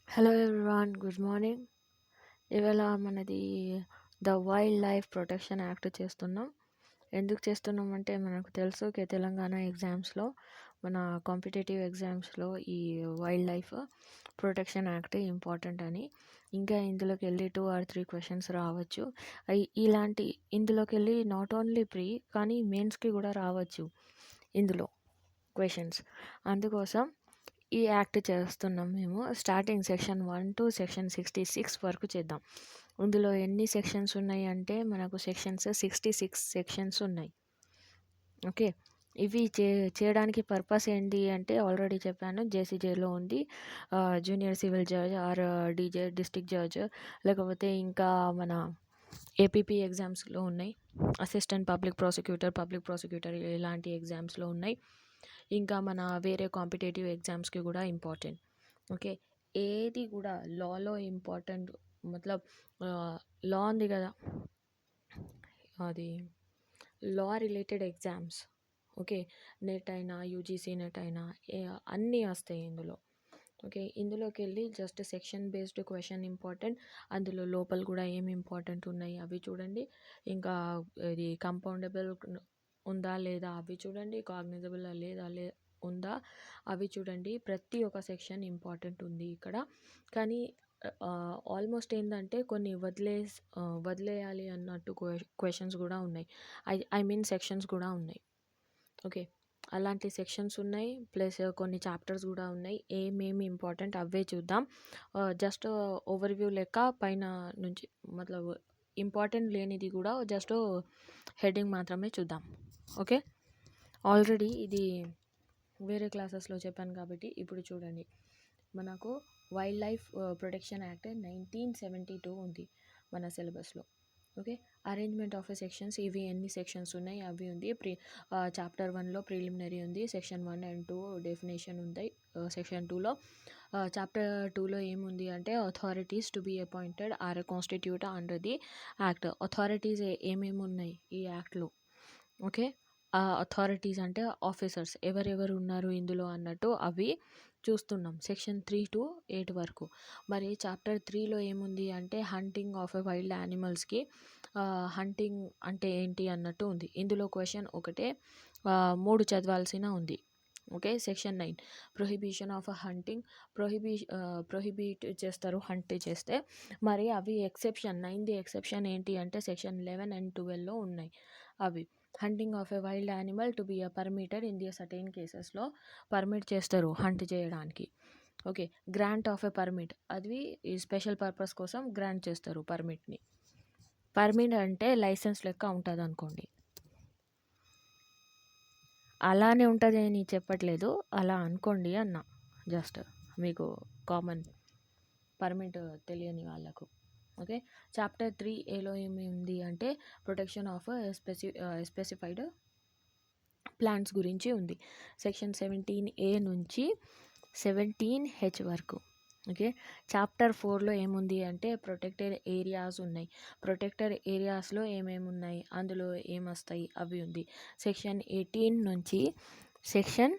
Hello everyone, good morning. ఇవాళ మనది the wildlife protection act చేస్తున్నాం. ఎందుకు చేస్తున్నాం అంటే మనకు తెలుసు తెలంగాణ ఎగ్జామ్స్లో, మన కాంపిటేటివ్ ఎగ్జామ్స్లో ఈ wild life protection act important అని. ఇంకా ఇందులోకి వెళ్ళి 2 or 3 క్వశ్చన్స్ రావచ్చు. ఇలాంటి ఇందులోకి వెళ్ళి నాట్ ఓన్లీ ప్రీ కానీ మెయిన్స్కి కూడా రావచ్చు ఇందులో క్వశ్చన్స్. అందుకోసం ఈ యాక్ట్ చేస్తున్నాం మేము. స్టార్టింగ్ సెక్షన్ 1 to సెక్షన్ 66 వరకు చేద్దాం. ఇందులో ఎన్ని సెక్షన్స్ ఉన్నాయి అంటే మనకు 66 సెక్షన్స్ ఉన్నాయి. ఓకే, ఇవి చేయడానికి పర్పస్ ఏంటి అంటే ఆల్రెడీ చెప్పాను. జేసీజేలో ఉంది, junior civil judge or DJ district judge, లేకపోతే ఇంకా మన ఏపీపీ ఎగ్జామ్స్లో ఉన్నాయి, అసిస్టెంట్ పబ్లిక్ ప్రాసిక్యూటర్ ఇలాంటి ఎగ్జామ్స్లో ఉన్నాయి. ఇంకా మన వేరే కాంపిటేటివ్ ఎగ్జామ్స్కి కూడా ఇంపార్టెంట్. ఓకే, ఏది కూడా లాలో ఇంపార్టెంట్ మతలబ్ లా ఉంది కదా, అది లా రిలేటెడ్ ఎగ్జామ్స్. ఓకే, నెట్ అయినా యూజీసీ నెట్ అయినా అన్నీ వస్తాయి ఇందులో. ఓకే, ఇందులోకి వెళ్ళి just section based question important. అందులో లోపల కూడా ఏమి ఇంపార్టెంట్ ఉన్నాయి అవి చూడండి. ఇంకా ఇది కంపౌండబుల్ ఉందా లేదా అవి చూడండి, కాగ్నిజబుల్ లేదా ఉందా అవి చూడండి. ప్రతి ఒక్క సెక్షన్ ఇంపార్టెంట్ ఉంది ఇక్కడ. కానీ ఆల్మోస్ట్ ఏంటంటే కొన్ని వదిలేయాలి అన్నట్టు క్వశ్చన్స్ కూడా ఉన్నాయి. ఐ మీన్ సెక్షన్స్ కూడా ఉన్నాయి. ఓకే, అలాంటి సెక్షన్స్ ఉన్నాయి, ప్లస్ కొన్ని చాప్టర్స్ కూడా ఉన్నాయి. ఏమేమి ఇంపార్టెంట్ అవే చూద్దాం. జస్ట్ ఓవర్వ్యూ లెక్క పైన నుంచి మతలబ్ ఇంపార్టెంట్ లేనిది కూడా జస్ట్ హెడ్డింగ్ మాత్రమే చూద్దాం. ఓకే, ఆల్రెడీ ఇది వేరే క్లాసెస్లో చెప్పాను కాబట్టి ఇప్పుడు చూడండి. మనకు వైల్డ్ లైఫ్ ప్రొటెక్షన్ యాక్ట్ 1972 ఉంది మన సిలబస్లో. ఓకే, అరేంజ్మెంట్ ఆఫ్ సెక్షన్స్, ఇవి ఎన్ని సెక్షన్స్ ఉన్నాయి అవి ఉంది. చాప్టర్ 1లో ప్రిలిమినరీ ఉంది, సెక్షన్ 1 and 2 డెఫినేషన్ ఉంది. సెక్షన్ 2లో చాప్టర్ 2లో ఏముంది అంటే authorities to be appointed or constitute under the act. Authorities ఏమేమి ఉన్నాయి ఈ యాక్ట్లో. ఓకే, అథారిటీస్ అంటే ఆఫీసర్స్ ఎవరెవరు ఉన్నారు ఇందులో అన్నట్టు అవి చూస్తున్నాం సెక్షన్ 3 to 8 వరకు. మరి చాప్టర్ 3లో ఏముంది అంటే హంటింగ్ ఆఫ్ ఎ వైల్డ్ యానిమల్స్కి. హంటింగ్ అంటే ఏంటి అన్నట్టు ఉంది. ఇందులో క్వశ్చన్ ఒకటే, 3 చదవాల్సిన ఉంది. Okay, section 9 prohibition of hunting. Prohibit చేస్తారు హంట్ చేస్తే. మరి అవి ఎక్సెప్షన్ 9ది ఎక్సెప్షన్ ఏంటి అంటే సెక్షన్ 11 and 12లో ఉన్నాయి అవి. Hunting of a wild animal to be permitted in the certain కేసెస్లో పర్మిట్ చేస్తారు హంట్ చేయడానికి. Okay, grant of a permit, అది ఈ స్పెషల్ పర్పస్ కోసం గ్రాంట్ చేస్తారు పర్మిట్ని. పర్మిట్ అంటే లైసెన్స్ లెక్క ఉంటుంది అనుకోండి. అలానే ఉంటుంది అని చెప్పట్లేదు, అలా అనుకోండి అన్న, జస్ట్ మీకు కామన్ పర్మిట్ తెలియని వాళ్ళకు. ఓకే, చాప్టర్ 3Aలో ఏమి ఉంది అంటే ప్రొటెక్షన్ ఆఫ్ స్పెసిఫైడ్ ప్లాంట్స్ గురించి ఉంది. సెక్షన్ 17A నుంచి 17H వరకు. ఓకే, చాప్టర్ 4లో ఏముంది అంటే ప్రొటెక్టెడ్ ఏరియాస్ ఉన్నాయి. ప్రొటెక్టెడ్ ఏరియాస్లో ఏమేమి ఉన్నాయి అందులో ఏమొస్తాయి అవి ఉంది. సెక్షన్ 18 నుంచి సెక్షన్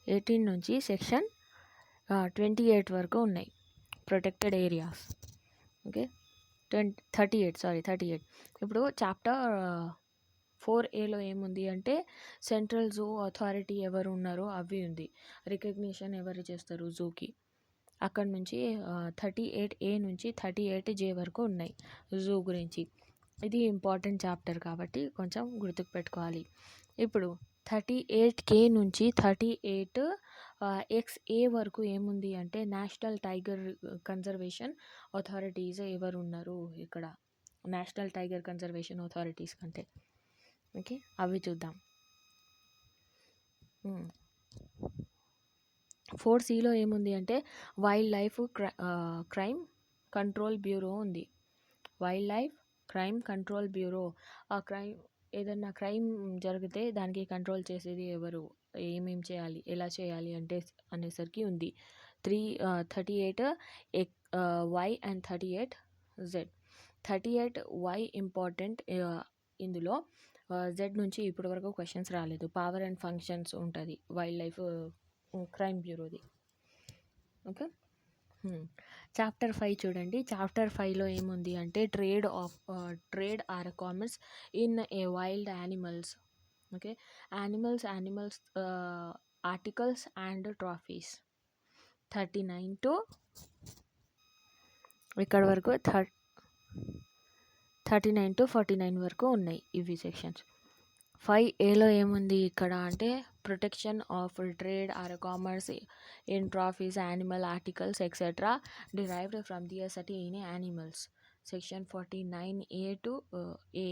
18 నుంచి సెక్షన్ 28 వరకు ఉన్నాయి ప్రొటెక్టెడ్ ఏరియాస్. ఓకే, 38. ఇప్పుడు చాప్టర్ 4Aలో ఏముంది అంటే సెంట్రల్ జూ అథారిటీ ఎవరు ఉన్నారో అవి ఉంది. రికగ్నిషన్ ఎవరు చేస్తారు జూకి, అక్కడ నుంచి 38A నుంచి 38J వరకు ఉన్నాయి జూ గురించి. ఇది ఇంపార్టెంట్ చాప్టర్ కాబట్టి కొంచెం గుర్తుకు పెట్టుకోవాలి. ఇప్పుడు 38K నుంచి 38XA వరకు ఏముంది అంటే నేషనల్ టైగర్ కన్జర్వేషన్ అథారిటీస్ ఎవరు ఉన్నారు ఇక్కడ, నేషనల్ టైగర్ కన్జర్వేషన్ అథారిటీస్ కంటే. ఓకే, అవి చూద్దాం. 4Cలో ఏముంది అంటే wild life crime control bureau ఉంది. Wild life crime control bureau. ఆ ఏదన్నా క్రైమ్ జరిగితే దానికి కంట్రోల్ చేసేది ఎవరు, ఏమేం చేయాలి, ఎలా చేయాలి అంటే అనేసరికి ఉంది. 38Y and 38Z. 38Y important. ఇందులో Z నుంచి ఇప్పటి వరకు క్వశ్చన్స్ రాలేదు. పవర్ అండ్ ఫంక్షన్స్ ఉంటుంది వైల్డ్ లైఫ్ క్రైమ్ బ్యూరోది. ఓకే. చాప్టర్ 5 చూడండి. చాప్టర్ 5లో ఏముంది అంటే trade or commerce in a wild animals. Okay. Animals articles and trophies 39 to ఇక్కడ వరకు 39 to 49 వరకు ఉన్నాయి ఇవి సెక్షన్స్. 5Aలో ఏముంది ఇక్కడ అంటే protection of trade or commerce in trophies animal articles etcetera derived from the certain animals. Section 49A to A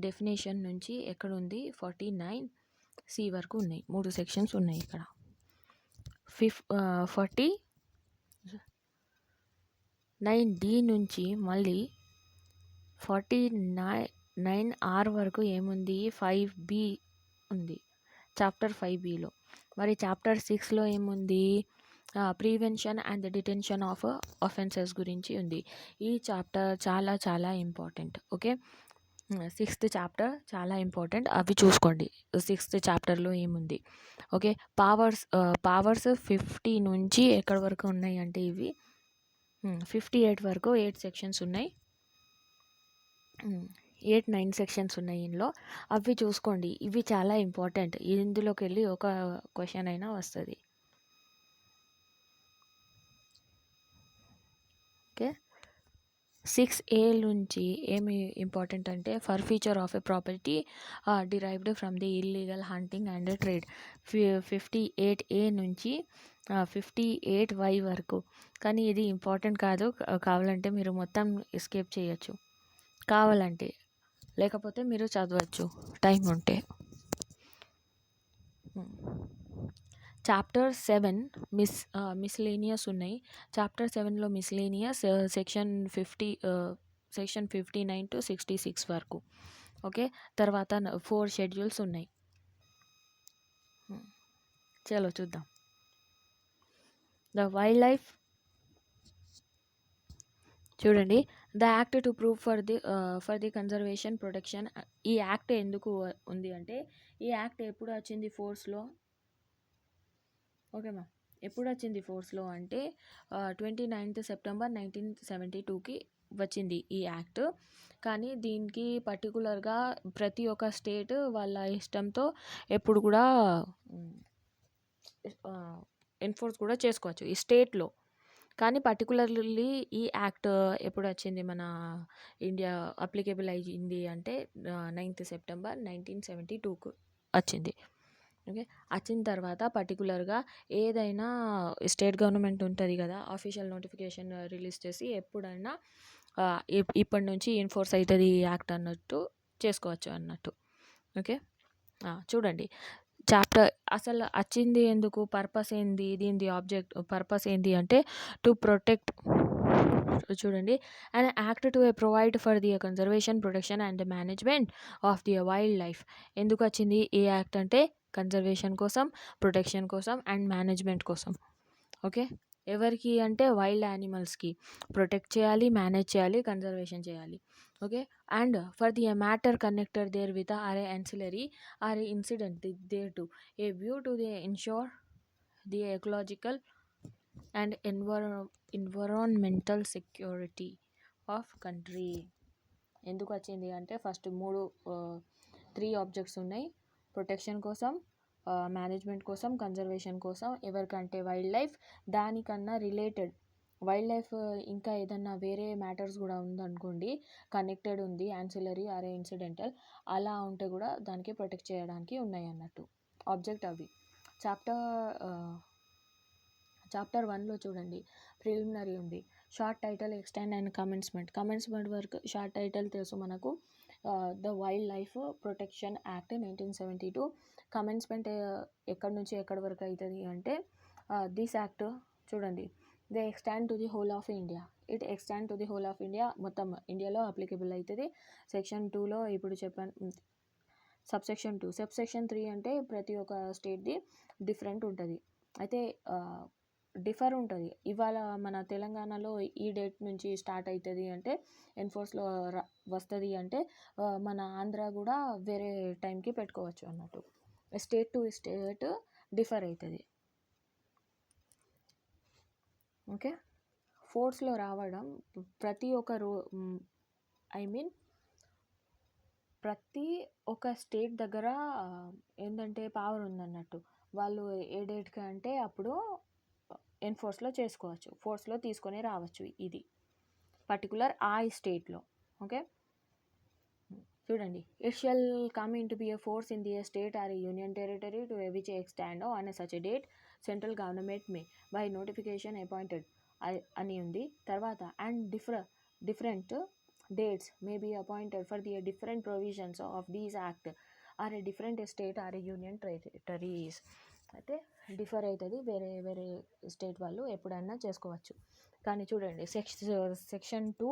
definition నుంచి ఎక్కడ ఉంది 49C వరకు ఉన్నాయి. 3 సెక్షన్స్ ఉన్నాయి ఇక్కడ. 49D నుంచి మళ్ళీ 49R వరకు ఏముంది 5B ఉంది చాప్టర్ 5Bలో. మరి చాప్టర్ 6లో ఏముంది prevention and detention of offences గురించి ఉంది. ఈ చాప్టర్ చాలా చాలా ఇంపార్టెంట్. ఓకే. 6th చాప్టర్ చాలా ఇంపార్టెంట్, అవి చూసుకోండి. 6th చాప్టర్లో ఏముంది. ఓకే. పవర్స్ 50 నుంచి ఎక్కడి వరకు ఉన్నాయి అంటే ఇవి 58 వరకు 8 సెక్షన్స్ ఉన్నాయి. 8-9 సెక్షన్స్ ఉన్నాయి ఇందులో, అవి చూసుకోండి. ఇవి చాలా ఇంపార్టెంట్. ఇందులోకి వెళ్ళి ఒక క్వశ్చన్ అయినా వస్తుంది. ఓకే. 6A నుంచి ఏమి ఇంపార్టెంట్ అంటే for feature of a property derived from the illegal hunting and trade. 58A నుంచి 58Y వరకు. కానీ ఇది ఇంపార్టెంట్ కాదు, కావాలంటే మీరు మొత్తం ఎస్కేప్ చేయొచ్చు కావాలంటే, లేకపోతే మీరు చదవచ్చు టైం ఉంటే. చాప్టర్ 7 మిస్లేనియస్ ఉన్నాయి. చాప్టర్ 7లో మిస్లేనియస్ సెక్షన్ 59 to 66 వరకు. ఓకే. తర్వాత 4 షెడ్యూల్స్ ఉన్నాయి. చలో చూద్దాం. ద వైల్డ్ లైఫ్ చూడండి. The act to prove for the conservation protection. ఈ యాక్ట్ ఎందుకు ఉంది అంటే ఈ యాక్ట్ ఎప్పుడు వచ్చింది ఫోర్స్లో. ఓకేమా. ఎప్పుడు వచ్చింది ఫోర్స్లో అంటే 29th September 1972కి వచ్చింది ఈ యాక్ట్. కానీ దీనికి పర్టికులర్గా ప్రతి ఒక్క స్టేట్ వాళ్ళ ఇష్టంతో ఎప్పుడు కూడా ఎన్ఫోర్స్ కూడా చేసుకోవచ్చు ఈ స్టేట్లో. కానీ పర్టికులర్లీ ఈ యాక్ట్ ఎప్పుడు వచ్చింది మన ఇండియా అప్లికేబుల్ అయ్యింది అంటే 9th September 1972కు వచ్చింది. ఓకే. వచ్చిన తర్వాత పర్టికులర్గా ఏదైనా స్టేట్ గవర్నమెంట్ ఉంటుంది కదా, అఫీషియల్ నోటిఫికేషన్ రిలీజ్ చేసి ఎప్పుడైనా ఇప్పటి నుంచి ఎన్ఫోర్స్ అవుతుంది ఈ యాక్ట్ అన్నట్టు చేసుకోవచ్చు అన్నట్టు. ఓకే. చూడండి చాప్టర్ అసలు వచ్చింది ఎందుకు, పర్పస్ ఏంది, దీని పర్పస్ ఏంది అంటే టు ప్రొటెక్ట్. చూడండి. And act to provide for the conservation protection and management of the wild life. ఎందుకు వచ్చింది ఈ యాక్ట్ అంటే కన్జర్వేషన్ కోసం, ప్రొటెక్షన్ కోసం అండ్ మేనేజ్మెంట్ కోసం. ఓకే. ఎవరికి అంటే వైల్డ్ యానిమల్స్కి ప్రొటెక్ట్ చేయాలి, మేనేజ్ చేయాలి, కన్జర్వేషన్ చేయాలి. Okay. And for the matter connected therewith or ancillary or incident thereto a view to the ensure the ecological and environmental security of country. ఎందుకు వచ్చింది అంటే first 3 objects ఉన్నాయి. Protection కోసం, management కోసం, conservation కోసం. ఎవరికంటే wildlife. దానికన్నా related wildlife ఇంకా ఏదన్నా వేరే మ్యాటర్స్ కూడా ఉందనుకోండి, కనెక్టెడ్ ఉంది, యాన్సిలరీ ఆర్ ఇన్సిడెంటల్, అలా ఉంటే కూడా దానికి ప్రొటెక్ట్ చేయడానికి ఉన్నాయి అన్నట్టు ఆబ్జెక్ట్ అవి. చాప్టర్ 1లో చూడండి ప్రిలిమినరీ ఉంది. Short title extend and commencement వరకు షార్ట్ టైటిల్ తెలుసు మనకు, the wildlife protection act 1972. Commencement ఎక్కడి నుంచి ఎక్కడి వరకు అవుతుంది అంటే దిస్ యాక్ట్ చూడండి, they extend to the whole of India. It extend to the whole of India, మొత్తం ఇండియాలో అప్లికేబుల్ అవుతుంది. సెక్షన్ 2లో ఇప్పుడు చెప్పాను. సబ్సెక్షన్ 2. సబ్సెక్షన్ 3 అంటే ప్రతి ఒక్క స్టేట్ది డిఫరెంట్ ఉంటుంది. అయితే డిఫర్ ఉంటుంది. ఇవాళ మన తెలంగాణలో ఈ డేట్ నుంచి స్టార్ట్ అవుతుంది అంటే ఎన్ఫోర్స్లో వస్తుంది అంటే మన ఆంధ్ర కూడా వేరే టైంకి పెట్టుకోవచ్చు అన్నట్టు. స్టేట్ టు స్టేట్ డిఫర్ అవుతుంది. ఓకే. ఫోర్స్‌లో రావడం ప్రతి ఒక్క ఐ మీన్ ప్రతి ఒక్క స్టేట్ దగ్గర ఏందంటే పవర్ ఉందన్నట్టు. వాళ్ళు ఏ డేట్‌కి అంటే అప్పుడు ఎన్ఫోర్స్‌లో చేసుకోవచ్చు. ఫోర్స్‌లో తీసుకొని రావచ్చు ఇది. పర్టిక్యులర్ ఆ స్టేట్‌లో. ఓకే. చూడండి. It shall come in to be a force in the state or union territory to which extend on such a date central government May by notification appointed అని ఉంది. తర్వాత and different dates may be appointed for the different provisions of these act are a different state are a union territories. అయితే differ అవుతుంది, వేరే వేరే state వాళ్ళు ఎప్పుడైనా చేసుకోవచ్చు. కానీ చూడండి సెక్షన్ 2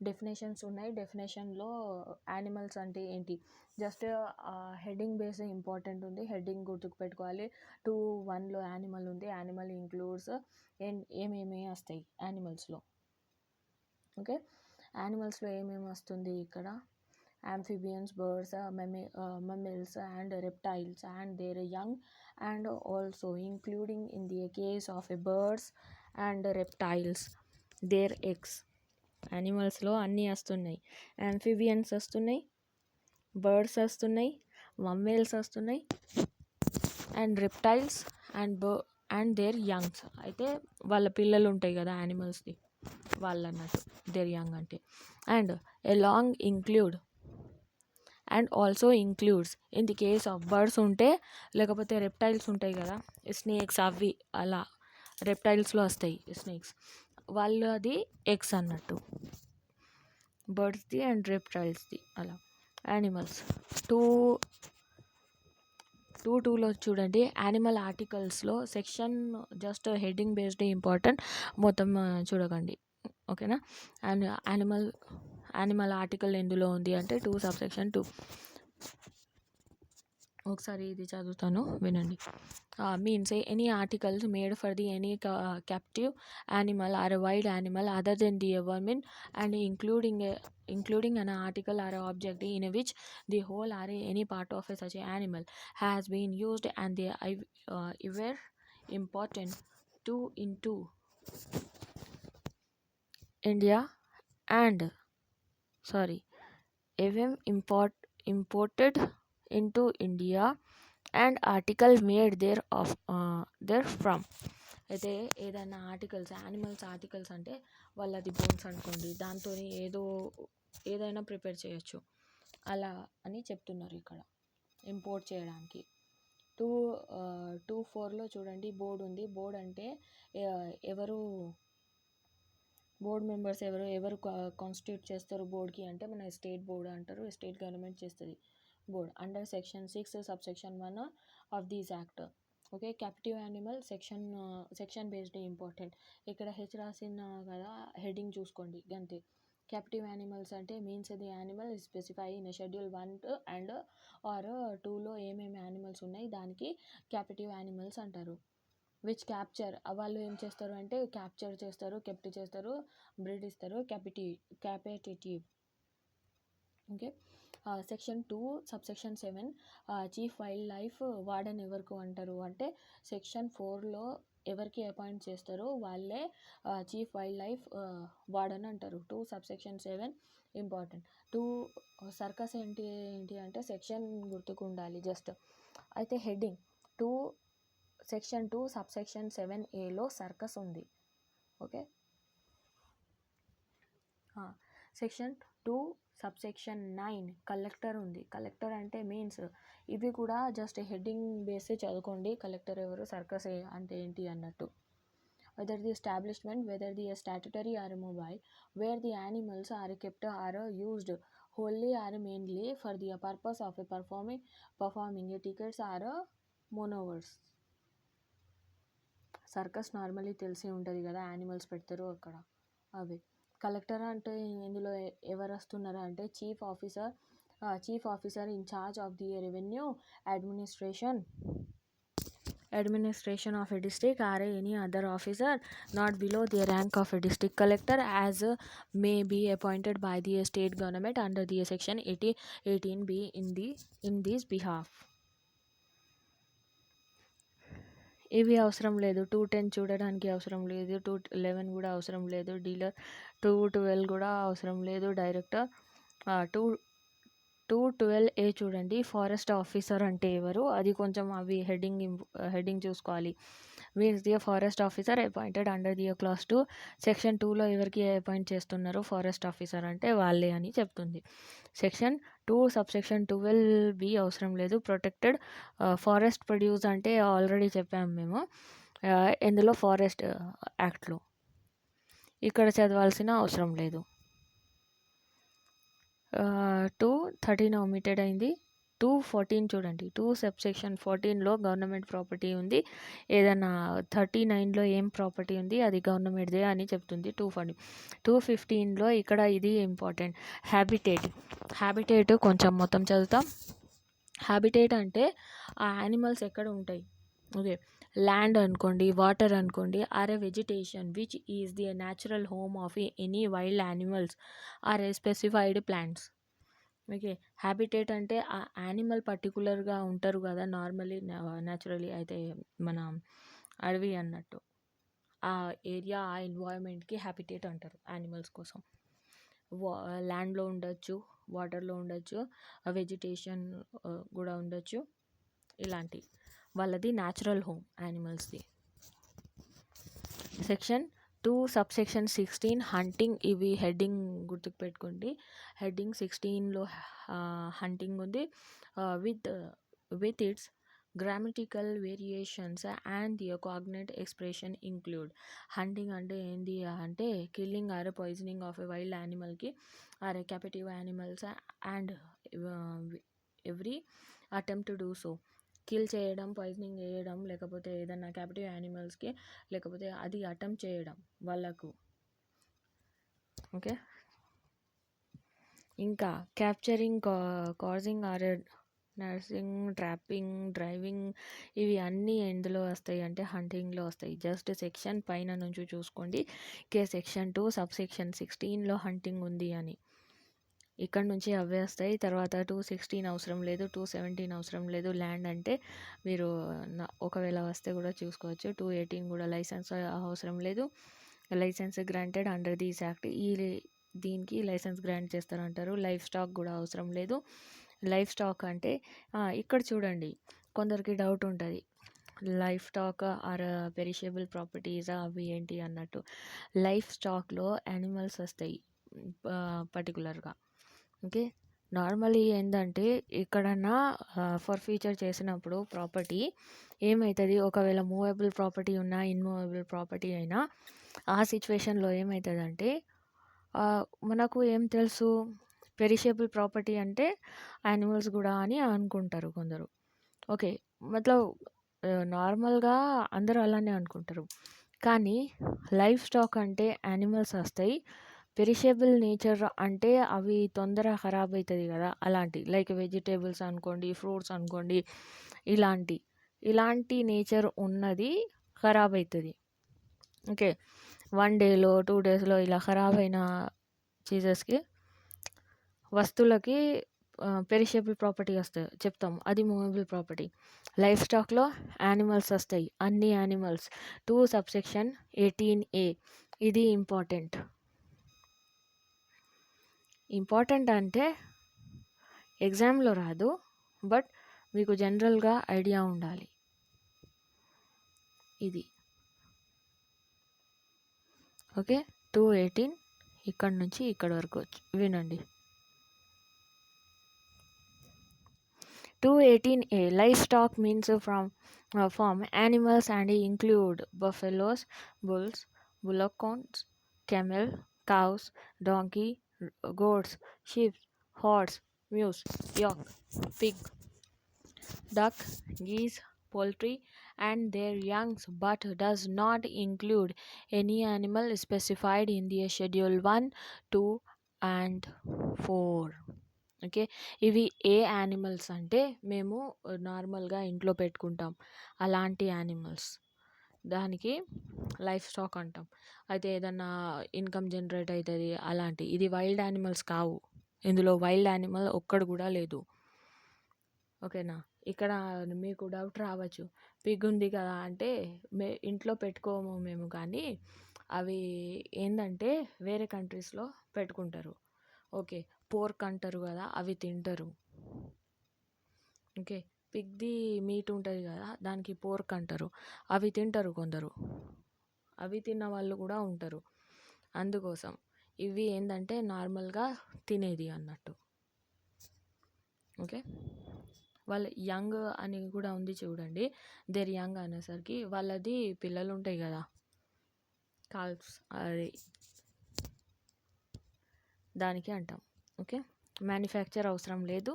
డెఫినేషన్స్ ఉన్నాయి. డెఫినేషన్లో యానిమల్స్ అంటే ఏంటి జస్ట్ హెడ్డింగ్ బేస్ ఇంపార్టెంట్ ఉంది. హెడ్డింగ్ గుర్తుకు పెట్టుకోవాలి. 2:1లో యానిమల్ ఉంది. యానిమల్ ఇంక్లూడ్స్ ఏమేమి వస్తాయి యానిమల్స్లో. ఓకే. యానిమల్స్లో ఏమేమి వస్తుంది ఇక్కడ amphibians, birds, mammals and reptiles and their young, and also including in the case of birds and reptiles their eggs. యానిమల్స్లో అన్నీ వస్తున్నాయి. amphibians వస్తున్నాయి, బర్డ్స్ వస్తున్నాయి, మమ్మేల్స్ వస్తున్నాయి, and reptiles and their youngs. అయితే వాళ్ళ పిల్లలు ఉంటాయి కదా యానిమల్స్ది, వాళ్ళు అన్నట్టు దేర్ యంగ్ అంటే. And along include and also includes in the case of birds ఉంటే, లేకపోతే రెప్టైల్స్ ఉంటాయి కదా స్నేక్స్, అవి అలా రెప్టైల్స్లో వస్తాయి స్నేక్స్, వాళ్ళది ఎగ్స్ అన్నట్టు బర్డ్స్ది అండ్ రెప్టైల్స్ది అలా. యానిమల్స్ 2:2లో చూడండి. యానిమల్ ఆర్టికల్స్లో section just heading based important, మొత్తం చూడకండి. ఓకేనా. అండ్ యానిమల్ ఆర్టికల్ ఎందులో ఉంది అంటే 2 సబ్సెక్షన్ 2. ఒకసారి ఇది చదువుతాను వినండి. Means any articles made for the any captive animal or a wild animal other than the vermin and including an article or object in which the whole or any part of such an animal has been used and they were important to into India and even imported into India and article made there from. అయితే ఏదైనా articles animals articles అంటే వాళ్ళది bones అనుకోండి, దాంతో ఏదైనా prepare చేయొచ్చు అలా అని చెప్తున్నారు ఇక్కడ ఇంపోర్ట్ చేయడానికి. 2:4లో చూడండి బోర్డు ఉంది. బోర్డ్ అంటే ఎవరు బోర్డ్ మెంబర్స్ ఎవరు కాన్స్టిట్యూట్ చేస్తారు బోర్డ్కి అంటే మన స్టేట్ బోర్డ్ అంటారు. స్టేట్ గవర్నమెంట్ చేస్తుంది board under section 6 subsection 1 of these act. Okay. Captive animal section based important. ఇక్కడ హెచ్ రాసిన కదా, హెడ్డింగ్ చూసుకోండి గంతే. క్యాప్టివ్ యానిమల్స్ అంటే means the animal specify in schedule 1 and or 2లో ఏమేమి యానిమల్స్ ఉన్నాయి దానికి క్యాప్టివ్ యానిమల్స్ అంటారు. విచ్ క్యాప్చర్, వాళ్ళు ఏం చేస్తారు అంటే క్యాప్చర్ చేస్తారు, కెప్ట్ చేస్తారు, బ్రీడ్ ఇస్తారు, captive. Okay. Section 2 subsection 7 chief wild life warden ఎవరికి అంటారు అంటే సెక్షన్ 4లో ఎవరికి అపాయింట్ చేస్తారో వాళ్ళే చీఫ్ వైల్డ్ లైఫ్ వార్డెన్ అంటారు. 2 సబ్సెక్షన్ 7 ఇంపార్టెంట్. 2 సర్కస్ ఏంటి అంటే సెక్షన్ గుర్తుకు ఉండాలి జస్ట్. అయితే హెడ్డింగ్ 2 సెక్షన్ 2 సబ్సెక్షన్ 7Aలో సర్కస్ ఉంది. ఓకే. సెక్షన్ 2 సబ్సెక్షన్ 9 కలెక్టర్ ఉంది. కలెక్టర్ అంటే మీన్స్ ఇవి కూడా జస్ట్ హెడ్డింగ్ బేస్ చదువుకోండి. కలెక్టర్ ఎవరు, సర్కస్ అంటే ఏంటి అన్నట్టు. Whether the establishment whether the statutory or mobile where the animals are kept or used wholly or mainly for the purpose of performing tickets or monovers. Circus normally తెలిసి ఉంటుంది కదా, animals పెడతారు అక్కడ అవి. కలెక్టర్ అంటే ఇందులో ఎవరు వస్తున్నారా అంటే chief officer in charge of the revenue administration of a district or any other officer not below the rank of a district collector as may be appointed by the state government under the section 18B in this behalf. ఇవి అవసరం లేదు. 210 చూడడానికి అవసరం లేదు. 211 కూడా అవసరం లేదు. Dealer 212 కూడా అవసరం లేదు. డైరెక్టర్ 212A చూడండి. ఫారెస్ట్ ఆఫీసర్ అంటే ఎవరు? అది కొంచెం అవి హెడ్డింగ్ చూసుకోవాలి. Means the forest officer appointed under the class 2 section 2లో ఎవరికి అపాయింట్ చేస్తున్నారు ఫారెస్ట్ ఆఫీసర్ అంటే వాళ్ళే అని చెప్తుంది. సెక్షన్ 2 సబ్సెక్షన్ 12B అవసరం లేదు. ప్రొటెక్టెడ్ ఫారెస్ట్ ప్రొడ్యూస్ అంటే ఆల్రెడీ చెప్పాము మేము ఇందులో ఫారెస్ట్ యాక్ట్లో. ఇక్కడ చదవాల్సిన అవసరం లేదు. 213 ఒమిటెడ్ అయింది. 214 చూడండి. 2 సబ్సెక్షన్ 14లో గవర్నమెంట్ ప్రాపర్టీ ఉంది. ఏదైనా 39లో ఏం ప్రాపర్టీ ఉంది అది గవర్నమెంట్దే అని చెప్తుంది. 215లో ఇక్కడ ఇది ఇంపార్టెంట్. హ్యాబిటేట్ కొంచెం మొత్తం చదువుతాం. హ్యాబిటేట్ అంటే ఆ యానిమల్స్ ఎక్కడ ఉంటాయి. ఓకే, ల్యాండ్ అనుకోండి, వాటర్ అనుకోండి. Or a vegetation which is the natural home of any wild animals or a specified plants. Okay, habitat అంటే ఆ యానిమల్ పర్టికులర్గా ఉంటారు కదా నార్మల్లీ న్యాచురలీ అయితే మన అడవి అన్నట్టు. ఆ ఏరియా ఆ ఎన్వైరన్మెంట్కి హ్యాబిటేట్ అంటారు యానిమల్స్ కోసం. ల్యాండ్లో ఉండొచ్చు, వాటర్లో ఉండొచ్చు, వెజిటేషన్ కూడా ఉండొచ్చు. ఇలాంటి వాళ్ళది న్యాచురల్ హోమ్ యానిమల్స్ది. Section 2 subsection 16 hunting. ఇవి హెడ్డింగ్ గుర్తుకు పెట్టుకోండి. హెడ్డింగ్ 16లో హంటింగ్ ఉంది. With its grammatical variations and the cognate expression include. Hunting అంటే ఏంటి అంటే killing or poisoning of a wild యానిమల్కి or a captive animals and every attempt to do so. Kill చేయడం, పాయిజనింగ్ చేయడం, లేకపోతే ఏదైనా క్యాపిటివ్ యానిమల్స్కి లేకపోతే అది అటెంప్ట్ చేయడం వాళ్ళకు. ఓకే, ఇంకా capturing, causing are nursing, trapping, driving ఇవి అన్నీ ఎందులో వస్తాయి అంటే హంటింగ్లో వస్తాయి. జస్ట్ సెక్షన్ పైన నుంచి చూసుకోండి. సెక్షన్ 2 సబ్సెక్షన్ 16లో హంటింగ్ ఉంది అని ఇక్కడ నుంచి అవే వస్తాయి. తర్వాత 216 అవసరం లేదు. 217 అవసరం లేదు. ల్యాండ్ అంటే మీరు ఒకవేళ వస్తే కూడా చూసుకోవచ్చు. 218 కూడా లైసెన్స్ అవసరం లేదు. Licence granted under these act. దీనికి లైసెన్స్ గ్రాంట్ చేస్తారంటారు. లైఫ్ స్టాక్ కూడా అవసరం లేదు. లైఫ్ స్టాక్ అంటే ఇక్కడ చూడండి, కొందరికి డౌట్ ఉంటుంది. Life stock or perishable properties అవి ఏంటి అన్నట్టు. లైఫ్ స్టాక్లో యానిమల్స్ వస్తాయి పర్టికులర్గా. ఓకే, నార్మల్లీ ఏంటంటే ఎక్కడన్నా ఫర్ ఫ్యూచర్ చేసినప్పుడు ప్రాపర్టీ ఏమవుతుంది, ఒకవేళ మూవబుల్ ప్రాపర్టీ ఉన్నా ఇన్మూవబుల్ ప్రాపర్టీ అయినా ఆ సిచ్యువేషన్లో ఏమవుతుందంటే మనకు ఏం తెలుసు, పెరిషబుల్ ప్రాపర్టీ అంటే యానిమల్స్ కూడా అని అనుకుంటారు కొందరు. ఓకే, మతలబ్ నార్మల్గా అందరూ అలానే అనుకుంటారు. కానీ లైఫ్ స్టాక్ అంటే యానిమల్స్ వస్తాయి. పెరిషబుల్ నేచర్ అంటే అవి తొందరగా ఖరాబ్ అవుతుంది కదా, అలాంటి లైక్ వెజిటేబుల్స్ అనుకోండి, ఫ్రూట్స్ అనుకోండి, ఇలాంటి నేచర్ ఉన్నది ఖరాబ్ అవుతుంది. ఓకే, 1 డేలో 2 డేస్లో ఇలా ఖరాబ్ అయిన చీజెస్కి వస్తువులకి పెరిషబుల్ ప్రాపర్టీ వస్తాయి చెప్తాం, అది మూవబుల్ ప్రాపర్టీ. లైఫ్ స్టాక్లో యానిమల్స్ వస్తాయి, అన్ని యానిమల్స్. 2 సబ్సెక్షన్ 18A ఇది ఇంపార్టెంట్ అంటే ఎగ్జామ్లో రాదు, బట్ మీకు జనరల్గా ఐడియా ఉండాలి. ఇది ఓకే. 218 ఇక్కడ నుంచి ఇక్కడ వరకు వినండి. 218A life stock means from animals and include buffaloes, bulls, bullocks, camel, cows, donkey, goats, sheep, horse, moose, yak, pig, duck, geese, poultry and their youngs, but does not include any animal specified in the schedule 1, 2 and 4. Okay, ఇవి ఏ animals అంటే మేము నార్మల్గా ఇంట్లో పెట్టుకుంటాం అలాంటి animals, దానికి life stock అంటాం. అయితే ఏదన్నా ఇన్కమ్ జనరేట్ అవుతుంది అలాంటి. ఇది వైల్డ్ యానిమల్స్ కావు, ఇందులో వైల్డ్ యానిమల్ ఒక్కడు కూడా లేదు. ఓకేనా, ఇక్కడ మీకు డౌట్ రావచ్చు, పిగ్ ఉంది కదా అంటే ఇంట్లో పెట్టుకోము మేము, కానీ అవి ఏంటంటే వేరే కంట్రీస్లో పెట్టుకుంటారు. ఓకే, పోర్క్ అంటారు కదా, అవి తింటారు. ఓకే, పిగ్ది మీట్ ఉంటుంది కదా, దానికి పోర్క్ అంటారు. అవి తింటారు కొందరు, అవి తిన్న వాళ్ళు కూడా ఉంటారు. అందుకోసం ఇవి ఏంటంటే నార్మల్గా తినేది అన్నట్టు. ఓకే, వాళ్ళు యంగ్ అని కూడా ఉంది చూడండి, దేర్ యంగ్ అనేసరికి వాళ్ళది పిల్లలు ఉంటాయి కదా, కాల్స్, అది దానికి అంటాం. ఓకే, మ్యానుఫ్యాక్చర్ అవసరం లేదు.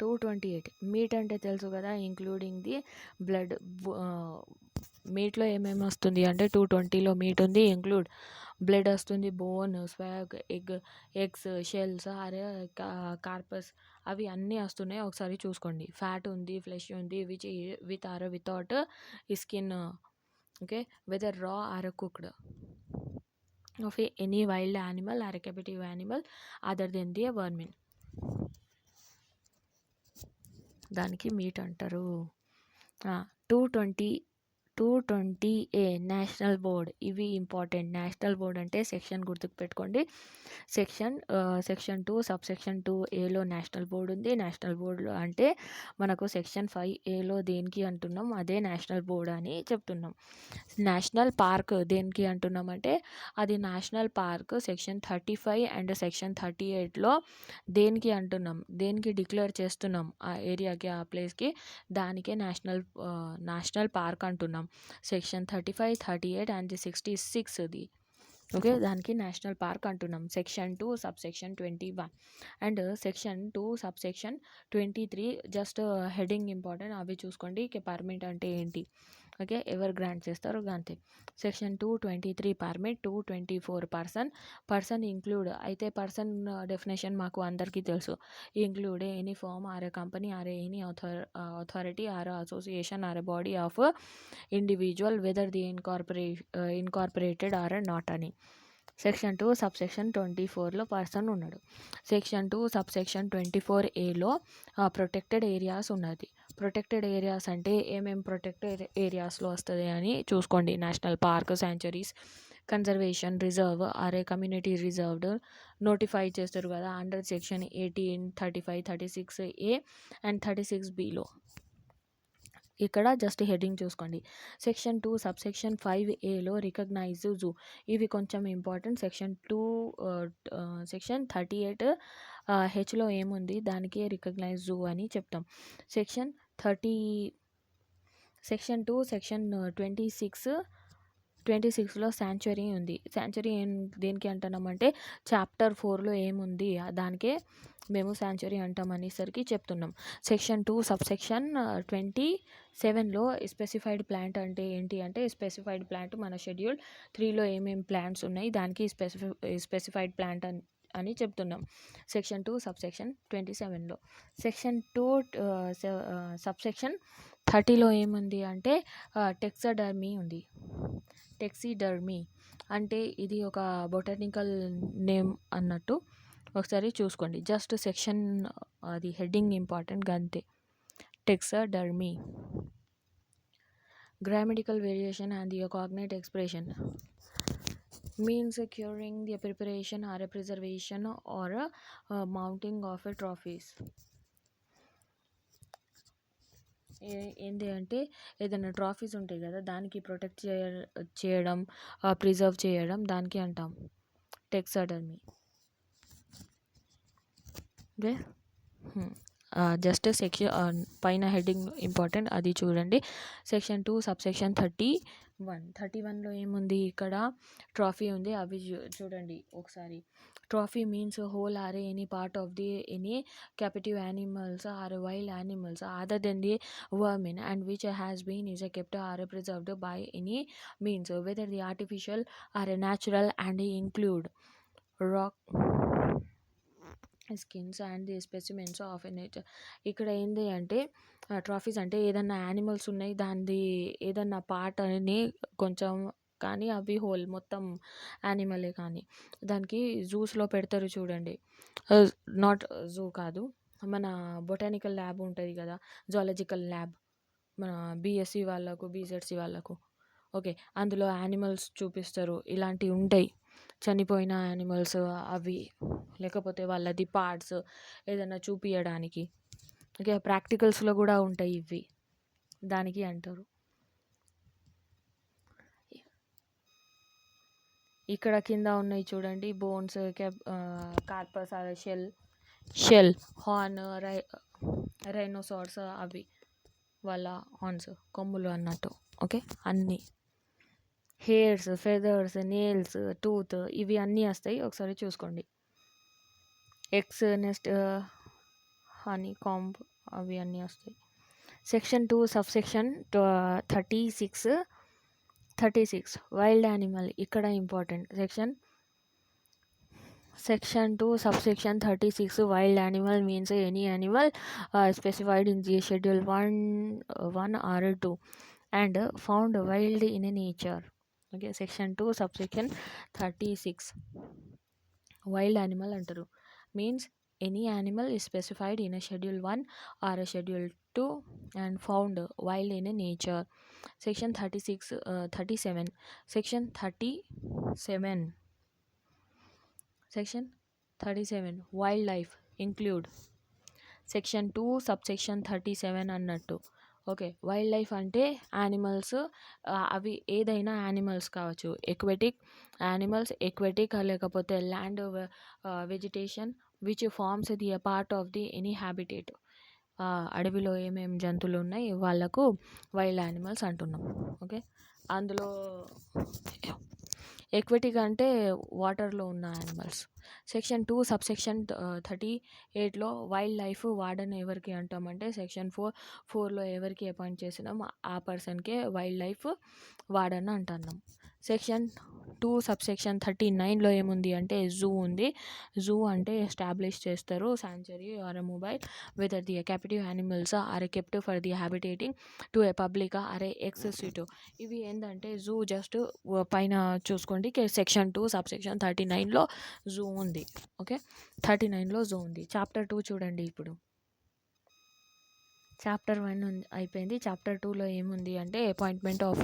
228 మీట్ అంటే తెలుసు కదా, ఇంక్లూడింగ్ ది బ్లడ్. మీట్లో ఏమేమి వస్తుంది అంటే 220లో మీట్ ఉంది, ఇంక్లూడ్ బ్లడ్ వస్తుంది, బోన్, స్వాగ్, ఎగ్స్, షెల్స్, కార్పస్, అవి అన్నీ వస్తున్నాయి, ఒకసారి చూసుకోండి. ఫ్యాట్ ఉంది, ఫ్లెష్ ఉంది, with or without skin. Okay, whether raw or cooked of any wild animal or a captive animal other than the vermin, దానికి మీట్ అంటారు. 220A నేషనల్ బోర్డ్, ఇవి ఇంపార్టెంట్. నేషనల్ బోర్డ్ అంటే సెక్షన్ గుర్తుకు పెట్టుకోండి. Section 2 subsection 2Aలో national board ఉంది. National board అంటే మనకు section 5Aలో దేనికి అంటున్నాం, అదే నేషనల్ బోర్డ్ అని చెప్తున్నాం. నేషనల్ పార్క్ దేనికి అంటున్నాం అంటే అది national park section 35 and section 38లో దేనికి అంటున్నాం, దేనికి డిక్లేర్ చేస్తున్నాం ఆ ఏరియాకి, ఆ ప్లేస్కి, దానికే నేషనల్ పార్క్ అంటున్నాం. సెక్షన్ 35, 38 అండ్ 66ది. ఓకే, దానికి నేషనల్ పార్క్ అంటున్నాం. Section 2 subsection 21 and section 2 subsection 23 just heading important, అవి చూసుకోండి. పర్మిట్ అంటే ఏంటి, ఓకే, ఎవరు గ్రాంట్ చేస్తారు అంతే. సెక్షన్ 223 పర్మిట్, 224 పర్సన్ ఇంక్లూడ్ అయితే పర్సన్ డెఫినేషన్ మాకు అందరికీ తెలుసు. Include any firm or a company or any authority or association or a body of individual whether the incorporated or not అని. సెక్షన్ 2 సబ్సెక్షన్ 24లో person ఉన్నాడు. Section 2 subsection 24Aలో protected areas ఉన్నది. Protected areas అంటే ఏమేమి ప్రొటెక్టెడ్ ఏరియాస్లో వస్తుంది అని చూసుకోండి. National park, sanctuaries, conservation reserve or a community reserved notify చేస్తారు కదా అండర్ సెక్షన్ 18, 35, 36A అండ్ 36Bలో. ఇక్కడ జస్ట్ హెడ్డింగ్ చూసుకోండి. సెక్షన్ 2 సబ్సెక్షన్ 5Aలో రికగ్నైజ్ జూ, ఇవి కొంచెం ఇంపార్టెంట్. సెక్షన్ 38Hలో ఏముంది, దానికి రికగ్నైజ్ జూ అని చెప్తాం. సెక్షన్ 2 సెక్షన్ 26లో శాంచురీ ఉంది. శాంచురీ దేనికి అంటున్నామంటే చాప్టర్ 4లో ఏముంది దానికే మేము శాంచురీ అంటాం అనేసరికి చెప్తున్నాం. సెక్షన్ 2 సబ్సెక్షన్ 27లో స్పెసిఫైడ్ ప్లాంట్ అంటే ఏంటి అంటే స్పెసిఫైడ్ ప్లాంట్ మన షెడ్యూల్ 3లో ఏమేమి ప్లాంట్స్ ఉన్నాయి దానికి స్పెసిఫైడ్ ప్లాంట్ అని చెప్తున్నాం. సెక్షన్ 2 సబ్సెక్షన్ 27లో. సెక్షన్ 2 సబ్సెక్షన్ 30లో ఏముంది అంటే టెక్సడర్మీ ఉంది. టెక్సిడర్మీ అంటే ఇది ఒక బొటానికల్ నేమ్ అన్నట్టు, ఒకసారి చూసుకోండి. జస్ట్ సెక్షన్ అది హెడ్డింగ్ ఇంపార్టెంట్ అంతే. టెక్సడర్మీ, grammatical variation and the cognate expression means curing the preparation or a preservation or a mounting of a trophies. ఏంటి అంటే ఏదైనా ట్రాఫీస్ ఉంటాయి కదా దానికి ప్రొటెక్ట్ చేయడం, ప్రిజర్వ్ చేయడం, దానికి అంటాం టెక్సడర్మీ. ఓకే, జస్ట్ సెక్షన్ పైన హెడ్డింగ్ ఇంపార్టెంట్, అది చూడండి. సెక్షన్ 2 సబ్సెక్షన్ 31లో ఏముంది, ఇక్కడ ట్రాఫీ ఉంది, అవి చూడండి ఒకసారి. Trophy means whole or any part of the any captive animals or wild animals other than the vermin and which has been is kept or preserved by any means whether the artificial or natural and include rock skins and the specimens of nature. ఇక్కడ ఏంటి అంటే trophies అంటే ఏదన్నా animals ఉన్నాయి దానిది ఏదన్నా part అని కొంచెం కానీ అవి హోల్ మొత్తం యానిమలే కానీ దానికి జూస్లో పెడతారు చూడండి. నాట్ జూ కాదు, మన బొటానికల్ ల్యాబ్ ఉంటుంది కదా, జువాలజికల్ ల్యాబ్, మన బీఎస్సీ వాళ్ళకు బీజెడ్సీ వాళ్ళకు. ఓకే, అందులో యానిమల్స్ చూపిస్తారు, ఇలాంటివి ఉంటాయి, చనిపోయిన యానిమల్స్ అవి, లేకపోతే వాళ్ళది పార్ట్స్ ఏదైనా చూపించడానికి. ఓకే, ప్రాక్టికల్స్లో కూడా ఉంటాయి ఇవి, దానికి అంటారు. ఇక్కడ కింద ఉన్నాయి చూడండి, bones, carcass, shell, horn, rhinoceros అవి వాళ్ళ హార్న్స్, కొమ్ములు అన్నట్టు. ఓకే, అన్నీ హెయిర్స్, ఫెదర్స్, నెయిల్స్, టూత్, ఇవి అన్నీ వస్తాయి, ఒకసారి చూసుకోండి. ఎగ్స్, నెస్ట్, హనీ కాంబ్, అవి అన్నీ వస్తాయి. Section 2 subsection 36 wild animal. ఇక్కడ important section 2 subsection 36 wild animal means any animal specified in the schedule 1 or 2 and found wild in nature. Okay, section 2 subsection 36 wild animal antaru means any animal is specified in a schedule 1 or a schedule 2 and found wild in nature. Section 37 section 37 wildlife include section 2 subsection 37 అన్నట్టు. Okay, wild life అంటే animals, అవి ఏదైనా animals కావచ్చు, aquatic లేకపోతే land vegetation which forms the part of the any habitat. అడవిలో ఏమేమి జంతువులు ఉన్నాయి వాళ్ళకు వైల్డ్ యానిమల్స్ అంటున్నాం. ఓకే, అందులో ఎక్వెటిక్ అంటే వాటర్లో ఉన్న యానిమల్స్. సెక్షన్ 2 సబ్సెక్షన్ 38లో వైల్డ్ లైఫ్ వార్డెన్ ఎవరికి అంటామంటే సెక్షన్ 4లో ఎవరికి అపాయింట్ చేసినాం ఆ పర్సన్కే వైల్డ్ లైఫ్ వార్డెన్ అంటున్నాం. సెక్షన్ 2 సబ్సెక్షన్ 39లో ఏముంది అంటే జూ ఉంది. జూ అంటే ఎస్టాబ్లిష్ చేస్తారు sanctuary or mobile whether the captive animals are kept for the habitating to a public or excessive. ఇవి ఏంటంటే జూ జస్ట్ పైన చూసుకోండి, సెక్షన్ 2 సబ్సెక్షన్ 39లో జూ ఉంది. ఓకే, 39లో జూ ఉంది. చాప్టర్ 2 చూడండి. ఇప్పుడు చాప్టర్ 1 అయిపోయింది. చాప్టర్ 2లో ఏముంది అంటే appointment of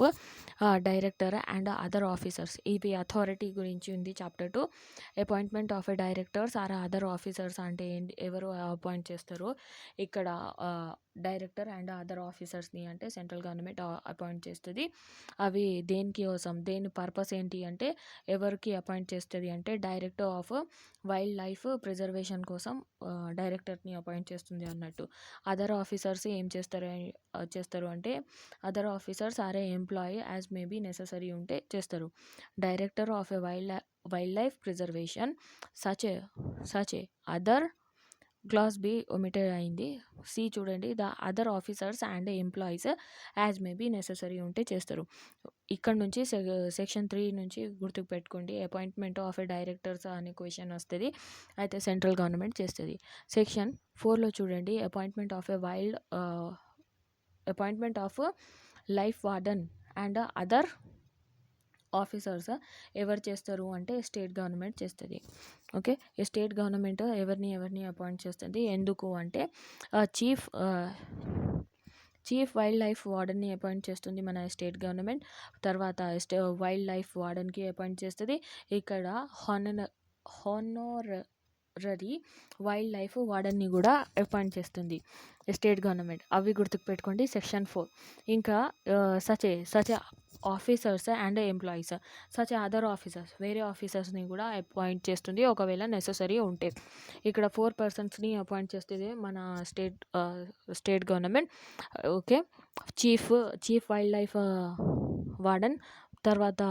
director and other officers. ఇవి అథారిటీ గురించి ఉంది chapter 2. Appointment of directors or other officers అంటే ఎవరు అపాయింట్ చేస్తారు. ఇక్కడ డైరెక్టర్ అండ్ అదర్ ఆఫీసర్స్ని అంటే సెంట్రల్ గవర్నమెంట్ అపాయింట్ చేస్తుంది. అవి దేనికి కోసం, దేని పర్పస్ ఏంటి అంటే ఎవరికి అపాయింట్ చేస్తుంది అంటే director of wild life preservation కోసం డైరెక్టర్ని అపాయింట్ చేస్తుంది అన్నట్టు. అదర్ ఆఫీసర్స్ ఏం చేస్తారు అంటే other officers or a employee as may be necessary ఉంటే చేస్తారు. Director of a wild life preservation such a other class B omitted అయింది. సి చూడండి, the other officers and employees as may be necessary ఉంటే చేస్తారు. ఇక్కడ నుంచి section 3 నుంచి గుర్తుకు పెట్టుకోండి, అపాయింట్మెంట్ ఆఫ్ ఏ డైరెక్టర్స్ అనే క్వశ్చన్ వస్తుంది, అయితే సెంట్రల్ గవర్నమెంట్ చేస్తుంది. సెక్షన్ 4లో చూడండి, appointment of life warden and other officers ఎవరు చేస్తారు అంటే స్టేట్ గవర్నమెంట్ చేస్తుంది. ఓకే, ఈ స్టేట్ గవర్నమెంట్ ఎవరిని అపాయింట్ చేస్తుంది, ఎందుకు అంటే చీఫ్ వైల్డ్ లైఫ్ వార్డెన్ని అపాయింట్ చేస్తుంది మన స్టేట్ గవర్నమెంట్. తర్వాత వైల్డ్ లైఫ్ వార్డెన్కి అపాయింట్ చేస్తుంది. ఇక్కడ హానరరీ వైల్డ్ లైఫ్ వార్డెన్ని కూడా అపాయింట్ చేస్తుంది స్టేట్ గవర్నమెంట్. అవి గుర్తుకు పెట్టుకోండి. సెక్షన్ 4 ఇంకా such officers and employees such other officers, వేరే ఆఫీసర్స్ని కూడా అపాయింట్ చేస్తుంది ఒకవేళ నెససరీ ఉంటే. ఇక్కడ 4 పర్సన్స్ని అపాయింట్ చేస్తుంది మన state government. Okay, chief wild life warden, తర్వాత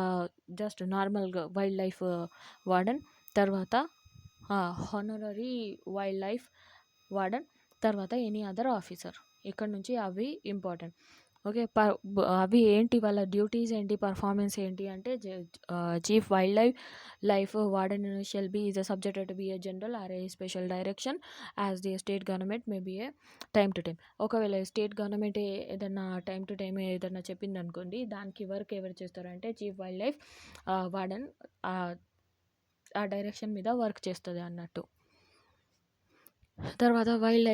జస్ట్ నార్మల్గా వైల్డ్ లైఫ్ వార్డెన్, తర్వాత హానరరీ వైల్డ్ లైఫ్ వార్డెన్, తర్వాత ఎనీ అదర్ ఆఫీసర్. ఇక్కడ నుంచి అవి ఇంపార్టెంట్. ఓకే. అవి ఏంటి వాళ్ళ డ్యూటీస్ ఏంటి, పర్ఫార్మెన్స్ ఏంటి అంటే chief wild life warden shall be is subjected to be a general or a special direction as the state government may be a time to time. ఒకవేళ స్టేట్ గవర్నమెంట్ ఏదన్నా time to time ఏదన్నా చెప్పిందనుకోండి, దానికి work ఎవరు చేస్తారంటే chief wild life warden ఆ direction మీద work చేస్తుంది అన్నట్టు. తర్వాత wild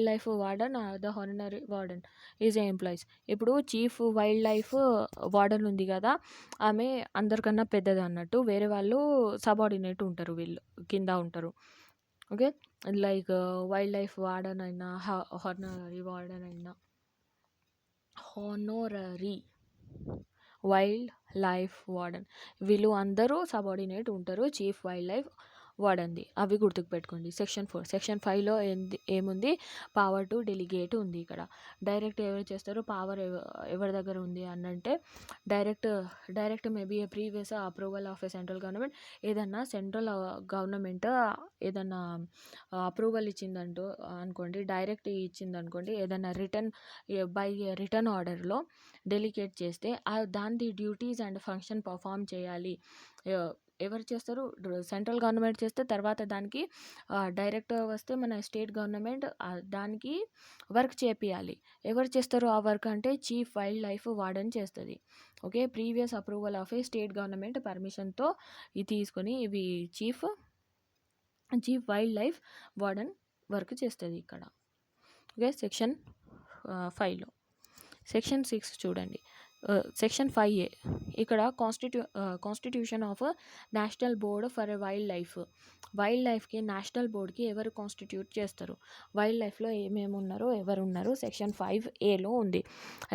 life warden the honorary warden is a employees. ఇప్పుడు చీఫ్ వైల్డ్ లైఫ్ వార్డెన్ ఉంది కదా, ఆమె అందరికన్నా పెద్దది అన్నట్టు. వేరే వాళ్ళు సబార్డినేట్ ఉంటారు, వీళ్ళు కింద ఉంటారు. Okay. Like wild life warden అయినా హానరీ వైల్డ్ లైఫ్ వార్డెన్ వీళ్ళు అందరూ సబార్డినేట్ ఉంటారు చీఫ్ వైల్డ్ లైఫ్ వార్డెన్ది. అవి గుర్తుకుపెట్టుకోండి. సెక్షన్ 5లో ఏముంది, పవర్ టు డెలిగేట్ ఉంది. ఇక్కడ డైరెక్ట్ ఎవరు చేస్తారు, పవర్ ఎవరి దగ్గర ఉంది అనంటే direct maybe A previous approval of a central government. ఏదన్నా సెంట్రల్ గవర్నమెంట్ ఏదన్నా అప్రూవల్ ఇచ్చిందంటూ అనుకోండి, డైరెక్ట్ ఇచ్చిందనుకోండి, ఏదన్నా బై రిటర్న్ ఆర్డర్లో డెలిగేట్ చేస్తే దాని డ్యూటీస్ అండ్ ఫంక్షన్ పర్ఫామ్ చేయాలి. ఎవరు చేస్తారు, సెంట్రల్ గవర్నమెంట్ చేస్తే తర్వాత దానికి డైరెక్ట్ వస్తే మన స్టేట్ గవర్నమెంట్ దానికి వర్క్ చేపియాలి. ఎవరు చేస్తారు ఆ వర్క్ అంటే చీఫ్ వైల్డ్ లైఫ్ వార్డెన్ చేస్తుంది. Okay. Previous approval of a state government పర్మిషన్తో ఇది తీసుకొని ఇవి chief wild life warden work చేస్తుంది ఇక్కడ. ఓకే. సెక్షన్ 5లో సెక్షన్ 6 చూడండి. సెక్షన్ 5A ఇక్కడ constitution of national board for wild లైఫ్కి నేషనల్ బోర్డ్కి ఎవరు కాన్స్టిట్యూట్ చేస్తారు, వైల్డ్ లైఫ్లో ఏమేమి ఉన్నారో ఎవరు ఉన్నారు, సెక్షన్ 5Aలో ఉంది.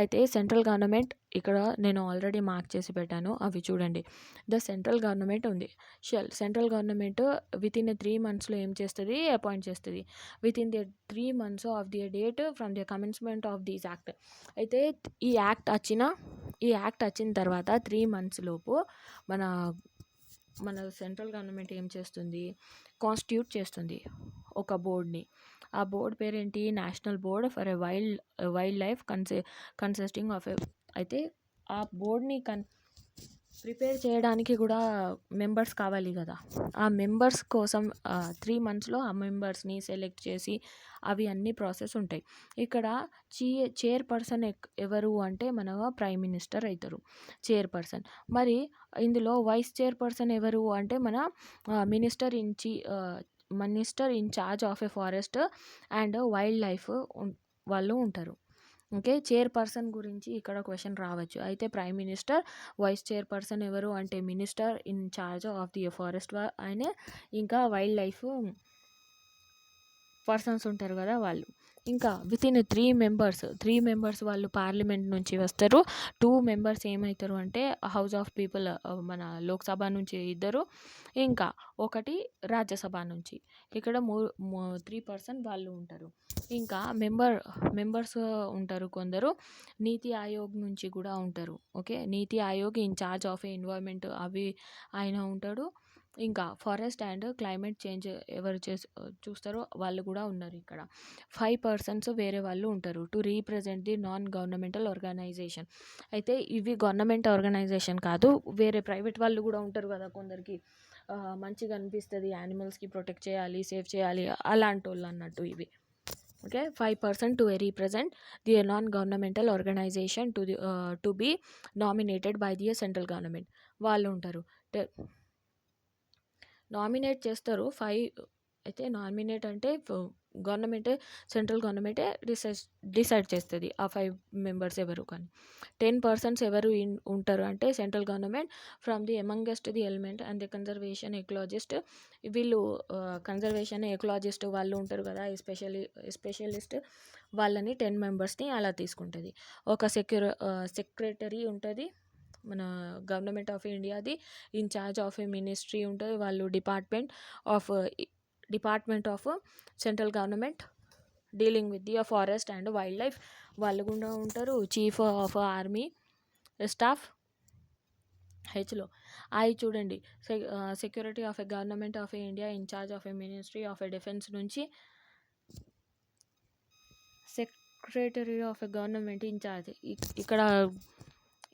అయితే సెంట్రల్ గవర్నమెంట్ ఇక్కడ నేను ఆల్రెడీ మార్క్ చేసి పెట్టాను, అవి చూడండి. ద సెంట్రల్ గవర్నమెంట్ ఉంది. సెంట్రల్ గవర్నమెంట్ విత్ ఇన్ 3 monthsలో ఏం చేస్తుంది, అపాయింట్ చేస్తుంది. Within the 3 months of the date from the commencement of this act. అయితే ఈ యాక్ట్ వచ్చిన తర్వాత 3 months లోపు మన సెంట్రల్ గవర్నమెంట్ ఏం చేస్తుంది, కాన్స్టిట్యూట్ చేస్తుంది ఒక బోర్డ్ని. ఆ బోర్డ్ పేరేంటి, national board for a wild life consisting of అయితే ఆ బోర్డ్ని ప్రిపేర్ చేయడానికి కూడా మెంబర్స్ కావాలి కదా. ఆ మెంబర్స్ కోసం 3 monthsలో ఆ మెంబర్స్ని సెలెక్ట్ చేసి అవి అన్ని ప్రాసెస్ ఉంటాయి. ఇక్కడ చైర్పర్సన్ ఎవరు అంటే మన ప్రైమ్ మినిస్టర్ అవుతారు చైర్పర్సన్. మరి ఇందులో వైస్ చైర్పర్సన్ ఎవరు అంటే మన minister in charge of A forest and wild life వాళ్ళు ఉంటారు. ఓకే. చైర్పర్సన్ గురించి ఇక్కడ క్వశ్చన్ రావచ్చు. అయితే ప్రైమ్ మినిస్టర్, వైస్ చైర్పర్సన్ ఎవరు అంటే minister in charge of the forest ఆయన, ఇంకా వైల్డ్ లైఫ్ పర్సన్స్ ఉంటారు కదా వాళ్ళు. ఇంకా విత్ ఇన్ 3 members వాళ్ళు పార్లమెంట్ నుంచి వస్తారు. 2 members ఏమవుతారు అంటే హౌస్ ఆఫ్ పీపుల్ మన లోక్సభ నుంచి 2, ఇంకా 1 రాజ్యసభ నుంచి. ఇక్కడ 3% వాళ్ళు ఉంటారు. ఇంకా మెంబర్స్ ఉంటారు కొందరు నీతి ఆయోగ్ నుంచి కూడా ఉంటారు. Okay. NITI Aayog in charge of environment అవి ఆయన ఉంటాడు. ఇంకా ఫారెస్ట్ అండ్ క్లైమేట్ చేంజ్ ఎవరు చూస్తారో వాళ్ళు కూడా ఉన్నారు ఇక్కడ. 5% వేరే వాళ్ళు ఉంటారు to represent the non governmental organisation. అయితే ఇవి గవర్నమెంట్ ఆర్గనైజేషన్ కాదు, వేరే ప్రైవేట్ వాళ్ళు కూడా ఉంటారు కదా కొందరికి మంచిగా అనిపిస్తుంది, యానిమల్స్కి ప్రొటెక్ట్ చేయాలి, సేవ్ చేయాలి, అలాంటి వాళ్ళు అన్నట్టు ఇవి. Okay. 5% to represent the non governmental organisation to be nominated by the central government వాళ్ళు ఉంటారు. నామినేట్ చేస్తారు 5. అయితే నామినేట్ అంటే సెంట్రల్ గవర్నమెంటే డిసైడ్ చేస్తుంది ఆ 5 members ఎవరు. కానీ 10% ఎవరు ఉంటారు అంటే central government from the amongst the element and the conservation ecologist. వీళ్ళు కన్జర్వేషన్ ఎకలాజిస్ట్ వాళ్ళు ఉంటారు కదా, స్పెషలిస్ట్ వాళ్ళని 10 members అలా తీసుకుంటుంది. ఒక సెక్రటరీ ఉంటుంది మన గవర్నమెంట్ ఆఫ్ ఇండియాది, in charge of a ministry ఉంటుంది. వాళ్ళు department of central government dealing with the forest and wild life వాళ్ళు కూడా ఉంటారు. చీఫ్ ఆఫ్ ఆర్మీ స్టాఫ్ హెచ్లో చూడండి. Security of a government of India in charge of a ministry of a defence నుంచి secretary of a government in charge. ఇక్కడ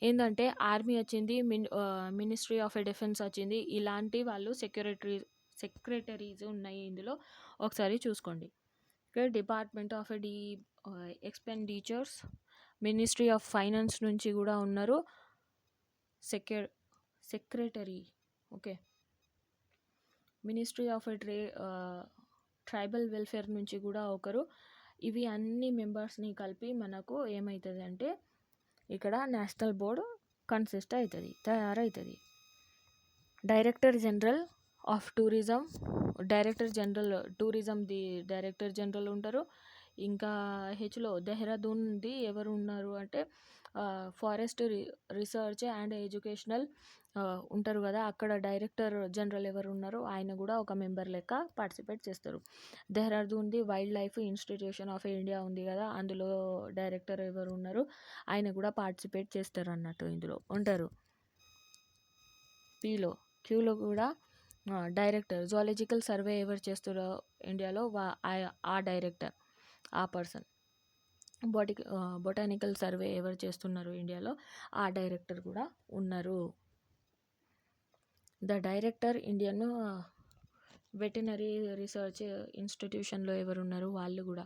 ఏందంటే army వచ్చింది, ministry of a defence వచ్చింది. ఇలాంటి వాళ్ళు సెక్రటరీస్ ఉన్నాయి ఇందులో. ఒకసారి చూసుకోండి. ఇక్కడ department of expenditures, ministry of finance నుంచి కూడా ఉన్నారు secretary. Okay, ministry of tribal welfare నుంచి కూడా ఒకరు. ఇవి అన్ని మెంబర్స్ని కలిపి మనకు ఏమవుతుంది అంటే ఇక్కడ నేషనల్ బోర్డు కన్సిస్ట్ అవుతుంది, తయారవుతుంది. డైరెక్టర్ జనరల్ ఆఫ్ టూరిజం, టూరిజంది డైరెక్టర్ జనరల్ ఉంటారు. ఇంకా హెచ్లో దెహ్రాదూన్ది ఎవరు ఉన్నారు అంటే ఫారెస్ట్ రీసెర్చ్ అండ్ ఎడ్యుకేషనల్ ఉంటారు కదా, అక్కడ డైరెక్టర్ జనరల్ ఎవరు ఉన్నారో ఆయన కూడా ఒక మెంబర్ లెక్క పార్టిసిపేట్ చేస్తారు. దెహ్రాదూన్ది wild life institution of India ఉంది కదా, అందులో డైరెక్టర్ ఎవరు ఉన్నారు ఆయన కూడా పార్టిసిపేట్ చేస్తారు అన్నట్టు, ఇందులో ఉంటారు. క్యూలో కూడా డైరెక్టర్, జువాలజికల్ సర్వే ఎవరు చేస్తారో ఇండియాలో ఆ డైరెక్టర్, ఆ పర్సన్. బొటానికల్ సర్వే ఎవరు చేస్తున్నారు ఇండియాలో ఆ డైరెక్టర్ కూడా ఉన్నారు. The director Indian veterinary research ఇన్స్టిట్యూషన్లో ఎవరు ఉన్నారు వాళ్ళు కూడా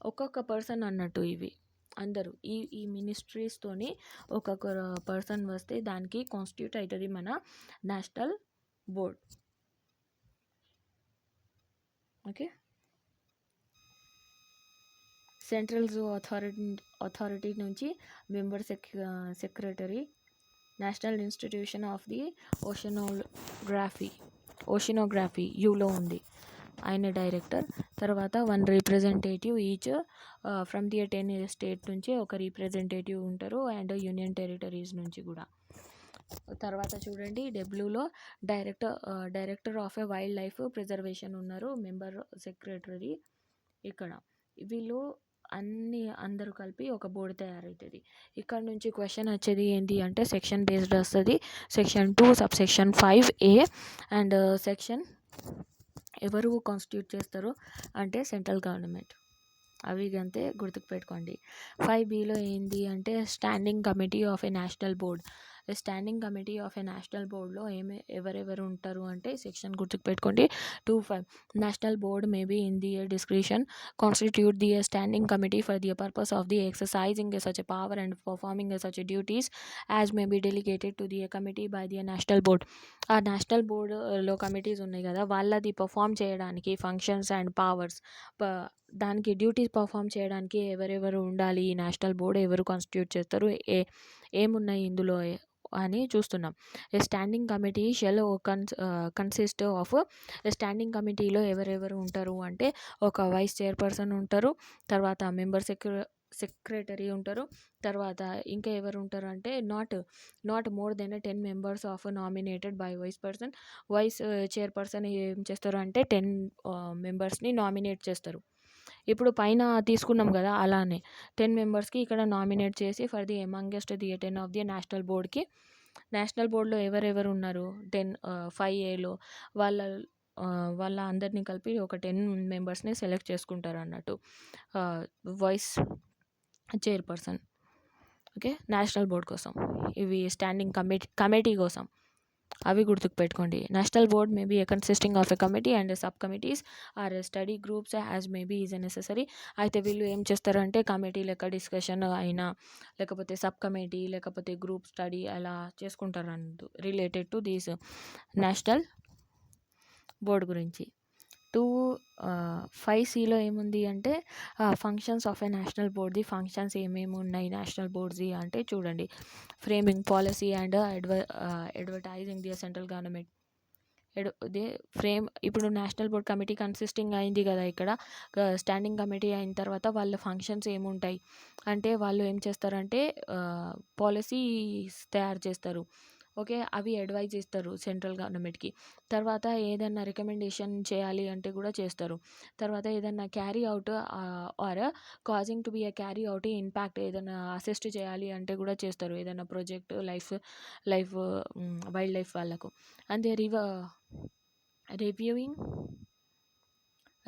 ఒక్కొక్క పర్సన్ అన్నట్టు. ఇవి అందరూ ఈ మినిస్ట్రీస్తోని ఒక్కొక్క పర్సన్ వస్తే దానికి కాన్స్టిట్యూట్ అవుతుంది మన national board. Okay, central zoo authority నుంచి member secretary, national institution of the oceanography యూలో ఉంది, ఆయన డైరెక్టర్. తర్వాత 1 representative each from the 10 state నుంచి ఒక రిప్రజెంటేటివ్ ఉంటారు, అండ్ యూనియన్ టెరిటరీస్ నుంచి కూడా. తర్వాత చూడండి, డబ్ల్యూలో director of a wild life preservation ఉన్నారు, మెంబర్ సెక్రటరీ. ఇక్కడ వీళ్ళు అందరూ కలిపి ఒక బోర్డు తయారవుతుంది. ఇక్కడ నుంచి క్వశ్చన్ వచ్చేది ఏంటి అంటే సెక్షన్ బేస్డ్ వస్తుంది. Section 2 subsection 5A and section ఎవరు కాన్స్టిట్యూట్ చేస్తారు అంటే సెంట్రల్ గవర్నమెంట్. అవి అంతే గుర్తుకు పెట్టుకోండి. 5Bలో ఏంటి అంటే standing committee of a national board. Standing committee of a national బోర్డ్లో ఎవరెవరు ఉంటారు అంటే సెక్షన్ గుర్తుకు పెట్టుకోండి 2.5. National board may be in the discretion constitute the standing committee for the purpose of the exercising such a power and performing such a duties as may be delegated to the committee by the national board. ఆ national బోర్డులో committees ఉన్నాయి కదా, వాళ్ళది perform చేయడానికి functions and powers, దానికి duties perform చేయడానికి ఎవరెవరు ఉండాలి, ఈ నేషనల్ బోర్డు ఎవరు కాన్స్టిట్యూట్ చేస్తారు, ఏమున్నాయి ఇందులో అని చూస్తున్నాం. Standing committee shall consist of, standing కమిటీలో ఎవరెవరు ఉంటారు అంటే ఒక వైస్ చైర్పర్సన్ ఉంటారు, తర్వాత మెంబర్ సెక్రటరీ ఉంటారు, తర్వాత ఇంకా ఎవరు ఉంటారు అంటే not more than 10 members of nominated by vice person. Vice chairperson ఏం చేస్తారు అంటే 10 మెంబర్స్ని నామినేట్ చేస్తారు. ఇప్పుడు పైన తీసుకున్నాం కదా, అలానే 10 మెంబర్స్కి ఇక్కడ నామినేట్ చేసి for the amongst the 10 of the national బోర్డ్కి. నేషనల్ బోర్డులో ఎవరెవరు ఉన్నారు 5Aలో వాళ్ళ అందరినీ కలిపి ఒక 10 మెంబర్స్ని సెలెక్ట్ చేసుకుంటారు అన్నట్టు, vice chairperson. Okay, national board కోసం ఇవి స్టాండింగ్ కమిటీ కోసం అవి గుర్తుకు పెట్టుకోండి. National board may be consisting of a committee and sub committees or study groups as may be is necessary. అయితే వీళ్ళు ఏం చేస్తారంటే కమిటీ లెక్క డిస్కషన్ అయినా, లేకపోతే సబ్ కమిటీ, లేకపోతే గ్రూప్ స్టడీ అలా చేసుకుంటారు అన్నట్టు related to these national board గురించి. 5Cలో ఏముంది అంటే ఫంక్షన్స్ ఆఫ్ ఎ నేషనల్ బోర్డ్ది ఫంక్షన్స్ ఏమేమి ఉన్నాయి నేషనల్ బోర్డ్ది అంటే చూడండి, framing policy and advertising the central government. ఇప్పుడు నేషనల్ బోర్డ్ కమిటీ కన్సిస్టింగ్ అయింది కదా, ఇక్కడ స్టాండింగ్ కమిటీ అయిన తర్వాత వాళ్ళ ఫంక్షన్స్ ఏముంటాయి అంటే వాళ్ళు ఏం చేస్తారంటే పాలసీస్ తయారు చేస్తారు. ఓకే, అవి అడ్వైజ్ ఇస్తారు సెంట్రల్ గవర్నమెంట్కి. తర్వాత ఏదైనా రికమెండేషన్ చేయాలి అంటే కూడా చేస్తారు. తర్వాత ఏదైనా carry out or causing to be a carry out impact ఏదైనా అసిస్ట్ చేయాలి అంటే కూడా చేస్తారు, ఏదైనా ప్రాజెక్ట్ లైఫ్ వైల్డ్ లైఫ్ వాళ్ళకు. అంతే reviewing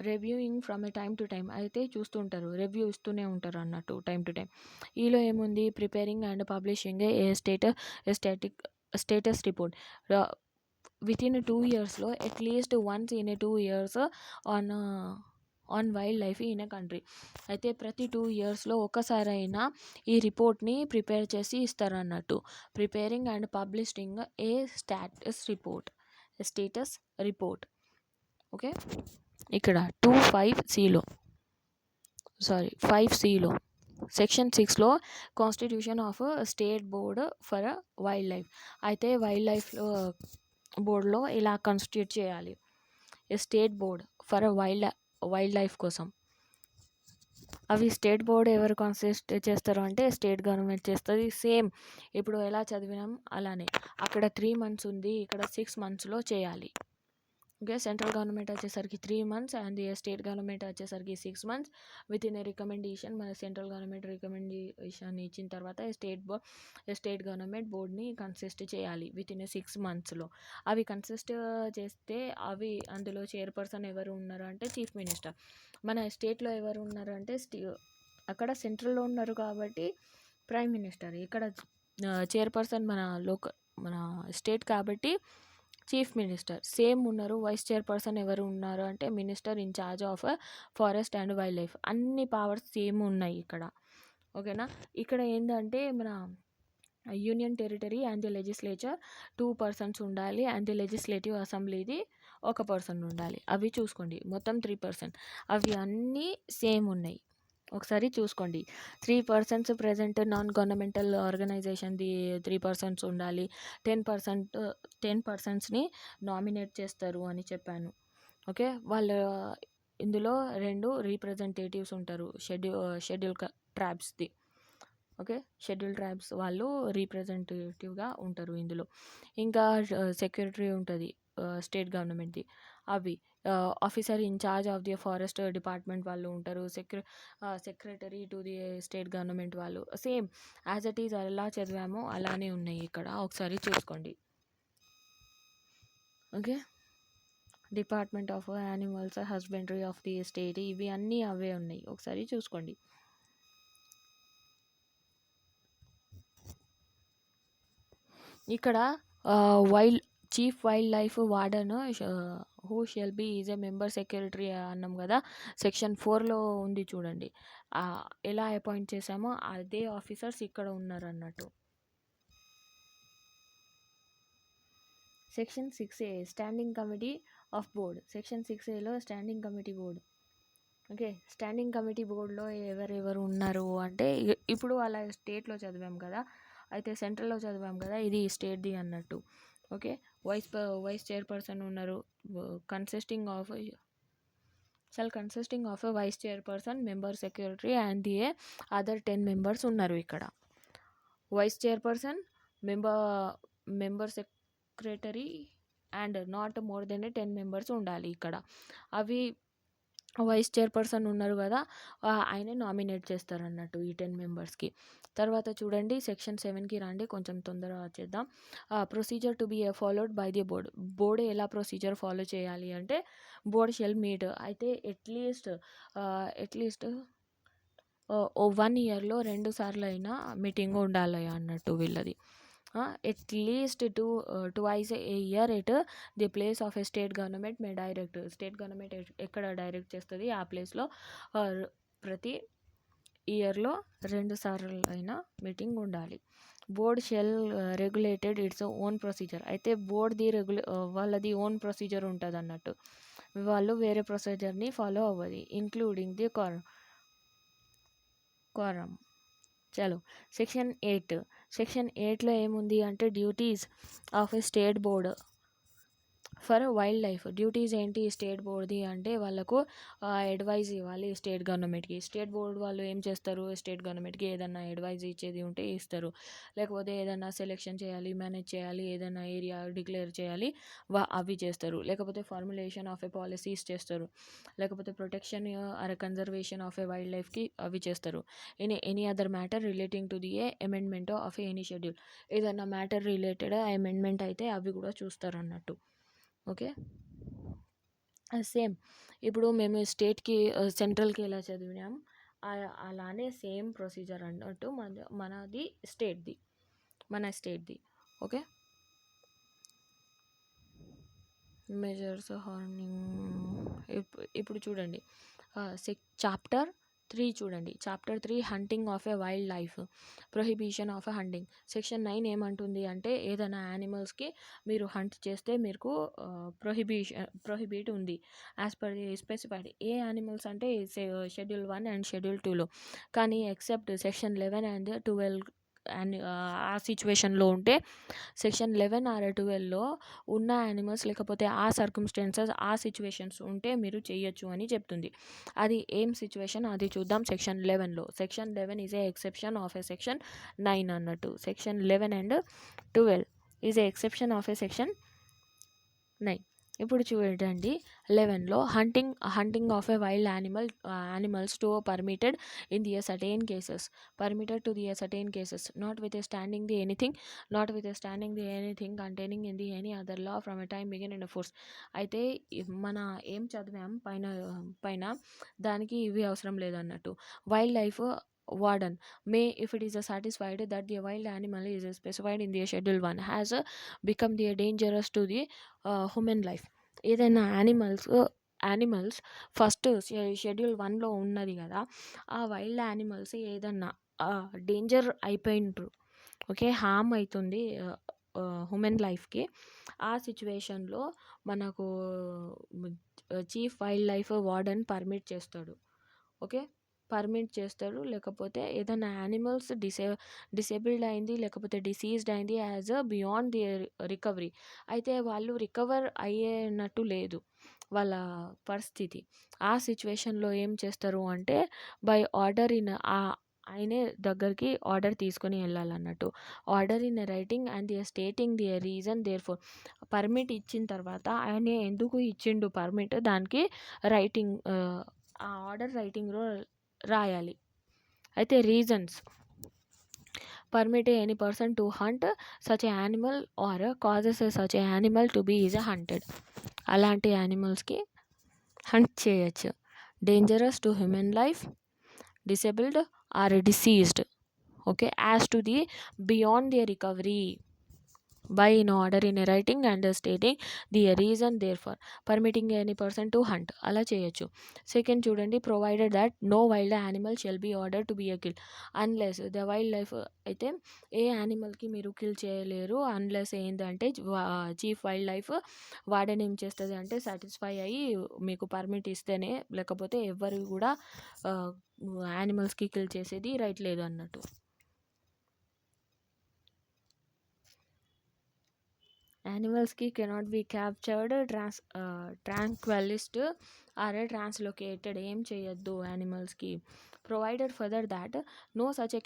reviewing from A time to time అయితే చూస్తూ ఉంటారు, రివ్యూ ఇస్తూనే ఉంటారు అన్నట్టు టైం టు టైం. ఈలో ఏముంది, preparing and publishing a status report within 2 yearsలో at least once in 2 years on wild life in a country. అయితే ప్రతి 2 yearsలో ఒకసారైనా ఈ రిపోర్ట్ని ప్రిపేర్ చేసి ఇస్తారు అన్నట్టు. Preparing and publishing a status report. Okay, ఇక్కడ 5Cలో సెక్షన్ 6లో constitution of state board for wild life. అయితే వైల్డ్ లైఫ్ బోర్డులో ఇలా కాన్స్టిట్యూట్ చేయాలి, state board for wild life కోసం. అవి స్టేట్ బోర్డ్ ఎవరు కాన్స్టిట్యూట్ చేస్తారు అంటే స్టేట్ గవర్నమెంట్ చేస్తుంది. సేమ్ ఇప్పుడు ఎలా చదివినాం అలానే. అక్కడ 3 months ఉంది, ఇక్కడ 6 monthsలో చేయాలి. ఓకే, సెంట్రల్ గవర్నమెంట్ వచ్చేసరికి 3 months అండ్ స్టేట్ గవర్నమెంట్ వచ్చేసరికి 6 months. With in a recommendation, మన సెంట్రల్ గవర్నమెంట్ రికమెండేషన్ ఇచ్చిన తర్వాత స్టేట్ గవర్నమెంట్ బోర్డ్ని కన్సిస్ట్ చేయాలి విత్ ఇన్ 6 monthsలో. అవి కన్సిస్ట్ చేస్తే అవి అందులో చైర్పర్సన్ ఎవరు ఉన్నారు అంటే చీఫ్ మినిస్టర్. మన స్టేట్లో ఎవరు ఉన్నారు అంటే అక్కడ సెంట్రల్లో ఉన్నారు కాబట్టి ప్రైమ్ మినిస్టర్. ఇక్కడ చైర్పర్సన్ మన స్టేట్ కాబట్టి చీఫ్ మినిస్టర్. సేమ్ ఉన్నారు. వైస్ చైర్పర్సన్ ఎవరు ఉన్నారు అంటే minister in charge of forest and wild life. అన్ని పవర్స్ సేమ్ ఉన్నాయి ఇక్కడ. ఓకేనా, ఇక్కడ ఏంటంటే మన union territory and the legislature 2 persons ఉండాలి అండ్ ది లెజిస్లేటివ్ అసెంబ్లీది 1 person ఉండాలి. అవి చూసుకోండి, మొత్తం 3 persons. అవి అన్నీ సేమ్ ఉన్నాయి, ఒకసారి చూసుకోండి. 3 persons ప్రెజెంట్ నాన్ గవర్నమెంటల్ ఆర్గనైజేషన్ది 3 persons ఉండాలి. 10 personsని నామినేట్ చేస్తారు అని చెప్పాను. ఓకే, వాళ్ళు ఇందులో 2 రీప్రజెంటేటివ్స్ ఉంటారు షెడ్యూల్ ట్రైబ్స్ది. ఓకే, షెడ్యూల్ ట్రైబ్స్ వాళ్ళు రీప్రజెంటేటివ్గా ఉంటారు ఇందులో. ఇంకా సెక్రటరీ ఉంటుంది స్టేట్ గవర్నమెంట్ది. అవి officer in charge of the forest department వాళ్ళు ఉంటారు. Secretary to the state government వాళ్ళు. సేమ్ యాజ్ ఇట్ ఈజ్ ఎలా చదివామో అలానే ఉన్నాయి ఇక్కడ, ఒకసారి చూసుకోండి. Okay, department of animals husbandry of the state, ఇవి అన్నీ అవే ఉన్నాయి, ఒకసారి చూసుకోండి. ఇక్కడ chief wild life warden who shall be is a member secretary అన్నాం కదా, సెక్షన్ 4లో ఉంది చూడండి. ఎలా అపాయింట్ చేసామో అదే ఆఫీసర్స్ ఇక్కడ ఉన్నారు అన్నట్టు. Section 6A standing committee of board. Section 6Aలో standing committee board. Okay, standing committee బోర్డులో ఎవరెవరు ఉన్నారు అంటే ఇప్పుడు అలా స్టేట్లో చదివాం కదా, అయితే సెంట్రల్లో చదివాం కదా, ఇది స్టేట్ది అన్నట్టు. ఓకే, వైస్ చైర్పర్సన్ ఉన్నారు, consisting of a vice chairperson, member secretary and the other 10 members ఉన్నారు ఇక్కడ. Vice chairperson, member secretary and not more than 10 members ఉండాలి ఇక్కడ. అవి వైస్ చైర్పర్సన్ ఉన్నారు కదా, ఆయన నామినేట్ చేస్తారు అన్నట్టు ఈ 10 membersకి. తర్వాత చూడండి సెక్షన్ 7కి రండి, కొంచెం తొందరగా వచ్చేద్దాం. Procedure to be followed by the board ఎలా ప్రొసీజర్ ఫాలో చేయాలి అంటే బోర్డ్ షెల్ మీట్. అయితే అట్లీస్ట్ 1 yearలో 2 సార్లు అయినా మీటింగ్ ఉండాలి అన్నట్టు వీళ్ళది. At least twice a year at the place of a state government May direct. State government ఎక్కడ డైరెక్ట్ చేస్తుంది ఆ ప్లేస్లో ప్రతి ఇయర్లో 2 సార్లు అయినా మీటింగ్ ఉండాలి. Board shall regulated its own procedure. అయితే బోర్డ్ది వాళ్ళది ఓన్ ప్రొసీజర్ ఉంటుంది అన్నట్టు, వాళ్ళు వేరే ప్రొసీజర్ని ఫాలో అవ్వదు, ఇంక్లూడింగ్ ది కోరం. చలో, సెక్షన్ 8లో ఏముంది అంటే duties of a state board for wild life. Duties ఏంటి స్టేట్ బోర్డ్ది అంటే వాళ్ళకు అడ్వైజ్ ఇవ్వాలి స్టేట్ గవర్నమెంట్కి. స్టేట్ బోర్డ్ వాళ్ళు ఏం చేస్తారు, స్టేట్ గవర్నమెంట్కి ఏదైనా అడ్వైజ్ ఇచ్చేది ఉంటే ఇస్తారు, లేకపోతే ఏదైనా సెలెక్షన్ చేయాలి, మేనేజ్ చేయాలి, ఏదైనా ఏరియా డిక్లేర్ చేయాలి, అవి చేస్తారు. లేకపోతే ఫార్ములేషన్ ఆఫ్ ఏ పాలసీస్ చేస్తారు, లేకపోతే protection are conservation of a wild లైఫ్కి అవి చేస్తారు. Any other matter relating to the amendment of any schedule. ఏదైనా మ్యాటర్ రిలేటెడ్ అమెండ్మెంట్ అయితే అవి కూడా చూస్తారు అన్నట్టు. ఓకే, సేమ్ ఇప్పుడు మేము స్టేట్‌కి సెంట్రల్‌కి ఎలా చదివినాం అలానే సేమ్ ప్రొసీజర్ అన్నట్టు మనది స్టేట్‌ది. మన స్టేట్‌ది. ఓకే. మెజర్స్ హార్నింగ్ ఇప్పుడు చూడండి. చాప్టర్ 3 చూడండి. Chapter 3 hunting of a wild life, prohibition of a hunting. Section 9 ఏమంటుంది అంటే ఏదైనా యానిమల్స్కి మీరు హంట్ చేస్తే మీకు ప్రొహిబిట్ ఉంది as per the specified. A animals అంటే షెడ్యూల్ 1 అండ్ షెడ్యూల్ 2లో. కానీ ఎక్సెప్ట్ సెక్షన్ 11 అండ్ 12 అండ్ ఆ సిచ్యువేషన్లో ఉంటే సెక్షన్ 11 ఆర్ 12లో ఉన్న యానిమల్స్ లేకపోతే ఆ సర్కమ్స్టెన్సెస్ ఆ సిచ్యువేషన్స్ ఉంటే మీరు చేయొచ్చు అని చెప్తుంది. అది ఏం సిచ్యువేషన్ అది చూద్దాం. సెక్షన్ 11లో section 11 is a exception of a section 9 అన్నట్టు. Section 11 and 12 is a exception of a section 9. ఇప్పుడు చూడండి 11లో hunting of a wild animals to permitted in the certain cases, permitted to the certain cases, notwithstanding the anything containing in the any other law from a time begin in force. అయితే మన ఏం చదివాం పైన దానికి ఇవి అవసరం లేదన్నట్టు. Wild life warden may, if it is satisfied that the wild animal is specified in the schedule 1 has become the dangerous to the human life. ఏదైనా యానిమల్స్ ఫస్ట్ షెడ్యూల్ 1లో ఉన్నది కదా, ఆ వైల్డ్ యానిమల్స్ ఏదన్నా డేంజర్ అయిపోయినరు, ఓకే, హామ్ అవుతుంది human లైఫ్కి. ఆ సిచ్యువేషన్లో మనకు chief wild life warden permit చేస్తాడు. ఓకే, పర్మిట్ చేస్తారు. లేకపోతే ఏదైనా యానిమల్స్ డిసేబుల్డ్ అయింది లేకపోతే డిసీజ్డ్ అయింది యాజ్ బియాండ్ ది రికవరీ, అయితే వాళ్ళు రికవర్ అయ్యేనట్టు లేదు వాళ్ళ పరిస్థితి. ఆ సిచ్యువేషన్లో ఏం చేస్తారు అంటే బై ఆర్డర్ ఇన్ ఆయనే దగ్గరికి ఆర్డర్ తీసుకొని వెళ్ళాలన్నట్టు. Order in writing and stating the reason therefor. Permit ఇచ్చిన తర్వాత ఆయన ఎందుకు ఇచ్చిండు పర్మిట్ దానికి రైటింగ్, ఆ ఆర్డర్ రైటింగ్లో రాయాలి. అయితే reasons permit any person to hunt such a animal or causes such a animal to be is hunted. అలాంటి యానిమల్స్కి హంట్ చేయొచ్చు. Dangerous to human life, disabled or diseased, okay, as to the beyond the recovery by in order in a writing and stating the reason therefore permitting any person to hunt అలా చేయొచ్చు. Second చూడండి, provided that no wild animal shall be order to be kill unless the wild life. అయితే ఏ యానిమల్కి మీరు kill చేయలేరు unless ఏంటంటే chief wild life warden ఏం చేస్తుంది అంటే సాటిస్ఫై అయ్యి మీకు పర్మిట్ ఇస్తేనే, లేకపోతే ఎవరు కూడా యానిమల్స్కి కిల్ చేసేది రైట్ లేదు అన్నట్టు. యానిమల్స్కి cannot be captured, tranquillised or translocated, ఏం చేయొద్దు యానిమల్స్కి. Provided further that no such a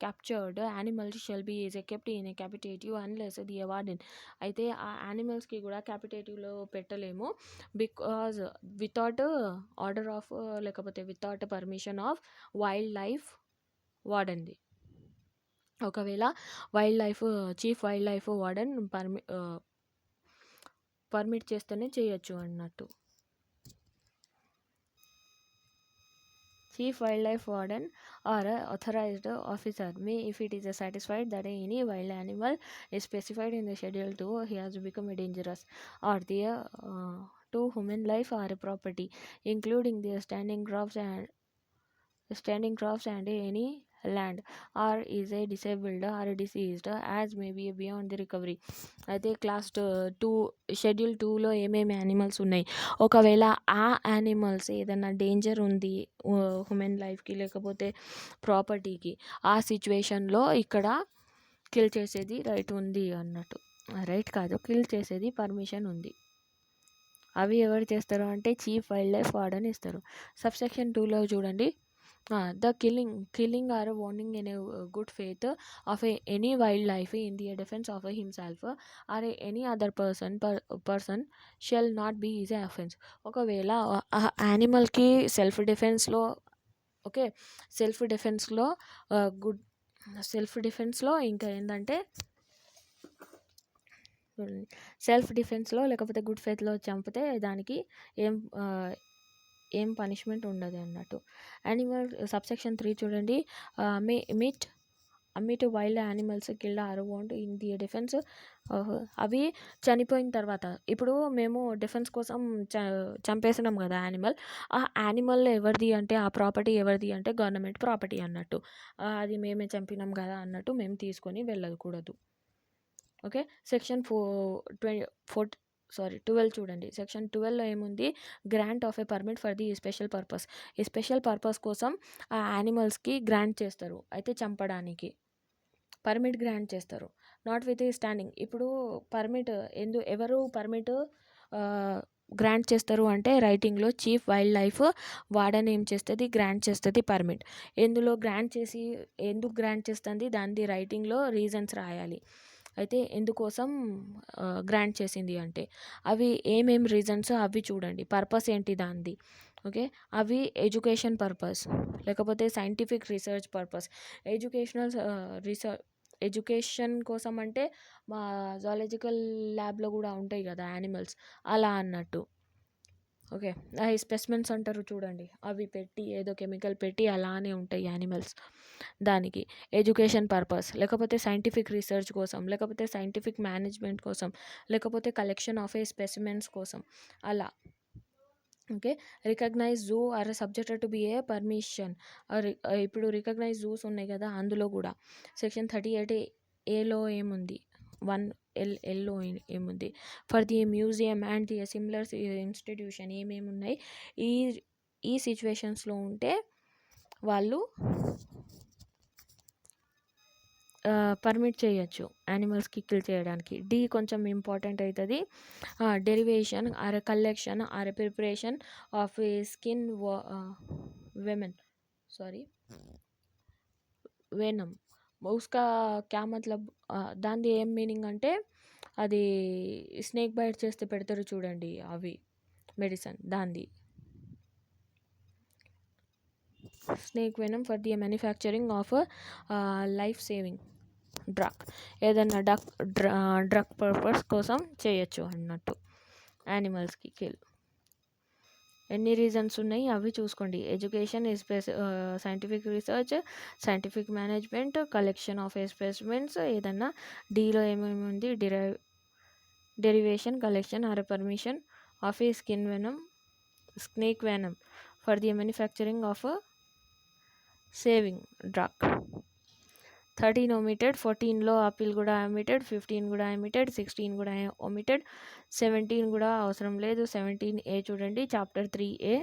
captured animal shall be is kept in a captivity unless the warden. అయితే ఆ యానిమల్స్కి కూడా క్యాపిటేటివ్లో పెట్టలేము బికాజ్ వితౌట్ ఆర్డర్ ఆఫ్ లేకపోతే without permission of wild life వార్డెన్ది. ఒకవేళ chief wild life warden permit చేస్తేనే చేయొచ్చు అన్నట్టు. Chief wild life warden or authorized officer may, if it is satisfied that any wild animal is specified in the schedule 2 he has become dangerous or the to human life or property including the standing crops and any land or is a disabled or diseased as may be beyond the recovery. అయితే class 2 schedule 2లో ఏమేమి animals ఉన్నాయి, ఒకవేళ ఆ animals ఏదైనా danger ఉంది human లైఫ్కి లేకపోతే ప్రాపర్టీకి, ఆ సిచ్యువేషన్లో ఇక్కడ కిల్ చేసేది రైట్ ఉంది అన్నట్టు. రైట్ కాదు, కిల్ చేసేది పర్మిషన్ ఉంది. అవి ఎవరు చేస్తారు అంటే చీఫ్ వైల్డ్ లైఫ్ వార్డెన్ ఇస్తారు. సబ్సెక్షన్ 2లో చూడండి, the killing or warning in a good faith of any wild life in the defense of himself or any other person shall not be is a offense. ఒకవేళ యానిమల్కి self డిఫెన్స్లో, okay, self డిఫెన్స్లో ఇంకా ఏంటంటే self డిఫెన్స్లో లేకపోతే good ఫెయిత్లో చంపితే దానికి ఏం ఏం పనిష్మెంట్ ఉండదు అన్నట్టు. యానిమల్ సబ్సెక్షన్ 3 చూడండి. Meat wild animals killed or want in the defence. అవి చనిపోయిన తర్వాత ఇప్పుడు మేము డిఫెన్స్ కోసం చంపేసినాం కదా యానిమల్. ఆ యానిమల్ ఎవరిది అంటే ఆ ప్రాపర్టీ ఎవరిది అంటే గవర్నమెంట్ ప్రాపర్టీ అన్నట్టు. అది మేమే చంపినాం కదా అన్నట్టు మేము తీసుకొని వెళ్ళకూడదు. ఓకే. సెక్షన్ 12 చూడండి. సెక్షన్ 12లో ఏముంది, grant of A permit for the special purpose. ఈ స్పెషల్ పర్పస్ కోసం ఆ యానిమల్స్కి గ్రాంట్ చేస్తారు. అయితే చంపడానికి పర్మిట్ గ్రాంట్ చేస్తారు. Not with standing. ఇప్పుడు పర్మిట్ ఎవరు పర్మిట్ గ్రాంట్ చేస్తారు అంటే రైటింగ్లో చీఫ్ వైల్డ్ లైఫ్ వార్డెన్ ఏం చేస్తుంది, గ్రాంట్ చేస్తుంది పర్మిట్. ఎందులో గ్రాంట్ చేసి ఎందుకు గ్రాంట్ చేస్తుంది దాని రైటింగ్లో రీజన్స్ రాయాలి. అయితే ఎందుకోసం గ్రాంట్ చేసింది అంటే అవి ఏమేం రీజన్స్ అవి చూడండి. పర్పస్ ఏంటి దానిది. ఓకే. అవి ఎడ్యుకేషన్ పర్పస్ లేకపోతే సైంటిఫిక్ రీసెర్చ్ పర్పస్. ఎడ్యుకేషన్ కోసం అంటే మా జువాలజికల్ ల్యాబ్లో కూడా ఉంటాయి కదా యానిమల్స్, అలా అన్నట్టు. ఓకే. అవి స్పెసిమెన్స్ అంటారు చూడండి, అవి పెట్టి ఏదో కెమికల్ పెట్టి అలానే ఉంటాయి యానిమల్స్. దానికి ఎడ్యుకేషన్ పర్పస్ లేకపోతే సైంటిఫిక్ రీసెర్చ్ కోసం లేకపోతే సైంటిఫిక్ మేనేజ్మెంట్ కోసం లేకపోతే కలెక్షన్ ఆఫ్ ఏ స్పెసిమెన్స్ కోసం అలా. Okay. Recognise zoo or subjected to be a permission. ఇప్పుడు రికగ్నైజ్ జూస్ ఉన్నాయి కదా అందులో కూడా సెక్షన్ 38A ఏముంది, 1L ఏముంది, for the museum and the similar institution ఏమేమి ఉన్నాయి ఈ సిచ్యువేషన్స్లో ఉంటే వాళ్ళు పర్మిట్ చేయొచ్చు యానిమల్స్కి కిల్ చేయడానికి. డి కొంచెం ఇంపార్టెంట్ అవుతుంది. Derivation or collection or preparation of skin venom उसका क्या मतलब దాని ఏం మీనింగ్ అంటే అది స్నేక్ బైట్ చేస్తే పెడతారు చూడండి అవి మెడిసిన్ దాంది. Snake venom for the manufacturing of life saving drug. ఏదన్నా డ్రగ్ పర్పస్ కోసం చేయొచ్చు అన్నట్టు యానిమల్స్కి కిల్. ఎన్ని రీజన్స్ ఉన్నాయి అవి చూసుకోండి. Education, scientific research, scientific management, collection of specimens. ఏదన్నా డీలో ఏమేమి ఉంది, derivation, collection or permission of a snake venom for the manufacturing of saving drug. 13 omitted, 14లో అప్పీల్ కూడా omitted, 15 కూడా omitted, 16 కూడా omitted, 17 కూడా అవసరం లేదు. 17A చూడండి. చాప్టర్ 3A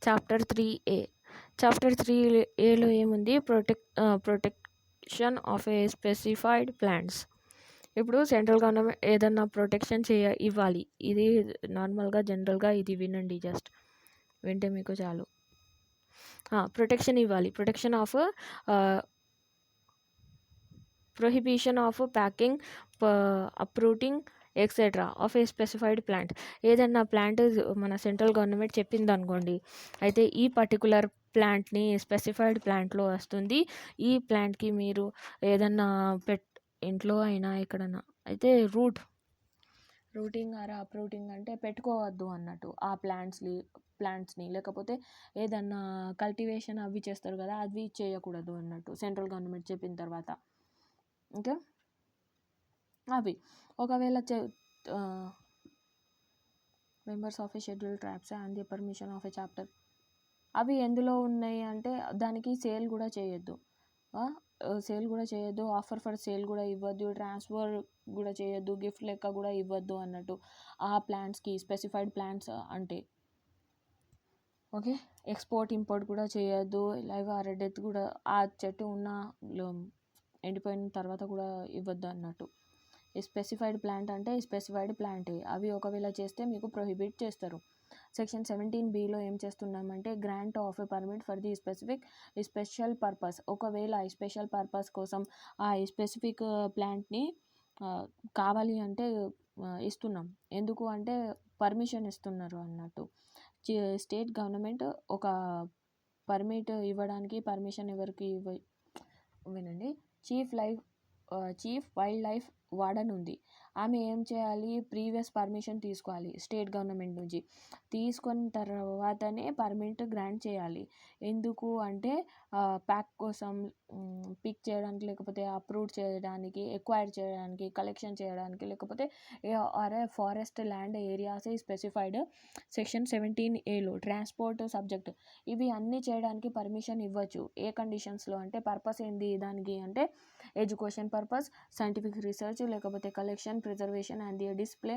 చాప్టర్ 3Aలో ఏముంది, protection of a specified plants. ఇప్పుడు సెంట్రల్ గవర్నమెంట్ ఏదన్నా ప్రొటెక్షన్ ఇవ్వాలి. ఇది నార్మల్గా జనరల్గా ఇది వినండి, జస్ట్ వింటే మీకు చాలు. ప్రొటెక్షన్ ఇవ్వాలి. Protection of prohibition of packing, uprooting etcetera of a specified plant. ఏదన్నా ప్లాంట్ మన సెంట్రల్ గవర్నమెంట్ చెప్పింది అనుకోండి, అయితే ఈ పర్టికులర్ ప్లాంట్ని స్పెసిఫైడ్ ప్లాంట్లో వస్తుంది. ఈ ప్లాంట్కి మీరు ఏదన్నా ఇంట్లో అయినా ఎక్కడన్నా అయితే రూటింగ్ ఆర్ అప్రూటింగ్ అంటే పెట్టుకోవద్దు అన్నట్టు ఆ ప్లాంట్స్ని లేకపోతే ఏదన్నా కల్టివేషన్ అవి చేస్తారు కదా అవి చేయకూడదు అన్నట్టు సెంట్రల్ గవర్నమెంట్ చెప్పిన తర్వాత. ఓకే. అవి ఒకవేళ members of A schedule tribes and the permission of A chapter. అవి ఎందులో ఉన్నాయి అంటే దానికి సేల్ కూడా చేయొద్దు. ఆఫర్ ఫర్ సేల్ కూడా ఇవ్వద్దు, ట్రాన్స్ఫర్ కూడా చేయొద్దు, గిఫ్ట్ లెక్క కూడా ఇవ్వద్దు అన్నట్టు ఆ ప్లాంట్స్కి స్పెసిఫైడ్ ప్లాంట్స్ అంటే. ఓకే. ఎక్స్పోర్ట్ ఇంపోర్ట్ కూడా చేయొద్దు. లైవ్ ఆర్ డెత్ కూడా ఆ చెట్టు ఉన్న ఎండిపోయిన తర్వాత కూడా ఇవ్వద్దు అన్నట్టు. ఈ స్పెసిఫైడ్ ప్లాంట్ అంటే స్పెసిఫైడ్ ప్లాంటే. అవి ఒకవేళ చేస్తే మీకు ప్రొహిబిట్ చేస్తారు. సెక్షన్ 17Bలో ఏం చేస్తున్నామంటే grant of a permit for the special purpose. ఒకవేళ ఈ స్పెషల్ పర్పస్ కోసం ఆ స్పెసిఫిక్ ప్లాంట్ని కావాలి అంటే ఇస్తున్నాం. ఎందుకు అంటే పర్మిషన్ ఇస్తున్నారు అన్నట్టు. స్టేట్ గవర్నమెంట్ ఒక పర్మిట్ ఇవ్వడానికి పర్మిషన్ ఎవరికి వినండి, chief chief wild life warden ఉంది. ఆమె ఏం చేయాలి, ప్రీవియస్ పర్మిషన్ తీసుకోవాలి స్టేట్ గవర్నమెంట్ నుంచి. తీసుకున్న తర్వాతనే పర్మిట్ గ్రాంట్ చేయాలి. ఎందుకు అంటే ప్యాక్ కోసం, పిక్ చేయడానికి, లేకపోతే అప్రూవ్ చేయడానికి, ఎక్వైర్ చేయడానికి, కలెక్షన్ చేయడానికి, లేకపోతే or forest land areas specified section 17A transport subject ఇవి అన్నీ చేయడానికి పర్మిషన్ ఇవ్వచ్చు. ఏ కండిషన్స్లో అంటే పర్పస్ ఏంది దానికి అంటే ఎడ్యుకేషన్ పర్పస్, సైంటిఫిక్ రీసెర్చ్, లేకపోతే collection, preservation and the display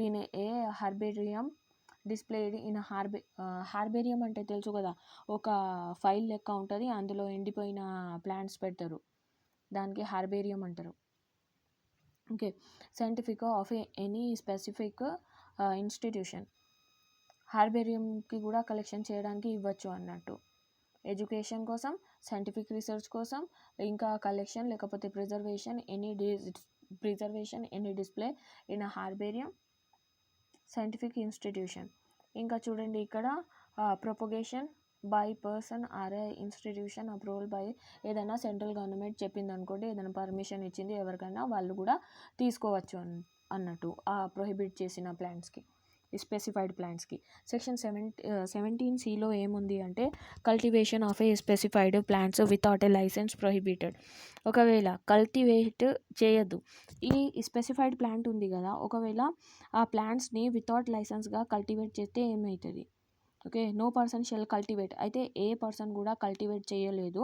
in a herbarium. Display in herbarium అంటే తెలుసు కదా, ఒక ఫైల్ లెక్క ఉంటుంది, అందులో ఎండిపోయిన ప్లాంట్స్ పెడతారు, దానికి హార్బేరియం అంటారు. Okay, scientific of any specific institution. హార్బేరియంకి కూడా కలెక్షన్ చేయడానికి ఇవ్వచ్చు అన్నట్టు. ఎడ్యుకేషన్ కోసం, సైంటిఫిక్ రీసెర్చ్ కోసం, ఇంకా కలెక్షన్ లేకపోతే preservation any display in herbarium scientific institution. ఇంకా చూడండి ఇక్కడ propagation by person or institution approval by ఏదైనా సెంట్రల్ గవర్నమెంట్ చెప్పింది అనుకోండి, ఏదైనా పర్మిషన్ ఇచ్చింది ఎవరికైనా, వాళ్ళు కూడా తీసుకోవచ్చు అన్నట్టు ఆ ప్రొహిబిట్ చేసిన ప్లాంట్స్కి, స్పెసిఫైడ్ ప్లాంట్స్కి. సెక్షన్ 17Cలో ఏముంది అంటే cultivation of a specified plants without a licence prohibited. ఒకవేళ కల్టివేట్ చేయొద్దు, ఈ స్పెసిఫైడ్ ప్లాంట్ ఉంది కదా, ఒకవేళ ఆ ప్లాంట్స్ని వితౌట్ లైసెన్స్గా కల్టివేట్ చేస్తే ఏమవుతుంది, okay, no person shall cultivate. అయితే ఏ పర్సన్ కూడా కల్టివేట్ చేయలేదు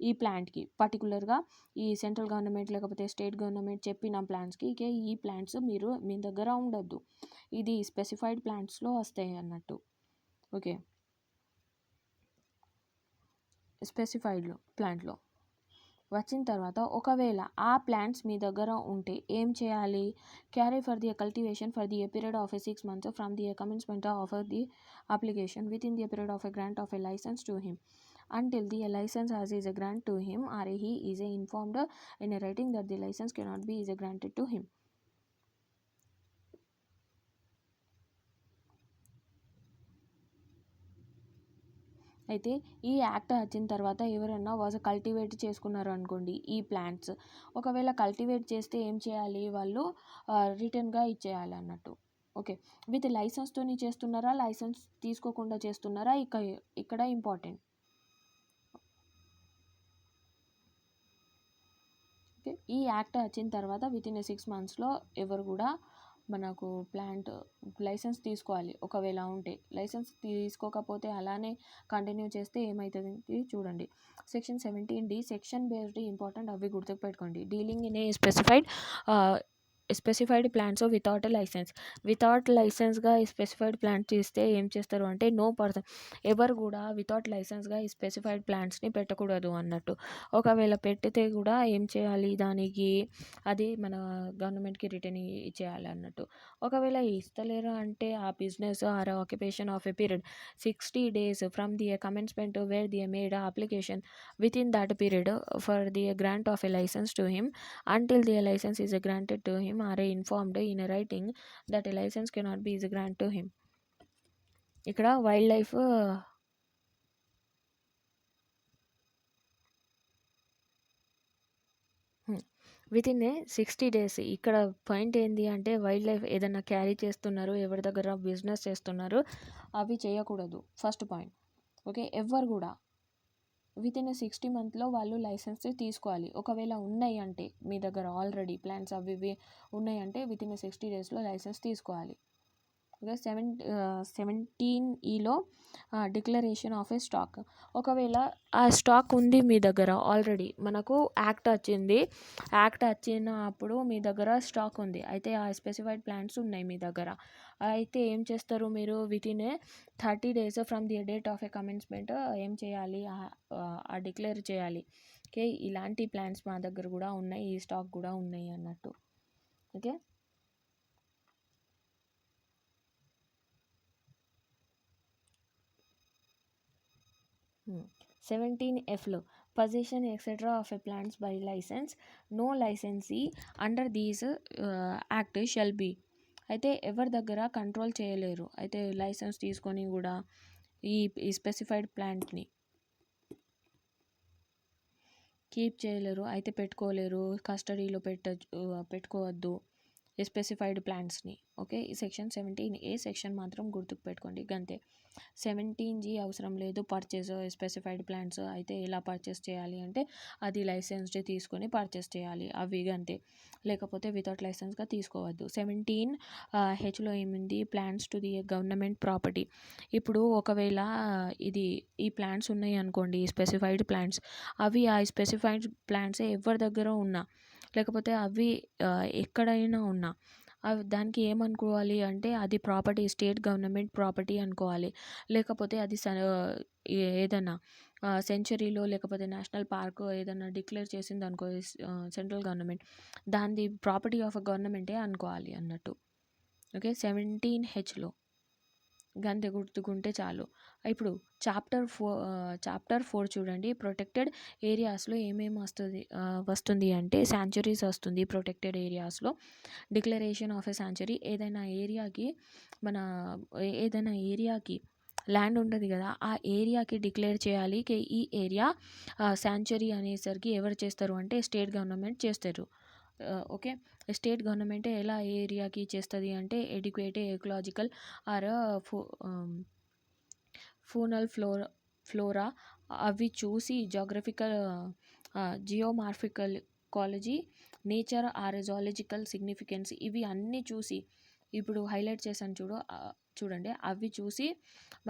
ఈ ప్లాంట్కి, పర్టికులర్గా ఈ సెంట్రల్ గవర్నమెంట్ లేకపోతే స్టేట్ గవర్నమెంట్ చెప్పిన ప్లాంట్స్కి, ఈ ప్లాంట్స్ మీరు మీ దగ్గర ఉండొద్దు, ఇది స్పెసిఫైడ్ ప్లాంట్స్లో వస్తాయి అన్నట్టు. ఓకే, స్పెసిఫైడ్ ప్లాంట్లో వచ్చిన తర్వాత ఒకవేళ ఆ ప్లాంట్స్ మీ దగ్గర ఉంటే ఏం చేయాలి, carry for the cultivation for the period of 6 months from the commencement of the application within the period of a grant of a licence to him until the license as is a grant to him or he is informed in a writing that the license cannot be is granted to him. అయితే ఈ act వచ్చిన తర్వాత ఎవరైనా cultivate చేసుకున్నారు అనుకోండి ఈ plants, ఒకవేళ cultivate చేస్తే ఏం చేయాలి, వాళ్ళు రిటర్న్గా ఇచ్చేయాలి అన్నట్టు. ఓకే, విత్ లైసెన్స్తో చేస్తున్నారా, లైసెన్స్ తీసుకోకుండా చేస్తున్నారా, ఇక్కడ ఇంపార్టెంట్. ఓకే, ఈ యాక్ట్ వచ్చిన తర్వాత విత్ ఇన్ 6 monthsలో ఎవరు కూడా మనకు ప్లాంట్ లైసెన్స్ తీసుకోవాలి. ఒకవేళ ఉంటే లైసెన్స్ తీసుకోకపోతే అలానే కంటిన్యూ చేస్తే ఏమవుతుంది చూడండి. Section 17D section based important, అవి గుర్తుపెట్టుకోండి. Dealing in a specified plants without license. Without లైసెన్స్గా స్పెసిఫైడ్ ప్లాంట్స్ ఇస్తే ఏం చేస్తారు అంటే నో పర్సన్, ఎవరు కూడా వితౌట్ లైసెన్స్గా ఈ స్పెసిఫైడ్ ప్లాంట్స్ని పెట్టకూడదు అన్నట్టు. ఒకవేళ పెట్టితే కూడా ఏం చేయాలి, దానికి అది మన గవర్నమెంట్కి రిటర్న్ ఇచ్చేయాలి అన్నట్టు. ఒకవేళ ఇస్తలేరు అంటే ఆ business or occupation of a period 60 days from the commencement where the made application within that period for the grant of a licence to him until the license is granted to him or informed in a writing that a license cannot be is granted to him. ఇక్కడ wild life with in a 60 days. ఇక్కడ point ఏంటి అంటే wild life ఏదైనా carry చేస్తున్నారు, ఎవరి దగ్గర business చేస్తున్నారు, అవి చేయకూడదు ఫస్ట్ పాయింట్. ఓకే, ఎవరు కూడా విత్ ఇన్ 60 monthsలో వాళ్ళు లైసెన్స్ తీసుకోవాలి. ఒకవేళ ఉన్నాయి అంటే మీ దగ్గర ఆల్రెడీ ప్లాన్స్ అవి ఇవి ఉన్నాయంటే విత్ ఇన్ 60 daysలో లైసెన్స్ తీసుకోవాలి. ఓకే, 17Eలో డిక్లరేషన్ ఆఫ్ ఏ స్టాక్. ఒకవేళ ఆ స్టాక్ ఉంది మీ దగ్గర ఆల్రెడీ, మనకు యాక్ట్ వచ్చింది, యాక్ట్ వచ్చినప్పుడు మీ దగ్గర స్టాక్ ఉంది, అయితే ఆ స్పెసిఫైడ్ ప్లాంట్స్ ఉన్నాయి మీ దగ్గర, అయితే ఏం చేస్తారు మీరు with in 30 days from the date of A commencement ఏం చేయాలి, డిక్లేర్ చేయాలి. ఓకే, ఇలాంటి ప్లాంట్స్ మా దగ్గర కూడా ఉన్నాయి, ఈ స్టాక్ కూడా ఉన్నాయి అన్నట్టు. ఓకే, 17Fలో possession etc. of a plants by license, no licensee under these act shall be. అయితే ఎవరి దగ్గర కంట్రోల్ చేయలేరు, అయితే లైసెన్స్ తీసుకొని కూడా ఈ స్పెసిఫైడ్ ప్లాంట్ని కీప్ చేయలేరు, అయితే పెట్టుకోలేరు, కస్టడీలో పెట్టుకోవద్దు స్పెసిఫైడ్ ప్లాంట్స్ని. ఓకే, ఈ సెక్షన్ 17A సెక్షన్ మాత్రం గుర్తుకు పెట్టుకోండి గంతే. 17G అవసరం లేదు. పర్చేస్ స్పెసిఫైడ్ ప్లాంట్స్ అయితే ఎలా పర్చేస్ చేయాలి అంటే అది లైసెన్స్డ్ తీసుకొని పర్చేస్ చేయాలి, అవి అంతే. లేకపోతే వితౌట్ లైసెన్స్గా తీసుకోవద్దు. 17Hలో ఏముంది, plants to the government property. ఇప్పుడు ఒకవేళ ఈ ప్లాంట్స్ ఉన్నాయి అనుకోండి, స్పెసిఫైడ్ ప్లాంట్స్, అవి ఆ స్పెసిఫైడ్ ప్లాంట్స్ ఎవరి దగ్గర ఉన్నా, లేకపోతే అవి ఎక్కడైనా ఉన్నా, అవి దానికి ఏమనుకోవాలి అంటే అది ప్రాపర్టీ, స్టేట్ గవర్నమెంట్ ప్రాపర్టీ అనుకోవాలి. లేకపోతే అది ఏదైనా సెంచరీలో లేకపోతే నేషనల్ పార్క్ ఏదైనా డిక్లేర్ చేసింది అనుకో సెంట్రల్ గవర్నమెంట్, దాన్ని ప్రాపర్టీ ఆఫ్ గవర్నమెంటే అనుకోవాలి అన్నట్టు. ఓకే, 17Hలో గంతే గుర్తుకుంటే చాలు. ఇప్పుడు చాప్టర్ 4 చూడండి. ప్రొటెక్టెడ్ ఏరియాస్లో ఏమేమి వస్తుంది అంటే శాంచురీస్ వస్తుంది. ప్రొటెక్టెడ్ ఏరియాస్లో డిక్లరేషన్ ఆఫ్ ఎ శాంచురీ, ఏదైనా ఏరియాకి ల్యాండ్ ఉంటుంది కదా, ఆ ఏరియాకి డిక్లేర్ చేయాలి. ఈ ఏరియా శాంచురీ అనేసరికి ఎవరు చేస్తారు అంటే స్టేట్ గవర్నమెంట్ చేస్తారు. ఓకే, స్టేట్ గవర్నమెంటే ఎలా ఏరియాకి చేస్తుంది అంటే educate ecological or faunal flora అవి చూసి, geomorphological, nature or zoological significance, ఇవి అన్నీ చూసి, ఇప్పుడు హైలైట్ చేశాను చూడండి, అవి చూసి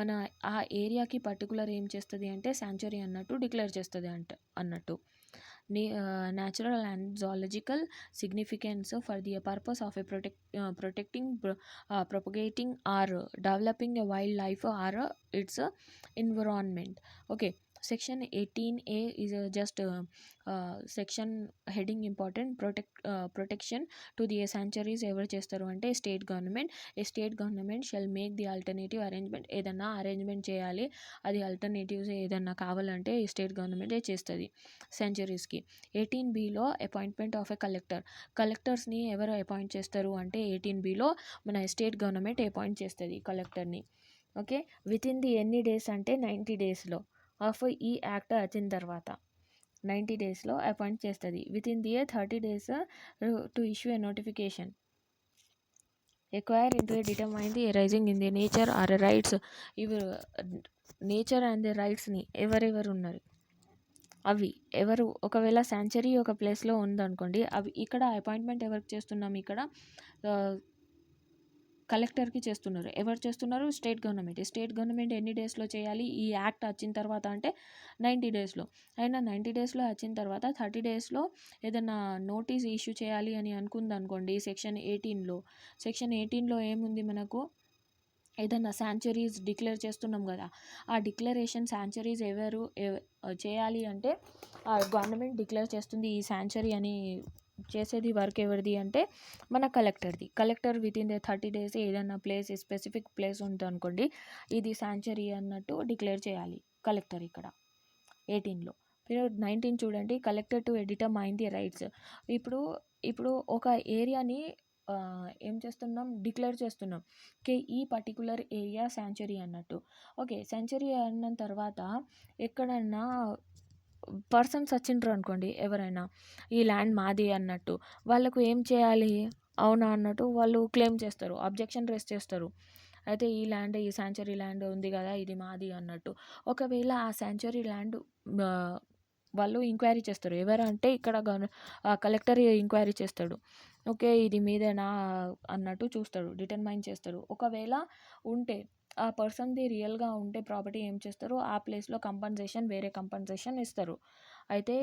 మన ఆ ఏరియాకి పర్టికులర్ ఏం చేస్తుంది అంటే శాంచురీ అన్నట్టు డిక్లేర్ చేస్తుంది అన్నట్టు. natural and zoological significance for the purpose of a protecting, propagating or developing a wildlife or its environment. Okay, section 18A is just section heading important. Protection to the sanctuaries ఎవరు చేస్తారు అంటే state government. State government shell make the alternative arrangement, ఏదన్నా arrangement చేయాలి, అది alternatives ఏదన్నా కావాలంటే ఈ state గవర్నమెంటే చేస్తుంది సెంచరీస్కి. 18Bలో అపాయింట్మెంట్ ఆఫ్ ఎ కలెక్టర్స్ని ఎవరు అపాయింట్ చేస్తారు అంటే 18Bలో మన స్టేట్ గవర్నమెంట్ అపాయింట్ చేస్తుంది కలెక్టర్ని. ఓకే, విత్ ఇన్ ది ఎన్ని డేస్ అంటే 90 డేస్లో ఆఫ్ ఈ యాక్ట్ వచ్చిన తర్వాత 90 డేస్లో అపాయింట్ చేస్తుంది. Within the 30 days to issue a notification acquire into determine the rising in the nature or rights. ఇవి నేచర్ అండ్ ది రైట్స్ని ఎవరెవరు ఉన్నారు అవి ఎవరు, ఒకవేళ శాంచురీ ఒక ప్లేస్లో ఉందనుకోండి, అవి ఇక్కడ అపాయింట్మెంట్ ఎవరికి చేస్తున్నాం, ఇక్కడ కలెక్టర్కి చేస్తున్నారు. ఎవరు చేస్తున్నారు, స్టేట్ గవర్నమెంట్. స్టేట్ గవర్నమెంట్ ఎన్ని డేస్లో చేయాలి, ఈ యాక్ట్ వచ్చిన తర్వాత అంటే 90 డేస్లో. అయినా 90 డేస్లో వచ్చిన తర్వాత 30 డేస్లో ఏదైనా నోటీస్ ఇష్యూ చేయాలి అని అనుకుందనుకోండి, సెక్షన్ 18లో ఏముంది మనకు, ఏదైనా శాంచురీస్ డిక్లేర్ చేస్తున్నాం కదా, ఆ డిక్లరేషన్ శాంచురీస్ ఎవరు చేయాలి అంటే గవర్నమెంట్ డిక్లేర్ చేస్తుంది. ఈ శాంచురీ అని చేసేది వర్క్ ఎవరిది అంటే మన collector with in the 30 days ఏదైనా ప్లేస్, స్పెసిఫిక్ ప్లేస్ ఉంటుంది అనుకోండి, ఇది శాంచురీ అన్నట్టు డిక్లేర్ చేయాలి కలెక్టర్ ఇక్కడ 18లో. 19 చూడండి, collector to determine the rights. ఇప్పుడు ఒక ఏరియాని ఏం చేస్తున్నాం, డిక్లేర్ చేస్తున్నాం ఈ పర్టికులర్ ఏరియా శాంచురీ అన్నట్టు. ఓకే, శాంచురీ అన్న తర్వాత ఎక్కడన్నా పర్సన్స్ వచ్చిండ్రు అనుకోండి, ఎవరైనా ఈ ల్యాండ్ మాది అన్నట్టు, వాళ్ళకు ఏం చేయాలి, అవునా అన్నట్టు వాళ్ళు క్లెయిమ్ చేస్తారు, అబ్జెక్షన్ రేస్ చేస్తారు. అయితే ఈ శాంచురీ ల్యాండ్ ఉంది కదా, ఇది మాది అన్నట్టు. ఒకవేళ ఆ శాంచురీ ల్యాండ్ వాళ్ళు ఎంక్వైరీ చేస్తారు, ఎవరంటే ఇక్కడ కలెక్టర్ ఎంక్వైరీ చేస్తాడు. ఓకే, ఇది మీదేనా అన్నట్టు చూస్తాడు, డిటర్మైన్ చేస్తాడు. ఒకవేళ ఉంటే ఆ పర్సన్ది రియల్గా ఉంటే ప్రాపర్టీ ఏం చేస్తారు, ఆ ప్లేస్లో వేరే కంపన్సేషన్ ఇస్తారు. అయితే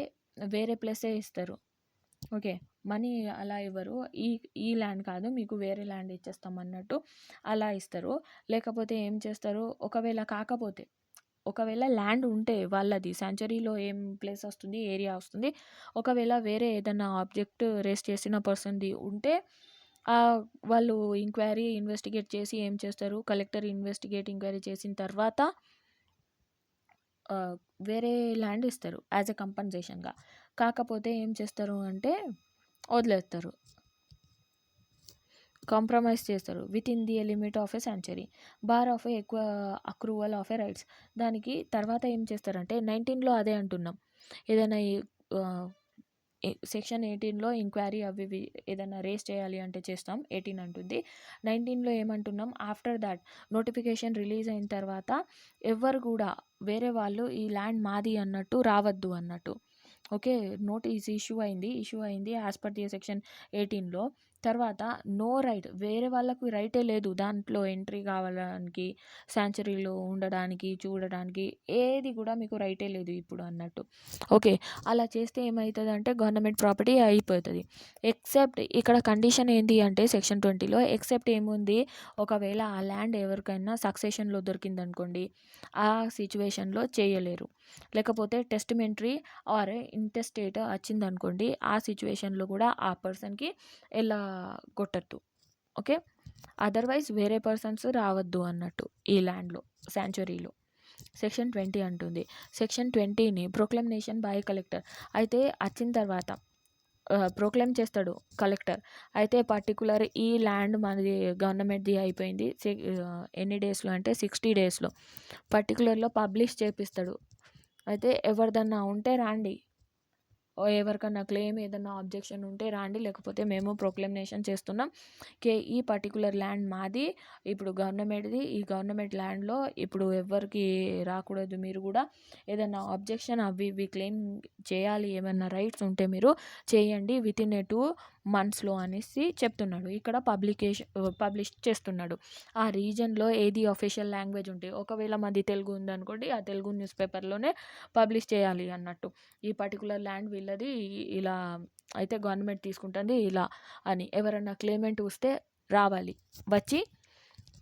వేరే ప్లేసే ఇస్తారు. ఓకే, మనీ అలా ఇవ్వరు, ఈ ల్యాండ్ కాదు మీకు వేరే ల్యాండ్ ఇచ్చేస్తాం అన్నట్టు అలా ఇస్తారు. లేకపోతే ఏం చేస్తారు, ఒకవేళ ల్యాండ్ ఉంటే వాళ్ళది శాంచురీలో ఏం ప్లేస్ వస్తుంది, ఏరియా వస్తుంది, ఒకవేళ వేరే ఏదైనా ఆబ్జెక్ట్ రేస్ చేసిన పర్సన్ది ఉంటే వాళ్ళు ఇన్వెస్టిగేట్ చేసి ఏం చేస్తారు, కలెక్టర్ ఎంక్వైరీ చేసిన తర్వాత వేరే ల్యాండ్ ఇస్తారు యాజ్ ఎ కంపన్సేషన్గా. కాకపోతే ఏం చేస్తారు అంటే వదిలేస్తారు, కాంప్రమైజ్ చేస్తారు with in the limit of a sanctuary bar of ఎక్కువ అక్రూవల్ ఆఫ్ ఎ రైట్స్. దానికి తర్వాత ఏం చేస్తారంటే 19లో అదే అంటున్నాం, ఏదైనా సెక్షన్ 18లో ఇంక్వైరీ అవి ఇవి ఏదైనా రేస్ చేయాలి అంటే చేస్తాం. 18 అంటుంది. 19లో ఏమంటున్నాం, ఆఫ్టర్ దాట్ నోటిఫికేషన్ రిలీజ్ అయిన తర్వాత ఎవ్వరు కూడా వేరే వాళ్ళు ఈ ల్యాండ్ మాది అన్నట్టు రావద్దు అన్నట్టు. ఓకే, నోటీస్ ఇష్యూ అయింది యాజ్ పర్ ది సెక్షన్ 18లో. తర్వాత నో రైట్, వేరే వాళ్ళకు రైటే లేదు దాంట్లో ఎంట్రీ కావడానికి, శాంచురీలో ఉండడానికి, చూడడానికి ఏది కూడా మీకు రైటే లేదు ఇప్పుడు అన్నట్టు. ఓకే, అలా చేస్తే ఏమవుతుందంటే గవర్నమెంట్ ప్రాపర్టీ అయిపోతుంది. ఎక్సెప్ట్ ఇక్కడ కండిషన్ ఏంటి అంటే సెక్షన్ 20లో ఎక్సెప్ట్ ఏముంది, ఒకవేళ ఆ ల్యాండ్ ఎవరికైనా సక్సెషన్లో దొరికిందనుకోండి, ఆ సిచ్యువేషన్లో చేయలేరు. లేకపోతే టెస్టిమెంటరీ ఆర్ ఇంటెస్టేట్ వచ్చిందనుకోండి, ఆ సిచ్యువేషన్లో కూడా ఆ పర్సన్కి ఎలా కొట్టద్దు. ఓకే, అదర్వైజ్ వేరే పర్సన్స్ రావద్దు అన్నట్టు ఈ ల్యాండ్లో, శాంచురీలో. సెక్షన్ 20 అంటుంది. సెక్షన్ 20ని ప్రొక్లమేషన్ బై కలెక్టర్. అయితే వచ్చిన తర్వాత ప్రొక్లెయిమ్ చేస్తాడు కలెక్టర్. అయితే పర్టికులర్ ఈ ల్యాండ్ మనది గవర్నమెంట్ది అయిపోయింది, ఎన్ని డేస్లో అంటే 60 డేస్లో పర్టికులర్లో పబ్లిష్ చేపిస్తాడు. అయితే ఎవరిదన్నా ఉంటే రాండి, ఎవరికన్నా క్లెయిమ్ ఏదన్నా ఆబ్జెక్షన్ ఉంటే రాండి, లేకపోతే మేము ప్రొక్లమేషన్ చేస్తున్నాం ఈ పర్టికులర్ ల్యాండ్ మాది, ఇప్పుడు గవర్నమెంట్ది, ఈ గవర్నమెంట్ ల్యాండ్లో ఇప్పుడు ఎవరికి రాకూడదు, మీరు కూడా ఏదన్నా ఆబ్జెక్షన్ అవి ఇవి క్లెయిమ్ చేయాలి, ఏమన్నా రైట్స్ ఉంటే మీరు చేయండి వితిన్ 2 monthsలో అనేసి చెప్తున్నాడు. ఇక్కడ పబ్లిష్ చేస్తున్నాడు. ఆ రీజన్లో ఏది అఫీషియల్ లాంగ్వేజ్ ఉంటే, ఒకవేళ మాది తెలుగు ఉందనుకోండి, ఆ తెలుగు న్యూస్ పేపర్లోనే పబ్లిష్ చేయాలి అన్నట్టు. ఈ పర్టికులర్ ల్యాండ్ వీళ్ళది, ఇలా అయితే గవర్నమెంట్ తీసుకుంటుంది ఇలా అని. ఎవరన్నా క్లెయిమెంట్ వస్తే రావాలి, వచ్చి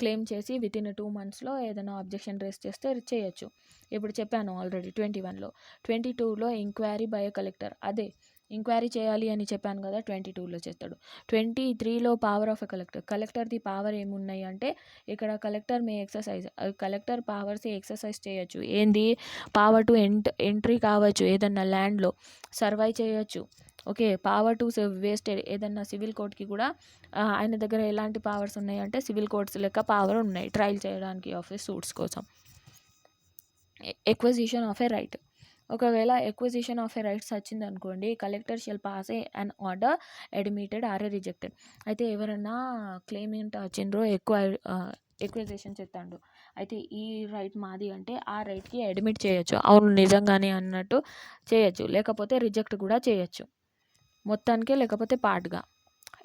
క్లెయిమ్ చేసి వితిన్ 2 monthsలో ఏదైనా ఆబ్జెక్షన్ రేస్ చేస్తే చేయొచ్చు. ఇప్పుడు చెప్పాను ఆల్రెడీ 21లో. 22లో ఎంక్వైరీ బై కలెక్టర్, అదే ఎంక్వైరీ చేయాలి అని చెప్పాను కదా, 22లో చేస్తాడు. 23లో పవర్ ఆఫ్ ఎ కలెక్టర్ది పవర్ ఏమున్నాయి అంటే, ఇక్కడ కలెక్టర్ మే ఎక్సర్సైజ్, కలెక్టర్ పవర్స్ ఎక్సర్సైజ్ చేయొచ్చు. ఏంది, పవర్ టు ఎంట్రీ కావచ్చు ఏదన్నా ల్యాండ్లో, సర్వై చేయొచ్చు. ఓకే, పవర్ టు వేస్టెడ్, ఏదన్నా సివిల్ కోర్ట్కి కూడా ఆయన దగ్గర ఎలాంటి పవర్స్ ఉన్నాయి అంటే సివిల్ కోర్ట్స్ లెక్క పవర్ ఉన్నాయి ట్రయల్ చేయడానికి ఆఫీస్ సూట్స్ కోసం. ఎక్విజిషన్ ఆఫ్ ఎ రైట్, ఒకవేళ ఎక్విజిషన్ ఆఫ్ ఎ రైట్స్ వచ్చింది అనుకోండి, collector shall pass a an order admitted or rejected. అయితే ఎవరన్నా క్లెయిమెంట్ వచ్చిండ్రో ఎక్విజిషన్ చెప్తాడు, అయితే ఈ రైట్ మాది అంటే ఆ రైట్కి అడ్మిట్ చేయొచ్చు, అవును నిజంగానే అన్నట్టు చేయొచ్చు, లేకపోతే రిజెక్ట్ కూడా చేయొచ్చు మొత్తానికే, లేకపోతే పార్ట్గా.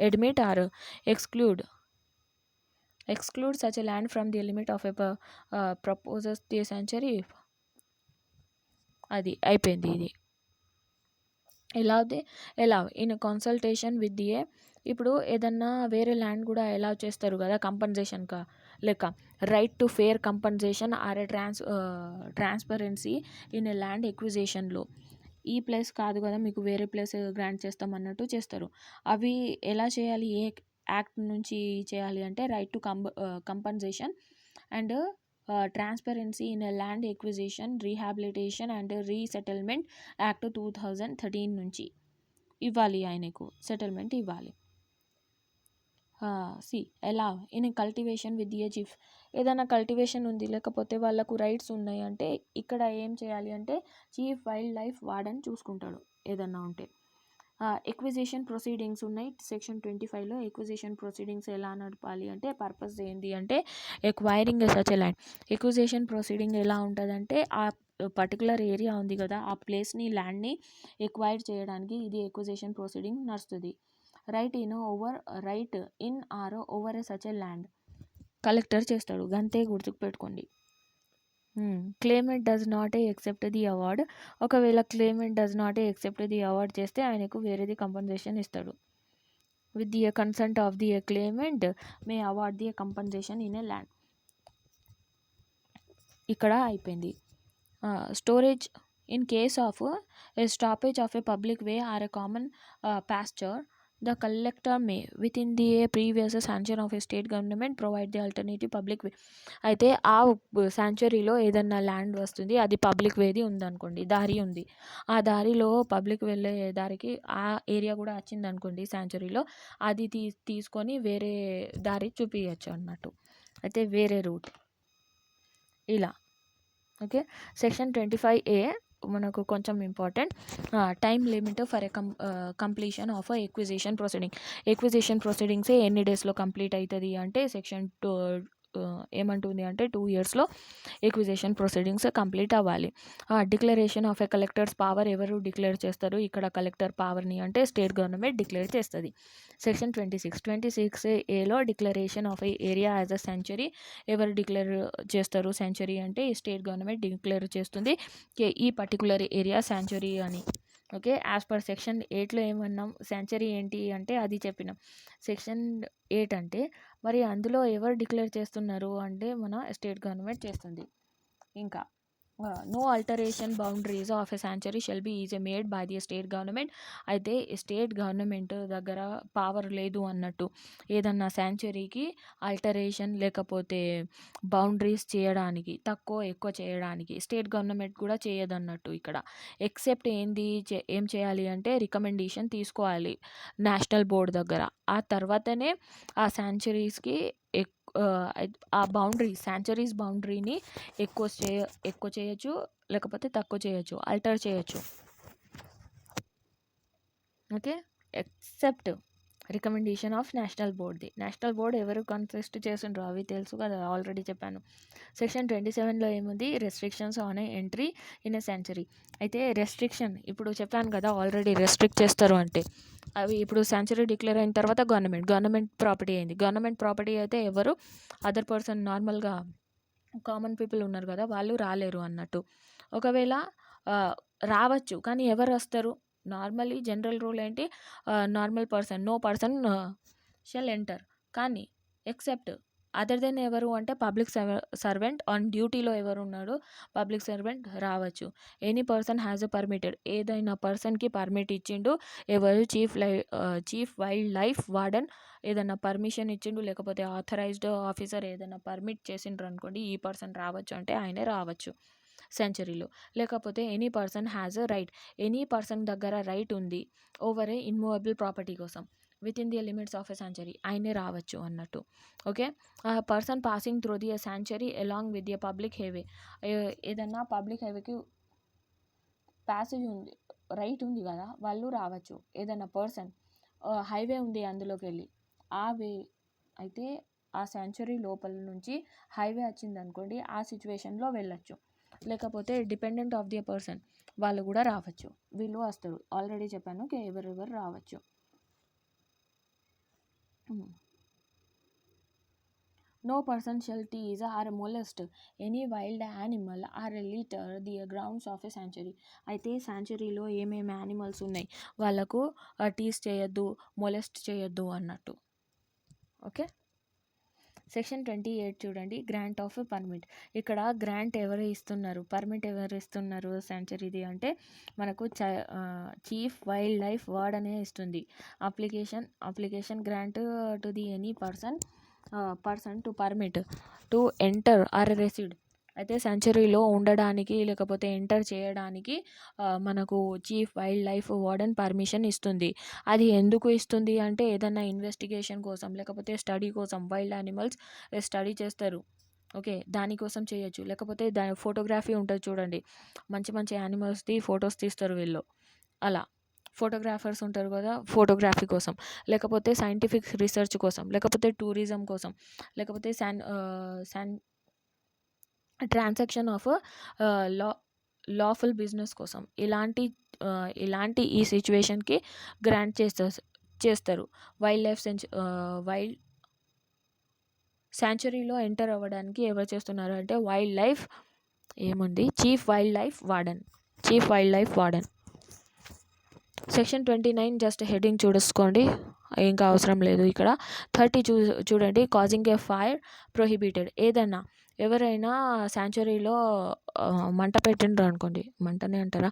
Admit or exclude such a land from the limit of a proposes the century. అది అయిపోయింది. ఇది ఎలా ఇన్ కన్సల్టేషన్ విత్ ది ఇప్పుడు ఏదన్నా వేరే ల్యాండ్ కూడా ఎలా చేస్తారు కదా కంపన్సేషన్ లెక్క, right to fair compensation or a transparency in a land ఎక్విజిషన్లో. ఈ ప్లేస్ కాదు కదా, మీకు వేరే ప్లేస్ గ్రాంట్ చేస్తాం అన్నట్టు చేస్తారు. అవి ఎలా చేయాలి, ఏ యాక్ట్ నుంచి చేయాలి అంటే, right to compensation and transparency in a land acquisition, rehabilitation and resettlement act 2013 నుంచి ఇవ్వాలి, ఆయనకు సెటిల్మెంట్ ఇవ్వాలి. ఎలా in cultivation with the chief, ఏదైనా కల్టివేషన్ ఉంది లేకపోతే వాళ్ళకు రైట్స్ ఉన్నాయి అంటే ఇక్కడ ఏం చేయాలి అంటే చీఫ్ వైల్డ్ లైఫ్ వార్డెన్ చూసుకుంటాడు ఏదన్నా ఉంటే. ఎక్విజిషన్ ప్రొసీడింగ్స్ ఉన్నాయి సెక్షన్ 25లో. ఎక్విజిషన్ ప్రొసీడింగ్స్ ఎలా నడపాలి అంటే, పర్పస్ ఏంటి అంటే acquiring such a land. Acquisition proceeding ఎలా ఉంటుందంటే, ఆ పర్టికులర్ ఏరియా ఉంది కదా, ఆ ప్లేస్ని ల్యాండ్ని ఎక్వైర్ చేయడానికి ఇది ఎక్విజిషన్ ప్రొసీడింగ్ నడుస్తుంది. Right in or over a such a land collector చేస్తాడు, గంతే గుర్తుకు పెట్టుకోండి. Claimant does not except the award, ఒకవేళ claimant does not except the award చేస్తే ఆయనకు వేరేది కంపన్సేషన్ ఇస్తాడు. With the consent of the claimant may award the compensation in a land. ఇక్కడ అయిపోయింది. Storage in case of a stoppage of a public way or a common pasture, the collector may within the previous sanction of a state government provide the alternative public way. అయితే ఆ శాంచురీలో ఏదన్నా land వస్తుంది, అది public వేది ఉందనుకోండి, దారి ఉంది, ఆ దారిలో పబ్లిక్ వెళ్ళే దారికి ఆ ఏరియా కూడా వచ్చింది అనుకోండి శాంచురీలో, అది తీసుకొని వేరే దారి చూపించచ్చు అన్నట్టు. అయితే వేరే రూట్ ఇలా. ఓకే, సెక్షన్ 25A మనకు కొంచెం important. Time limit for completion of acquisition proceeding. Acquisition ప్రొసీడింగ్సే ఎన్ని డేస్లో కంప్లీట్ అవుతుంది అంటే సెక్షన్ 2 ఏమంటుంది అంటే 2 ఇయర్స్లో ఎక్విజిషన్ ప్రొసీడింగ్స్ కంప్లీట్ అవ్వాలి. Declaration of a collectors power ఎవరు డిక్లేర్ చేస్తారు? ఇక్కడ కలెక్టర్ పవర్ని అంటే స్టేట్ గవర్నమెంట్ డిక్లేర్ చేస్తుంది. సెక్షన్ 26 ఏలో declaration of a area as a century ఎవరు డిక్లేర్ చేస్తారు? సెంచరీ అంటే స్టేట్ గవర్నమెంట్ డిక్లేర్ చేస్తుంది ఈ పర్టికులర్ ఏరియా సెంచరీ అని. ఓకే, యాజ్ పర్ సెక్షన్ 8లో ఏమన్నాం? సెంచరీ ఏంటి అంటే అది చెప్పినాం. సెక్షన్ 8 అంటే మరి అందులో ఎవరు డిక్లేర్ చేస్తున్నారు అంటే మన స్టేట్ గవర్నమెంట్ చేస్తుంది. ఇంకా no alteration boundaries of a sanctuary shall be is made by the state government. అయితే స్టేట్ గవర్నమెంట్ దగ్గర పవర్ లేదు అన్నట్టు ఏదన్నా శాంచరీకి ఆల్టరేషన్ లేకపోతే బౌండరీస్ చేయడానికి, తక్కువ ఎక్కువ చేయడానికి స్టేట్ గవర్నమెంట్ కూడా చేయదన్నట్టు ఇక్కడ. ఎక్సెప్ట్ ఏం చేయాలి అంటే రికమెండేషన్ తీసుకోవాలి నేషనల్ బోర్డ్ దగ్గర. ఆ తర్వాతనే ఆ శాంచరీస్కి ఆ బౌండరీ శాంచరీస్ బౌండరీని ఎక్కువ చేయొచ్చు లేకపోతే తక్కువ చేయొచ్చు, ఆల్టర్ చేయొచ్చు. Okay, except recommendation of national బోర్డ్ది. నేషనల్ బోర్డ్ ఎవరు కన్సిస్ట్ చేసిండ్రో అవి తెలుసు కదా, ఆల్రెడీ చెప్పాను. సెక్షన్ 27లో ఏముంది? Restrictions on entry in a century. అయితే రెస్ట్రిక్షన్ ఇప్పుడు చెప్పాను కదా ఆల్రెడీ, రెస్ట్రిక్ట్ చేస్తారు అంటే అవి ఇప్పుడు సెంచరీ డిక్లేర్ అయిన తర్వాత గవర్నమెంట్ ప్రాపర్టీ అయింది. గవర్నమెంట్ ప్రాపర్టీ అయితే ఎవరు అదర్ పర్సన్ నార్మల్గా కామన్ పీపుల్ ఉన్నారు కదా వాళ్ళు రాలేరు అన్నట్టు. ఒకవేళ రావచ్చు కానీ ఎవరు వస్తారు? నార్మల్లీ జనరల్ రూల్ ఏంటి? Normal person, no person shall enter. కానీ ఎక్సెప్ట్ అదర్ దెన్ ఎవరు అంటే పబ్లిక్ సర్వెంట్ ఆన్ డ్యూటీలో ఎవరు ఉన్నాడో పబ్లిక్ సర్వెంట్ రావచ్చు. Any person has a permitted, ఏదైనా పర్సన్కి పర్మిట్ ఇచ్చిండు ఎవరు? చీఫ్ వైల్డ్ లైఫ్ వార్డెన్ ఏదైనా పర్మిషన్ ఇచ్చిండు లేకపోతే ఆథరైజ్డ్ ఆఫీసర్ ఏదైనా పర్మిట్ చేసిండ్రు అనుకోండి, ఈ పర్సన్ రావచ్చు అంటే ఆయనే రావచ్చు సెంచరీలో. లేకపోతే any person has a right, any person దగ్గర రైట్ ఉంది ఓవర్ ఏ ఇన్మూవబుల్ ప్రాపర్టీ కోసం with in the limits of a century, ఆయనే రావచ్చు అన్నట్టు. Okay, person passing through the century along with the public highway, ఏదన్నా పబ్లిక్ హైవేకి ప్యాసేజ్ ఉంది, right ఉంది కదా, వాళ్ళు రావచ్చు. ఏదైనా పర్సన్ హైవే ఉంది అందులోకి వెళ్ళి ఆ వే అయితే ఆ సెంచరీ లోపల నుంచి హైవే వచ్చింది అనుకోండి, ఆ సిచ్యువేషన్లో వెళ్ళచ్చు. లేకపోతే డిపెండెంట్ ఆఫ్ ది పర్సన్ వాళ్ళు కూడా రావచ్చు, వీళ్ళు వస్తారు. ఆల్రెడీ చెప్పాను ఎవరెవరు రావచ్చు. No person shall tease or molest any wild animal or litter the grounds of a sanctuary. అయితే శాంచురీలో ఏమేమి యానిమల్స్ ఉన్నాయి వాళ్ళకు టీజ్ చేయొద్దు, మొలెస్ట్ చేయొద్దు అన్నట్టు. ఓకే, సెక్షన్ 28 చూడండి, గ్రాంట్ ఆఫ్ పర్మిట్. ఇక్కడ గ్రాంట్ ఎవరు ఇస్తున్నారు, పర్మిట్ ఎవరు ఇస్తున్నారు శాంచరీది అంటే మనకు చీఫ్ వైల్డ్ లైఫ్ వార్డ్ అనే ఇస్తుంది. Application grant to the any person to permit to enter or reside. అయితే సెంచరీలో ఉండడానికి లేకపోతే ఎంటర్ చేయడానికి మనకు chief wild life warden permission ఇస్తుంది. అది ఎందుకు ఇస్తుంది అంటే ఏదైనా ఇన్వెస్టిగేషన్ కోసం లేకపోతే స్టడీ కోసం, వైల్డ్ యానిమల్స్ స్టడీ చేస్తారు. ఓకే, దానికోసం చేయొచ్చు. లేకపోతే ఫోటోగ్రఫీ ఉంటుంది చూడండి, మంచి మంచి యానిమల్స్ది ఫొటోస్ తీస్తారు వీళ్ళు, అలా ఫోటోగ్రాఫర్స్ ఉంటారు కదా, ఫోటోగ్రఫీ కోసం, లేకపోతే సైంటిఫిక్ రీసెర్చ్ కోసం, లేకపోతే టూరిజం కోసం, లేకపోతే ట్రాన్సాక్షన్ ఆఫ్ లాఫుల్ బిజినెస్ కోసం, ఇలాంటి ఈ సిచ్యువేషన్కి గ్రాంట్ చేస్తారు. వైల్డ్ శాంచురీలో ఎంటర్ అవ్వడానికి ఎవరు చేస్తున్నారు అంటే వైల్డ్ లైఫ్ ఏముంది, chief wild life warden. Section 29 just heading చూసుకోండి, ఇంకా అవసరం లేదు ఇక్కడ. 30 చూడండి, కాజింగ్ ఏ ఫైర్ ప్రొహిబిటెడ్. ఏదన్నా ఎవరైనా శాంచురీలో మంట పెట్టిండ్రు అనుకోండి, మంటనే అంటారా,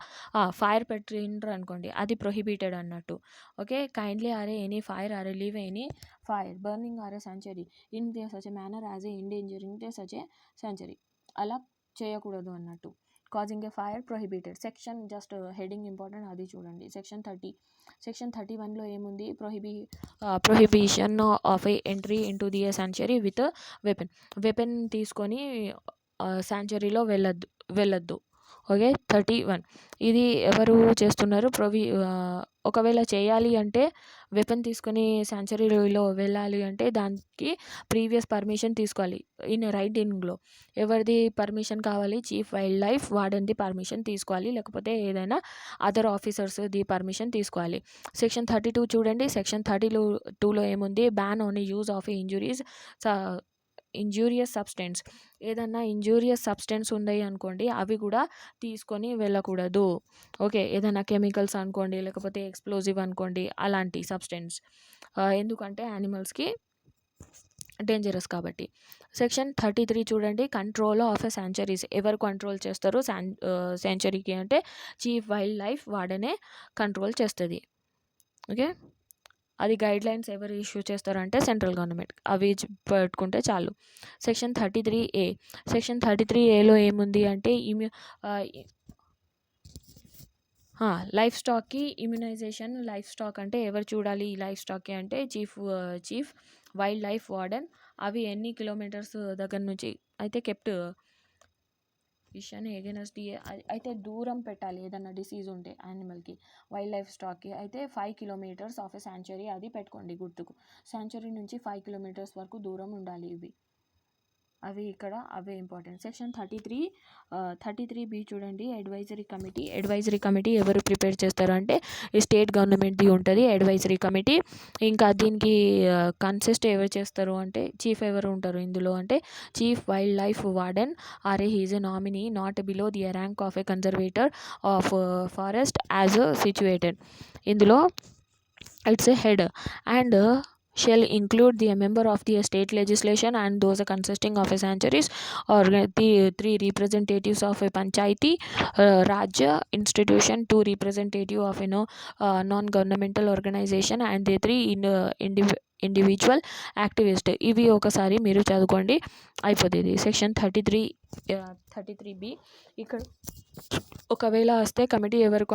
ఫైర్ పెట్టిండ్రు అనుకోండి, అది ప్రొహిబిటెడ్ అన్నట్టు. Okay, kindly or any fire or leave any fire burning or century in the such a manner as a endangering the such a century. అలా చేయకూడదు అన్నట్టు. Causing a fire prohibited. Section just heading important, అది చూడండి. Section 31లో ఏముంది? Prohibition of a entry into the century with weapon తీసుకొని శాంచురీలో వెళ్ళొద్దు. ఓకే. 31 ఇది ఎవరు చేస్తున్నారు? ఒకవేళ చేయాలి అంటే వెపన్ తీసుకొని శాంక్చురీలో వెళ్ళాలి అంటే దానికి ప్రీవియస్ పర్మిషన్ తీసుకోవాలి. రైటింగ్‌లో ఎవరిది పర్మిషన్ కావాలి? చీఫ్ వైల్డ్ లైఫ్ వార్డెన్‌ది పర్మిషన్ తీసుకోవాలి. లేకపోతే ఏదైనా అదర్ ఆఫీసర్స్‌ది పర్మిషన్ తీసుకోవాలి. సెక్షన్ 32 చూడండి. సెక్షన్ 32లో ఏముంది? Ban on use of injurious substance. ఏదన్నా ఇంజూరియస్ సబ్స్టెన్స్ ఉన్నాయి అనుకోండి, అవి కూడా తీసుకొని వెళ్ళకూడదు. ఓకే. ఏదైనా కెమికల్స్ అనుకోండి, లేకపోతే ఎక్స్ప్లోజివ్ అనుకోండి, అలాంటి సబ్స్టెన్స్. ఎందుకంటే యానిమల్స్కి డేంజరస్ కాబట్టి. సెక్షన్ 33 చూడండి. Control of sanctuaries. ఎవరు కంట్రోల్ చేస్తారు శాంక్చురీకి అంటే చీఫ్ వైల్డ్ లైఫ్ వార్డెనే కంట్రోల్ చేస్తుంది. ఓకే. అది గైడ్లైన్స్ ఎవరు ఇష్యూ చేస్తారంటే సెంట్రల్ గవర్నమెంట్. అవి పెట్టుకుంటే చాలు. Section 33A. సెక్షన్ 33Aలో ఏముంది అంటే లైఫ్ స్టాక్కి ఇమ్యునైజేషన్. లైఫ్ స్టాక్ అంటే ఎవరు చూడాలి ఈ లైఫ్ స్టాక్కి అంటే చీఫ్ వైల్డ్ లైఫ్ వార్డెన్. అవి ఎన్ని కిలోమీటర్స్ దగ్గర నుంచి అయితే కెప్ట్ విషయాన్ని ఎగెనెస్ట్ అయితే దూరం పెట్టాలి. ఏదన్నా డిసీజ్ ఉంటే యానిమల్కి వైల్డ్ లైఫ్ స్టాక్కి అయితే 5 కిలోమీటర్స్ ఆఫ్ ఎ శాంక్చురీ అది పెట్టుకోండి గుర్తుకు. శాంక్చురీ నుంచి 5 కిలోమీటర్స్ వరకు దూరం ఉండాలి ఇవి. అవి ఇక్కడ అవే ఇంపార్టెంట్. సెక్షన్ 33B చూడండి. అడ్వైజరీ కమిటీ ఎవరు ప్రిపేర్ చేస్తారు అంటే స్టేట్ గవర్నమెంట్ది ఉంటుంది అడ్వైజరీ కమిటీ. ఇంకా దీనికి కన్సిస్ట్ ఎవరు చేస్తారు అంటే చీఫ్ ఎవరు ఉంటారు ఇందులో అంటే chief wild life warden his a nominee not below the rank of a conservator of forest as situated. ఇందులో it's a head and shall include the member of the state legislation and those consisting of a sanctuaries or the 3 representatives of a panchayati rajya institution, 2 representative of a non-governmental organization and the 3 individual activist. ఇవి ఒకసారి మీరు చదువుకోండి అయిపోతుంది. Section 33B. ఇక్కడ ఒకవేళ వస్తే committee ఎవరు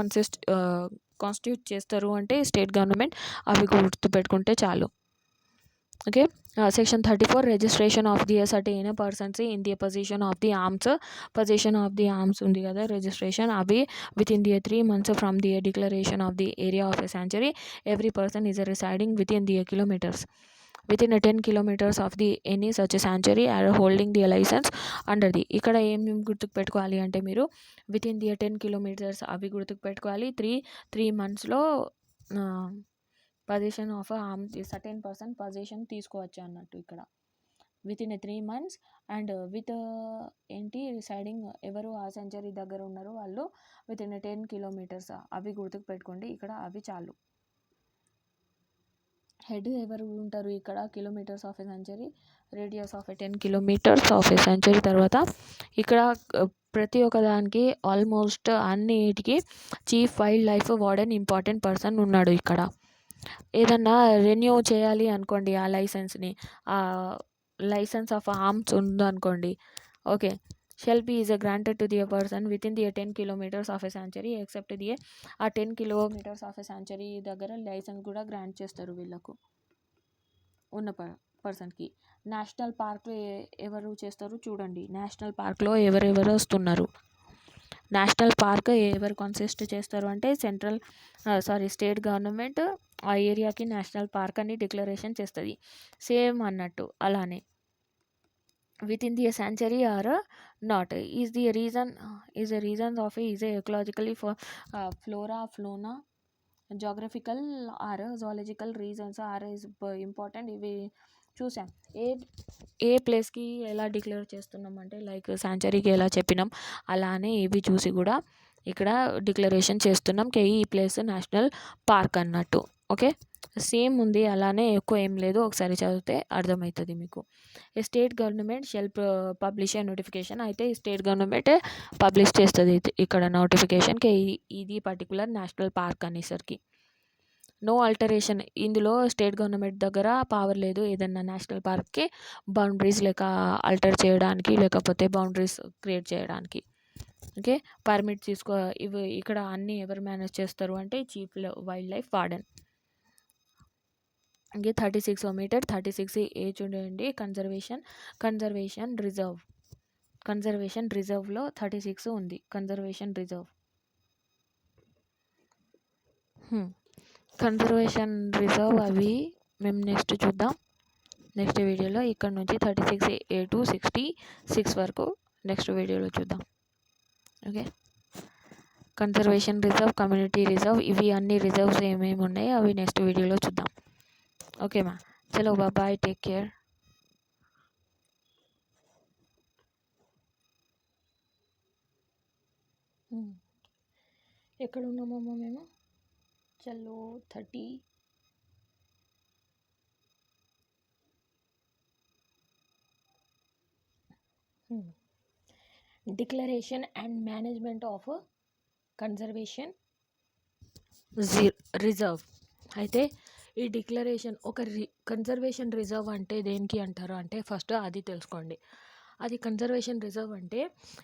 constitute చేస్తారు అంటే స్టేట్ గవర్నమెంట్. అవి గుర్తుపెట్టుకుంటే చాలు. Okay. Section 34 registration of the certain persons in the position of the arms ఉంది కదా రిజిస్ట్రేషన్. అవి with in the 3 months from the declaration of the area of a sanctuary. Every person is residing with in the kilometres within 10 kilometers of the any such a sanctuary are holding the license under the. ఇక్కడ ఏం గుర్తుకు పెట్టుకోవాలి అంటే మీరు with in the 10 kilometers అవి గుర్తుకు పెట్టుకోవాలి. 3 monthsలో possession of certain person possession తీసుకోవచ్చు అన్నట్టు ఇక్కడ within 3 months and with residing ఎవరు ఆ సెంచరీ దగ్గర ఉన్నారో వాళ్ళు విత్ ఇన్ 10 kilometers అవి గుర్తుకు పెట్టుకోండి. ఇక్కడ అవి చాలు. హెడ్ ఎవరు ఉంటారు ఇక్కడ kilometres of a century, radius of a 10 kilometers of a century. తర్వాత ఇక్కడ ప్రతి ఒక్క దానికి ఆల్మోస్ట్ అన్నిటికీ chief wild life warden important person ఉన్నాడు ఇక్కడ. ఏదన్నా రెన్యూ చేయాలి అనుకోండి ఆ లైసెన్స్ ఆఫ్ ఆర్మ్స్ ఉందనుకోండి. Okay. Shell be is granted to the person with in the 10 kilometers of a sanctuary except the 10 kilometers of a sanctuary దగ్గర licence కూడా grant చేస్తారు వీళ్ళకు ఉన్న పర్సన్కి. నేషనల్ పార్క్లో ఎవరు చేస్తారు చూడండి. నేషనల్ పార్క్లో ఎవరెవరు వస్తున్నారు. నేషనల్ పార్క్ ఎవరు కన్సిస్ట్ చేస్తారు అంటే స్టేట్ గవర్నమెంట్ ఆ ఏరియాకి నేషనల్ పార్క్ అని డిక్లరేషన్ చేస్తుంది. సేమ్ అన్నట్టు అలానే within the sanctuary or not is the reason of is a ecologically for flora fauna geographical or zoological reasons are is important. ఇవి చూసాం. ఏ ప్లేస్కి ఎలా డిక్లేర్ చేస్తున్నాం అంటే లైక్ శాంక్చురీకి ఎలా చెప్పినాం అలానే ఇవి చూసి కూడా ఇక్కడ డిక్లరేషన్ చేస్తున్నాం ఈ ప్లేస్ నేషనల్ పార్క్ అన్నట్టు. ఓకే. సేమ్ ఉంది అలానే ఎక్కువ ఏం లేదు. ఒకసారి చదివితే అర్థమవుతుంది మీకు. State government shall publish a notification. అయితే స్టేట్ గవర్నమెంట్ పబ్లిష్ చేస్తుంది ఇక్కడ నోటిఫికేషన్కి ఇది పర్టికులర్ నేషనల్ పార్క్ అనేసరికి. No alteration. ఇందులో స్టేట్ గవర్నమెంట్ దగ్గర పవర్ లేదు ఏదన్నా నేషనల్ పార్క్కి బౌండరీస్ ఆల్టర్ చేయడానికి లేకపోతే బౌండరీస్ క్రియేట్ చేయడానికి. ఓకే. పర్మిట్ ఇవి ఇక్కడ అన్నీ ఎవరు మేనేజ్ చేస్తారు అంటే చీఫ్ వైల్డ్ లైఫ్ వార్డెన్. ఇంకే 36 మీటర్ 36A చూడండి. కన్జర్వేషన్ రిజర్వ్ కన్జర్వేషన్ రిజర్వ్లో 36 ఉంది కన్జర్వేషన్ రిజర్వ్. కన్జర్వేషన్ రిజర్వ్ అవి మేము నెక్స్ట్ చూద్దాం నెక్స్ట్ వీడియోలో. ఇక్కడ నుంచి 36A to 66 వరకు నెక్స్ట్ వీడియోలో చూద్దాం. Okay, conservation reserve, community reserve, ఇవి అన్ని రిజర్వ్స్ ఏమేమి ఉన్నాయో అవి నెక్స్ట్ వీడియోలో చూద్దాం. ఓకే మా, చలో బాయ్, టేక్ కేర్. ఎక్కడ ఉన్నామమ్మా మేము? చలో 30 declaration and management of conservation reserve. అయితే ఈ డిక్లరేషన్ ఒక కన్జర్వేషన్ రిజర్వ్ అంటే దేనికి అంటారు అంటే ఫస్ట్ అది తెలుసుకోండి. అది కన్జర్వేషన్ రిజర్వ్ అంటే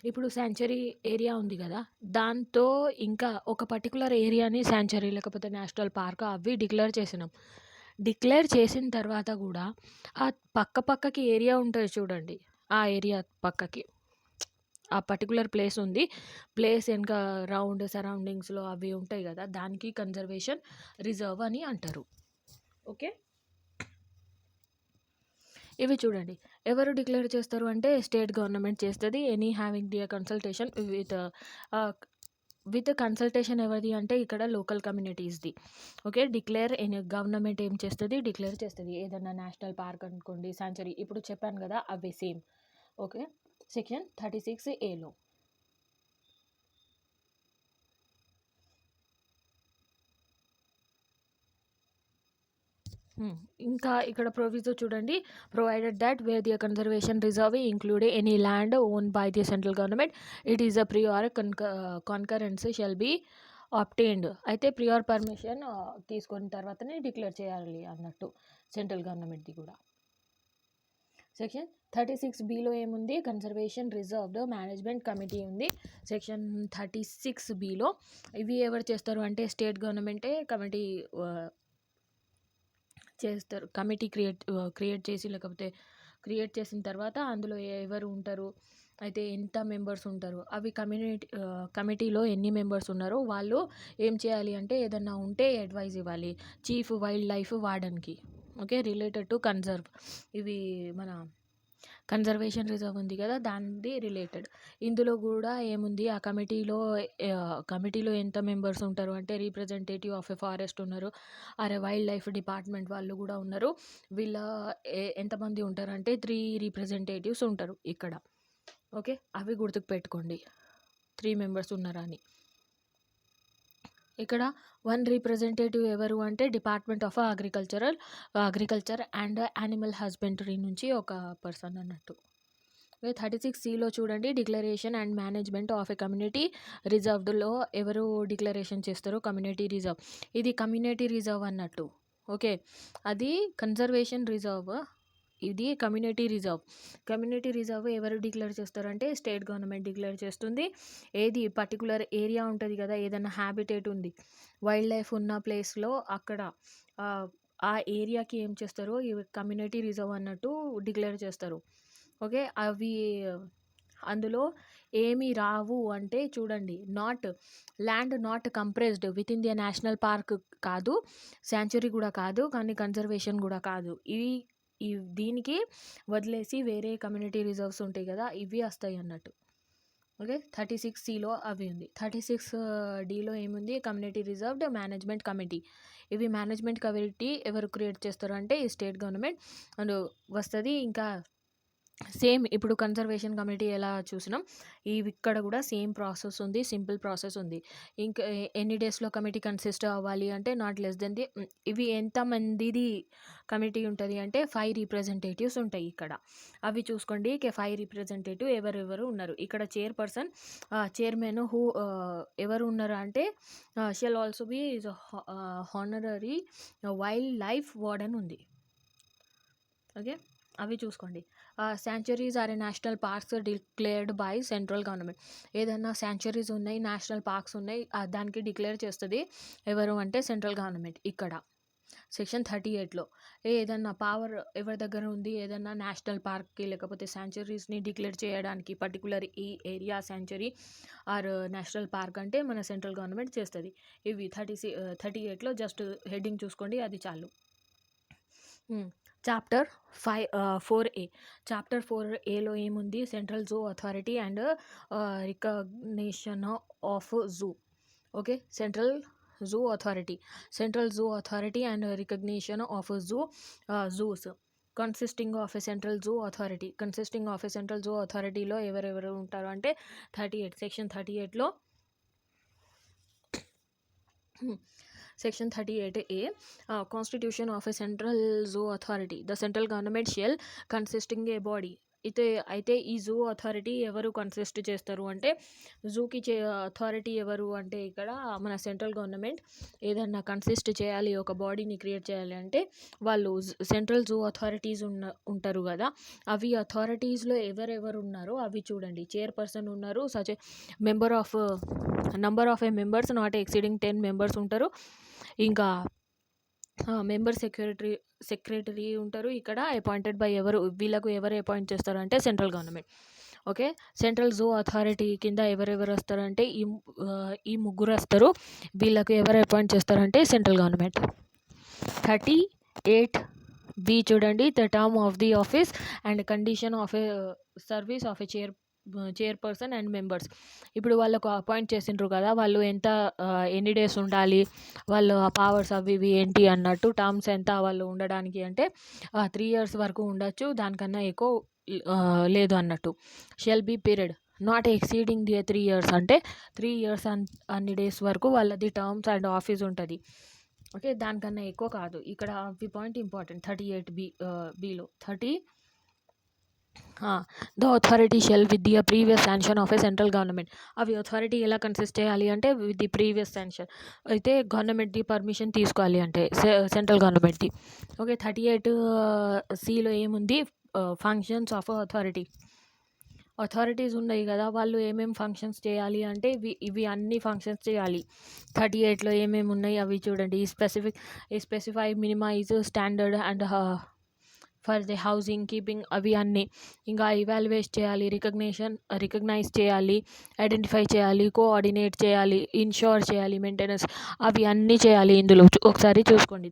ఇప్పుడు శాంచురీ ఏరియా ఉంది కదా, దాంతో ఇంకా ఒక పర్టికులర్ ఏరియాని శాంచురీ లేకపోతే నేషనల్ పార్క్ అవి డిక్లేర్ చేసినాం. డిక్లేర్ చేసిన తర్వాత కూడా ఆ పక్కకి ఏరియా ఉంటుంది చూడండి, ఆ ఏరియా పక్కకి ఆ పర్టికులర్ ప్లేస్ ఉంది, ప్లేస్ ఇంకా రౌండ్ సరౌండింగ్స్లో అవి ఉంటాయి కదా, దానికి కన్జర్వేషన్ రిజర్వ్ అని అంటారు. ఓకే, ఇవి చూడండి ఎవరు డిక్లేర్ చేస్తారు అంటే స్టేట్ గవర్నమెంట్ చేస్తుంది. Any having the consultation with consultation ఎవరిది అంటే ఇక్కడ లోకల్ కమ్యూనిటీస్ది. ఓకే, డిక్లేర్ గవర్నమెంట్ ఏం చేస్తుంది, డిక్లేర్ చేస్తుంది. ఏదన్నా నేషనల్ పార్క్ అనుకోండి, శాంచురీ ఇప్పుడు చెప్పాను కదా అవి సేమ్. ఓకే, సెక్షన్ 36Aలో ఇంకా ఇక్కడ ప్రొవిజన్ చూడండి. Provided that where the conservation reserve include any land own by the central government it is a prior concurrence shall be obtained. అయితే ప్రియార్ పర్మిషన్ తీసుకున్న తర్వాతనే డిక్లేర్ చేయాలి అన్నట్టు సెంట్రల్ గవర్నమెంట్ది కూడా. సెక్షన్ 36Bలో ఏముంది, కన్జర్వేషన్ రిజర్వ్డ్ మేనేజ్మెంట్ కమిటీ ఉంది. Section 36Bలో ఇవి ఎవరు చేస్తారు అంటే స్టేట్ గవర్నమెంటే కమిటీ చేస్తారు. కమిటీ క్రియేట్ చేసి లేకపోతే క్రియేట్ చేసిన తర్వాత అందులో ఎవరు ఉంటారు, అయితే ఎంత మెంబర్స్ ఉంటారు, అవి కమిటీలో ఎన్ని మెంబర్స్ ఉన్నారో వాళ్ళు ఏం చేయాలి అంటే ఏదన్నా ఉంటే అడ్వైజ్ ఇవ్వాలి చీఫ్ వైల్డ్ లైఫ్ వార్డెన్కి. ఓకే, రిలేటెడ్ టు కన్జర్వ్, ఇవి మన కన్జర్వేషన్ రిజర్వ్ ఉంది కదా దానిది రిలేటెడ్. ఇందులో కూడా ఏముంది, ఆ కమిటీలో ఎంత మెంబర్స్ ఉంటారు అంటే రిప్రజెంటేటివ్ ఆఫ్ ఎ ఫారెస్ట్ ఉన్నారు, అరే వైల్డ్ లైఫ్ డిపార్ట్మెంట్ వాళ్ళు కూడా ఉన్నారు. వీళ్ళ ఎంతమంది ఉంటారు అంటే 3 రిప్రజెంటేటివ్స్ ఉంటారు ఇక్కడ. ఓకే, అవి గుర్తుకు పెట్టుకోండి 3 మెంబర్స్ ఉన్నారా అని. ఇక్కడ 1 రిప్రజెంటేటివ్ ఎవరు అంటే department of agriculture and animal husbandry నుంచి ఒక పర్సన్ అన్నట్టు. 36Cలో చూడండి, declaration and management of a community రిజర్వ్డ్లో ఎవరు డిక్లరేషన్ చేస్తారో కమ్యూనిటీ రిజర్వ్. ఇది కమ్యూనిటీ రిజర్వ్ అన్నట్టు. ఓకే, అది కన్జర్వేషన్ రిజర్వ్, ఇది కమ్యూనిటీ రిజర్వ్ ఎవరు డిక్లేర్ చేస్తారంటే స్టేట్ గవర్నమెంట్ డిక్లేర్ చేస్తుంది. ఏది పర్టికులర్ ఏరియా ఉంటుంది కదా, ఏదైనా హ్యాబిటేట్ ఉంది వైల్డ్ లైఫ్ ఉన్న ప్లేస్లో అక్కడ ఆ ఏరియాకి ఏం చేస్తారు, ఈ కమ్యూనిటీ రిజర్వ్ అన్నట్టు డిక్లేర్ చేస్తారు. ఓకే, అవి అందులో ఏమి రావు అంటే చూడండి, land not compressed with in the national park కాదు, శాంచురీ కూడా కాదు, కానీ కన్జర్వేషన్ కూడా కాదు. దీనికి వదిలేసి వేరే కమ్యూనిటీ రిజర్వ్స్ ఉంటాయి కదా, ఇవి వస్తాయి అన్నట్టు. ఓకే, 36Cలో అవి ఉంది. 36Dలో ఏముంది, కమ్యూనిటీ రిజర్వ్డ్ మేనేజ్మెంట్ కమిటీ. ఇవి మేనేజ్మెంట్ కమిటీ ఎవరు క్రియేట్ చేస్తారు అంటే ఈ స్టేట్ గవర్నమెంట్ అండ్ వస్తుంది. ఇంకా సేమ్ ఇప్పుడు కన్జర్వేషన్ కమిటీ ఎలా చూసినాం, ఇక్కడ కూడా సేమ్ ప్రాసెస్ ఉంది, సింపుల్ ప్రాసెస్ ఉంది. ఇంకా ఎన్ని డేస్లో కమిటీ కన్సిస్ట్ అవ్వాలి అంటే నాట్ లెస్ దెన్ ఇవి ఎంతమందిది కమిటీ ఉంటుంది అంటే 5 రిప్రజెంటేటివ్స్ ఉంటాయి ఇక్కడ. అవి చూసుకోండి, 5 రిప్రజెంటేటివ్ ఎవరెవరు ఉన్నారు. ఇక్కడ చైర్మన్ ఎవరు ఉన్నారు అంటే shall also be honorary wild life warden ఉంది. ఓకే, అవి చూసుకోండి. Sanctuaries or national parks declared by central government. ఏదైనా శాంచురీస్ ఉన్నాయి, నేషనల్ పార్క్స్ ఉన్నాయి, దానికి డిక్లేర్ చేస్తుంది ఎవరు అంటే సెంట్రల్ గవర్నమెంట్ ఇక్కడ. సెక్షన్ 38లో ఏదన్నా పవర్ ఎవరి దగ్గర ఉంది, ఏదన్నా నేషనల్ పార్క్కి లేకపోతే శాంచురీస్ని డిక్లేర్ చేయడానికి పర్టికులర్ ఈ area sanctuary or national park అంటే మన సెంట్రల్ గవర్నమెంట్ చేస్తుంది. ఇవి 38లో జస్ట్ హెడ్డింగ్ చూసుకోండి, అది చాలు. Chapter 4A. చాప్టర్ 4Aలో ఏముంది? Central zoo authority and recognition of zoo. Okay, central zoo authority and recognition of zoos consisting of a central zoo అథారిటీలో ఎవరెవరు ఉంటారు అంటే 38 సెక్షన్ 38లో Section 38A, Constitution of a Central Zoo Authority. The central government shall consisting a body. అయితే ఈ zoo authority ఎవరు consist చేస్తారు అంటే, జూకి అథారిటీ ఎవరు అంటే ఇక్కడ మన సెంట్రల్ గవర్నమెంట్ ఏదన్నా కన్సిస్ట్ చేయాలి, ఒక బాడీని క్రియేట్ చేయాలి అంటే వాళ్ళు సెంట్రల్ జూ అథారిటీస్ ఉంటారు కదా, అవి అథారిటీస్లో ఎవరెవరు ఉన్నారో అవి చూడండి. చైర్పర్సన్ ఉన్నారు, such number of A members not exceeding 10 members ఉంటారు. ఇంకా మెంబర్ సెక్రటరీ ఉంటారు. ఇక్కడ అపాయింటెడ్ బై ఎవరు, వీళ్ళకు ఎవరు అపాయింట్ చేస్తారు అంటే central government. Okay, central zoo authority కింద ఎవరెవరు వస్తారంటే ఈ ముగ్గురు వస్తారు. వీళ్ళకు ఎవరు అపాయింట్ చేస్తారంటే సెంట్రల్ గవర్నమెంట్. 38B చూడండి, the term of the office and condition of A service of A chairperson and members. ఇప్పుడు వాళ్ళకు అపాయింట్ చేసిండ్రు కదా, వాళ్ళు ఎన్ని డేస్ ఉండాలి, వాళ్ళు ఆ పవర్స్ అవి ఇవి ఏంటి అన్నట్టు, టర్మ్స్ ఎంత వాళ్ళు ఉండడానికి అంటే 3 years వరకు ఉండొచ్చు, దానికన్నా ఎక్కువ లేదు అన్నట్టు. Shall be period not exceeding the 3 years అంటే 3 years అన్ని డేస్ వరకు వాళ్ళది టర్మ్స్ అండ్ ఆఫీస్ ఉంటుంది. ఓకే, దానికన్నా ఎక్కువ కాదు. ఇక్కడ అవి పాయింట్ ఇంపార్టెంట్. 38Bలో the authority shall with the previous sanction of a central government. అవి అథారిటీ ఎలా కన్సిస్ట్ చేయాలి అంటే విత్ ది ప్రీవియస్ శాంక్షన్, అయితే గవర్నమెంట్ది పర్మిషన్ తీసుకోవాలి అంటే సెంట్రల్ గవర్నమెంట్ది. ఓకే, 38Cలో ఏముంది? ఫంక్షన్స్ ఆఫ్ అథారిటీస్ ఉన్నాయి కదా, వాళ్ళు ఏమేమి ఫంక్షన్స్ చేయాలి అంటే ఇవి అన్ని ఫంక్షన్స్ చేయాలి. 38లో ఏమేమి ఉన్నాయి అవి చూడండి. Specify minimise standard and for the housing keeping, అవి అన్నీ. ఇంకా ఇవాల్యుయేట్ చేయాలి, రికగ్నైజ్ చేయాలి, ఐడెంటిఫై చేయాలి, కోఆర్డినేట్ చేయాలి, ఇన్షూర్ చేయాలి, మెయింటెనెన్స్, అవి అన్నీ చేయాలి. ఇందులో ఒకసారి చూసుకోండి.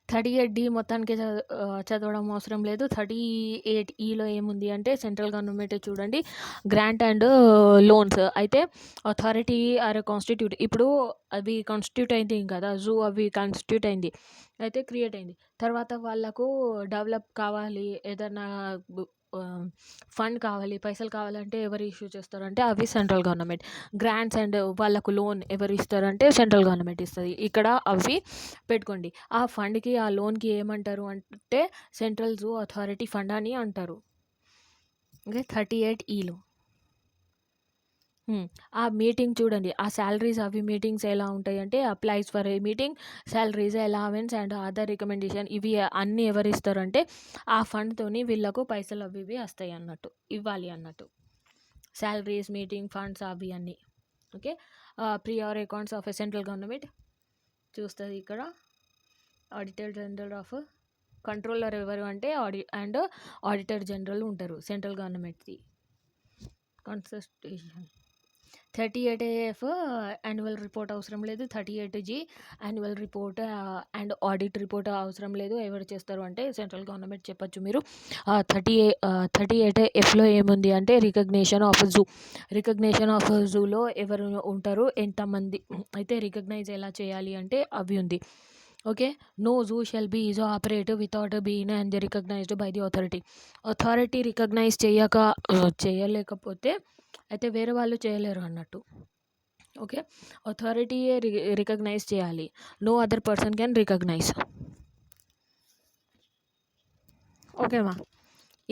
38D మొత్తానికి చదవడం అవసరం లేదు. 38Eలో ఏముంది అంటే సెంట్రల్ గవర్నమెంట్ చూడండి, గ్రాంట్ అండ్ లోన్స్. అయితే అథారిటీ ఆర్ కాన్స్టిట్యూట్, ఇప్పుడు అవి కాన్స్టిట్యూట్ అయింది కదా, జూ అవి కాన్స్టిట్యూట్ అయింది, అయితే క్రియేట్ అయింది. తర్వాత వాళ్ళకు డెవలప్ కావాలి, ఏదైనా ఫండ్ కావాలి, పైసలు కావాలంటే ఎవరు ఇష్యూ చేస్తారంటే అవి సెంట్రల్ గవర్నమెంట్. గ్రాంట్స్ అండ్ వాళ్ళకు లోన్ ఎవరు ఇస్తారంటే సెంట్రల్ గవర్నమెంట్ ఇస్తుంది. ఇక్కడ అవి పెట్టుకోండి. ఆ ఫండ్కి ఆ లోన్కి ఏమంటారు అంటే సెంట్రల్ జూ అథారిటీ ఫండ్ అని అంటారు. ఓకే, 38Eలో ఆ మీటింగ్ చూడండి, ఆ శాలరీస్ అవి మీటింగ్స్ ఎలా ఉంటాయి అంటే applies for a meeting, salaries, allowance and other recommendation, ఇవి అన్నీ ఎవరు ఇస్తారు అంటే ఆ ఫండ్తోని వీళ్ళకు పైసలు అవి ఇవి వస్తాయి అన్నట్టు, ఇవ్వాలి అన్నట్టు. శాలరీస్, మీటింగ్, ఫండ్స్ అవి అన్నీ. Okay, prior accounts of a central government చూస్తుంది. ఇక్కడ ఆడిటర్ జనరల్ ఆఫ్ కంట్రోలర్ ఎవరు అంటే ఆడిటర్ జనరల్ ఉంటారు సెంట్రల్ గవర్నమెంట్ది. కాన్స్టిట్యూషన్ 38AF యాన్యువల్ రిపోర్ట్ అవసరం లేదు. 38G annual report and audit report అవసరం లేదు. ఎవరు చేస్తారు అంటే సెంట్రల్ గవర్నమెంట్ చెప్పచ్చు మీరు. 38Fలో ఏముంది అంటే రికగ్నిషన్ ఆఫ్ జూలో ఎవరు ఉంటారు, ఎంతమంది, అయితే రికగ్నైజ్ ఎలా చేయాలి అంటే అవి ఉంది. Okay, no zoo shall be is operate without being and recognized by the authority recognize చేయలేకపోతే అయితే వేరే వాళ్ళు చేయలేరు అన్నట్టు. ఓకే, అథారిటీయే రికగ్నైజ్ చేయాలి, no other person can recognize. ఓకేమా,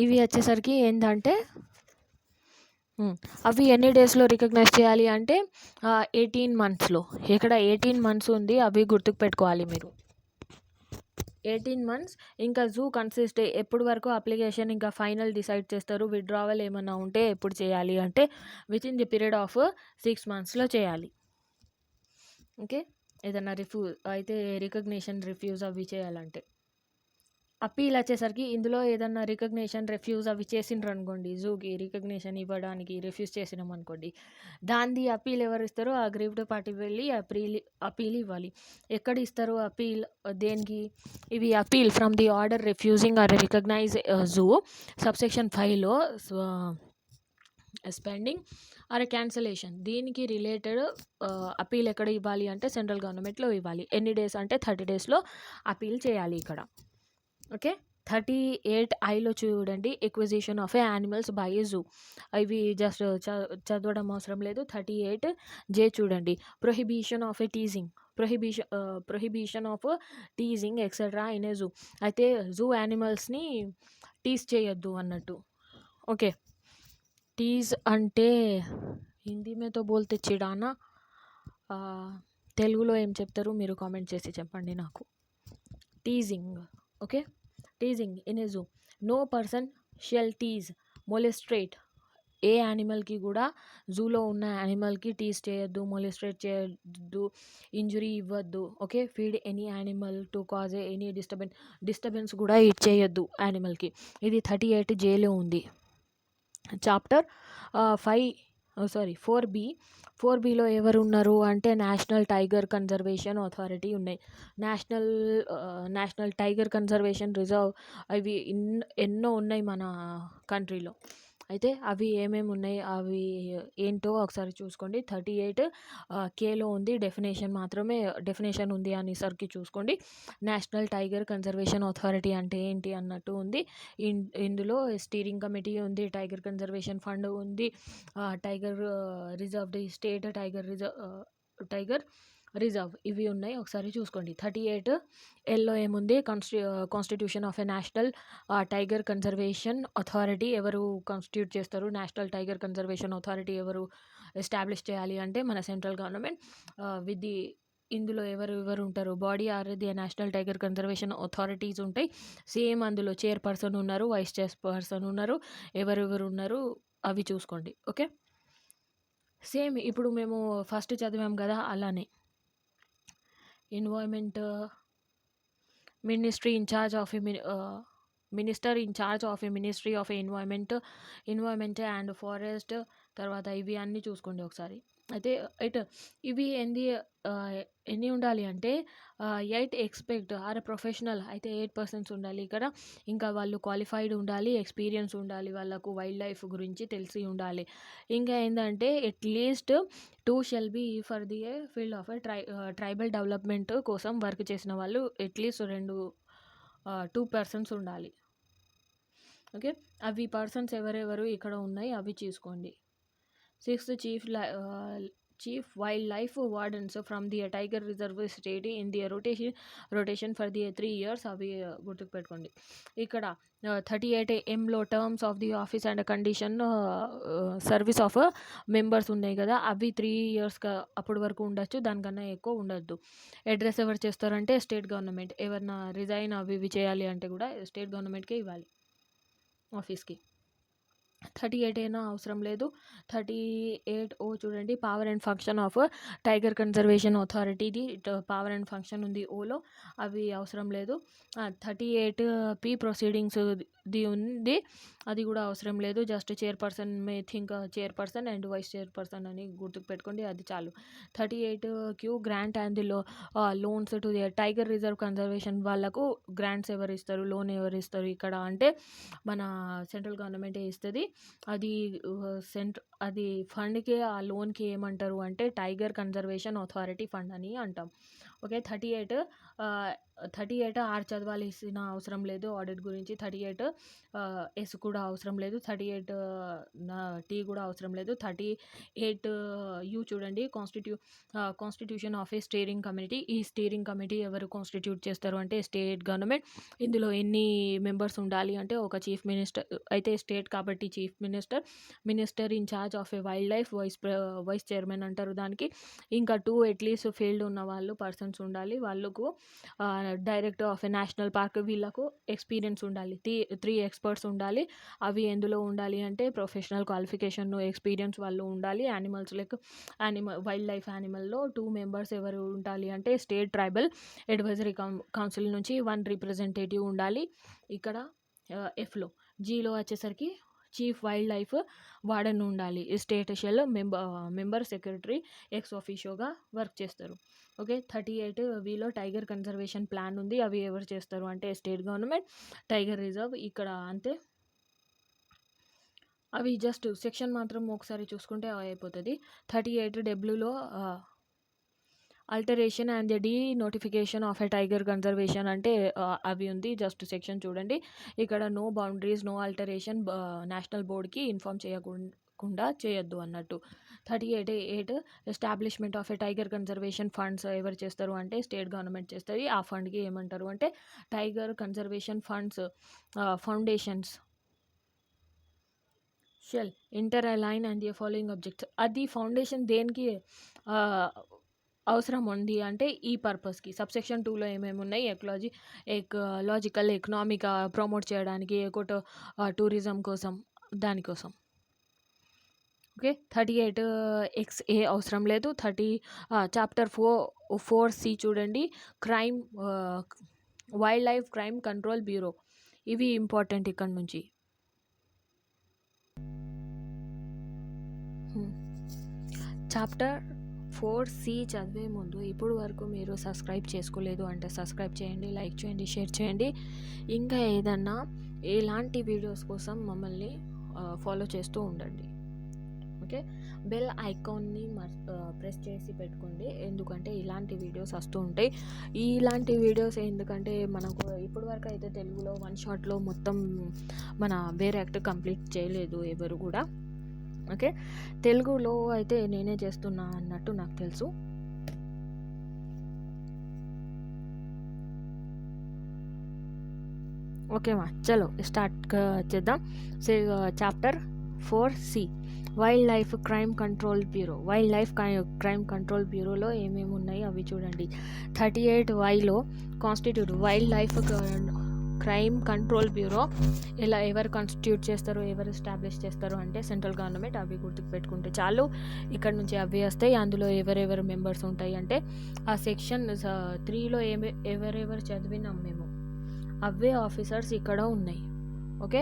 ఇవి వచ్చేసరికి ఏంటంటే అవి ఎన్ని డేస్లో రికగ్నైజ్ చేయాలి అంటే 18 monthsలో. ఇక్కడ 18 months ఉంది, అవి గుర్తుకు పెట్టుకోవాలి మీరు. 18 months. ఇంకా జూ కన్సిస్ట్ ఎప్పుడు వరకు అప్లికేషన్ ఇంకా ఫైనల్ డిసైడ్ చేస్తారు. విత్డ్రావల్ ఏమన్నా ఉంటే ఎప్పుడు చేయాలి అంటే with in the period of 6 monthsలో చేయాలి. ఓకే. ఏదన్నా అయితే రికగ్నిషన్ రిఫ్యూజ్ అవి చేయాలంటే. అప్పీల్ వచ్చేసరికి ఇందులో ఏదన్నా రికగ్నిషన్, రిఫ్యూజ్ అవి చేసిండ్రనుకోండి, జూకి రికగ్నిషన్ ఇవ్వడానికి రిఫ్యూజ్ చేసినామనుకోండి, దానిది అప్పీల్ ఎవరిస్తారో ఆ అగ్రీవ్డ్ పార్టీ వెళ్ళి అప్పీల్ ఇవ్వాలి. ఎక్కడ ఇస్తారు అప్పీల్? దేనికి? ఇవి appeal from the order refusing or recognize zoo subsection 5లో స్పెండింగ్ ఆర్ క్యాన్సలేషన్ దీనికి రిలేటెడ్ అప్పీల్ ఎక్కడ ఇవ్వాలి అంటే సెంట్రల్ గవర్నమెంట్లో ఇవ్వాలి. ఎన్ని డేస్ అంటే 30 డేస్లో అప్పీల్ చేయాలి ఇక్కడ. ఓకే. 38 చూడండి, acquisition of animals by zoo. ఇవి జస్ట్ చదవడం అవసరం లేదు. 38 చూడండి, prohibition of a teasing, prohibition of teasing etcetera in a zoo. అయితే జూ యానిమల్స్ని టీజ్ చేయొద్దు అన్నట్టు. ఓకే. టీజ్ అంటే హిందీ మేతో బోల్తే చిడానా, తెలుగులో ఏం చెప్తారు మీరు కామెంట్ చేసి చెప్పండి నాకు. Teasing. Okay. Teasing in a zoo, no person shall tease, molest. ఏ యానిమల్కి కూడా జూలో ఉన్న యానిమల్కి టీజ్ చేయొద్దు, మొలెస్ట్రేట్ చేయొద్దు, ఇంజురీ ఇవ్వద్దు. Okay. Feed any animal to cause any disturbance కూడా చేయొద్దు యానిమల్కి. ఇది 38Jలో ఉంది. Chapter 4B. 4Bలో ఎవరు ఉన్నారు అంటే నేషనల్ టైగర్ కన్జర్వేషన్ అథారిటీ ఉన్నాయి. నేషనల్ టైగర్ కన్జర్వేషన్ రిజర్వ్ అవి ఎన్నో ఉన్నాయి మన కంట్రీలో. అయితే అవి ఏమేమి ఉన్నాయి, అవి ఏంటో ఒకసారి చూసుకోండి. 38Kలో ఉంది. డెఫినేషన్ ఉంది అనేసరికి చూసుకోండి. నేషనల్ టైగర్ కన్జర్వేషన్ అథారిటీ అంటే ఏంటి అన్నట్టు ఉంది. ఇందులో స్టీరింగ్ కమిటీ ఉంది, టైగర్ కన్జర్వేషన్ ఫండ్ ఉంది, tiger reserve, the state tiger reserve ఇవి ఉన్నాయి. ఒకసారి చూసుకోండి. 38Lలో ఏముంది, constitution of a national tiger conservation authority ఎవరు కాన్స్టిట్యూట్ చేస్తారు, నేషనల్ టైగర్ కన్జర్వేషన్ అథారిటీ ఎవరు ఎస్టాబ్లిష్ చేయాలి అంటే మన సెంట్రల్ గవర్నమెంట్. ఇందులో ఎవరు ఉంటారు, body or the national tiger conservation authorities ఉంటాయి. సేమ్ అందులో చైర్పర్సన్ ఉన్నారు, వైస్ చైర్పర్సన్ ఉన్నారు, ఎవరెవరు ఉన్నారు అవి చూసుకోండి. ఓకే. సేమ్ ఇప్పుడు మేము ఫస్ట్ చదివాం కదా, అలానే environment ministry in charge of minister in charge of a ministry of environment and forest. తర్వాత ఇవి అన్నీ చూసుకోండి ఒకసారి. అయితే ఇవి ఎన్ని ఉండాలి అంటే 8 ఎక్స్పెక్ట్ ఆర్ ప్రొఫెషనల్. అయితే 8 పర్సన్స్ ఉండాలి ఇక్కడ. ఇంకా వాళ్ళు క్వాలిఫైడ్ ఉండాలి, ఎక్స్పీరియన్స్ ఉండాలి, వాళ్ళకు వైల్డ్ లైఫ్ గురించి తెలిసి ఉండాలి. ఇంకా ఏంటంటే at least 2 shall be for the field of tribal development కోసం వర్క్ చేసిన వాళ్ళు అట్లీస్ట్ 2 పర్సన్స్ ఉండాలి. ఓకే. అవి పర్సన్స్ ఎవరెవరు ఇక్కడ ఉన్నాయి అవి చూసుకోండి. 6th chief wild life wardens from the tiger reserve state in the rotation for the 3 years అవి గుర్తుకు పెట్టుకోండి. ఇక్కడ 38Mలో terms of the office and condition service of members ఉన్నాయి కదా, అవి 3 years అప్పటి వరకు ఉండొచ్చు, దానికన్నా ఎక్కువ ఉండొద్దు. అడ్రస్ ఎవరు చేస్తారంటే స్టేట్ గవర్నమెంట్. ఎవరన్నా రిజైన్ అవి ఇవి చేయాలి అంటే కూడా స్టేట్ గవర్నమెంట్కే ఇవ్వాలి ఆఫీస్కి. 38 అయినా అవసరం లేదు. 38O చూడండి, power and function of tiger conservation అథారిటీది పవర్ అండ్ ఫంక్షన్ ఉంది ఓలో, అవి అవసరం లేదు. 38P ప్రొసీడింగ్స్ ది ఉంది, అది కూడా అవసరం లేదు. Just chairperson chairperson and vice chairperson అని గుర్తుకు పెట్టుకోండి, అది చాలు. 38Q grant and loans to the tiger reserve conservation వాళ్ళకు గ్రాంట్స్ ఎవరు ఇస్తారు, లోన్ ఎవరు ఇస్తారు ఇక్కడ అంటే మన సెంట్రల్ గవర్నమెంటే ఇస్తుంది. అది ఫండ్కి, ఆ లోన్కి ఏమంటారు అంటే టైగర్ కన్జర్వేషన్ అథారిటీ ఫండ్ అని అంటాం. ఓకే. 38R చదవాల్సిన అవసరం లేదు ఆడిట్ గురించి. 38S కూడా అవసరం లేదు. 38T కూడా అవసరం లేదు. 38U చూడండి, constitution of A steering committee. ఈ స్టీరింగ్ కమిటీ ఎవరు కాన్స్టిట్యూట్ చేస్తారు అంటే స్టేట్ గవర్నమెంట్. ఇందులో ఎన్ని మెంబర్స్ ఉండాలి అంటే ఒక చీఫ్ మినిస్టర్, అయితే స్టేట్ కాబట్టి chief minister in charge of a wild life, vice chairman అంటారు దానికి. ఇంకా 2 అట్లీస్ట్ ఫీల్డ్ ఉన్న వాళ్ళు పర్సన్స్ ఉండాలి. వాళ్ళకు director of a national park వీళ్ళకు ఎక్స్పీరియన్స్ ఉండాలి. 3 ఎక్స్పర్ట్స్ ఉండాలి. అవి ఎందులో ఉండాలి అంటే ప్రొఫెషనల్ క్వాలిఫికేషన్, ఎక్స్పీరియన్స్ వాళ్ళు ఉండాలి. యానిమల్స్ లైక్ వైల్డ్ లైఫ్ యానిమల్లో 2 మెంబర్స్ ఎవరు ఉండాలి అంటే స్టేట్ ట్రైబల్ అడ్వైజరీ కౌన్సిల్ నుంచి 1 రిప్రజెంటేటివ్ ఉండాలి. ఇక్కడ ఎఫ్లో. జీలో వచ్చేసరికి చీఫ్ వైల్డ్ లైఫ్ వార్డెన్ ఉండాలి. State shall member secretary ex ఆఫీషియోగా వర్క్ చేస్తారు. ఓకే. 38 వీలో టైగర్ కన్జర్వేషన్ ప్లాన్ ఉంది. అవి ఎవరు చేస్తారు అంటే స్టేట్ గవర్నమెంట్. టైగర్ రిజర్వ్ ఇక్కడ అంతే. అవి జస్ట్ సెక్షన్ మాత్రం ఒకసారి చూసుకుంటే అయిపోతుంది. 38 డబ్ల్యూలో alteration and the notification of a tiger conservation అంటే అవి ఉంది. జస్ట్ సెక్షన్ చూడండి. ఇక్కడ no boundaries, no alteration national బోర్డ్కి ఇన్ఫార్మ్ చేయకుండా చేయొద్దు అన్నట్టు. 38 establishment of a tiger conservation funds ఎవరు చేస్తారు అంటే స్టేట్ గవర్నమెంట్ చేస్తుంది. ఆ ఫండ్కి ఏమంటారు అంటే tiger conservation funds foundations shall inter alia and the following objects. అది ఫౌండేషన్ దేనికి అవసరం ఉంది అంటే ఈ పర్పస్కి. సబ్సెక్షన్ 2లో ఏమేమి ఉన్నాయి, ఎకలాజికల్ ఎకనామిక్ ప్రమోట్ చేయడానికి, టూరిజం కోసం, దానికోసం. ఓకే. 38 XA అవసరం లేదు. చాప్టర్ 4C చూడండి. Crime wild life crime control bureau. ఇవి ఇంపార్టెంట్ ఇక్కడ నుంచి. చాప్టర్ 4C చదివే ముందు ఇప్పుడు వరకు మీరు సబ్స్క్రైబ్ చేసుకోలేదు అంటే సబ్స్క్రైబ్ చేయండి, లైక్ చేయండి, షేర్ చేయండి. ఇంకా ఏదన్నా ఎలాంటి వీడియోస్ కోసం మమ్మల్ని ఫాలో చేస్తూ ఉండండి. ఓకే. బెల్ ఐకాన్ని ప్రెస్ చేసి పెట్టుకోండి, ఎందుకంటే ఇలాంటి వీడియోస్ వస్తూ ఉంటాయి. ఇలాంటి వీడియోస్ ఎందుకంటే మనకు ఇప్పటి వరకు అయితే తెలుగులో 1 షాట్లో మొత్తం మన వేరే యాక్ట్ కంప్లీట్ చేయలేదు ఎవరు కూడా. ఓకే. తెలుగులో అయితే నేనే చేస్తున్నా అన్నట్టు నాకు తెలుసు. ఓకేమా, చలో స్టార్ట్ చేద్దాం. Chapter 4C wild life crime control bureau. Wild life crime control బ్యూరోలో ఏమేమి ఉన్నాయి అవి చూడండి. 38Yలో constitute wild life crime control bureau ఎవరు కాన్స్టిట్యూట్ చేస్తారు, ఎవరు ఎస్టాబ్లిష్ చేస్తారు అంటే సెంట్రల్ గవర్నమెంట్. అవి గుర్తుకు పెట్టుకుంటే చాలు. ఇక్కడ నుంచి అవి వస్తాయి. అందులో ఎవరెవరు మెంబర్స్ ఉంటాయి అంటే ఆ సెక్షన్ 3లో ఎవరెవరు చదివినాం మేము అవే ఆఫీసర్స్ ఇక్కడ ఉన్నాయి. Okay.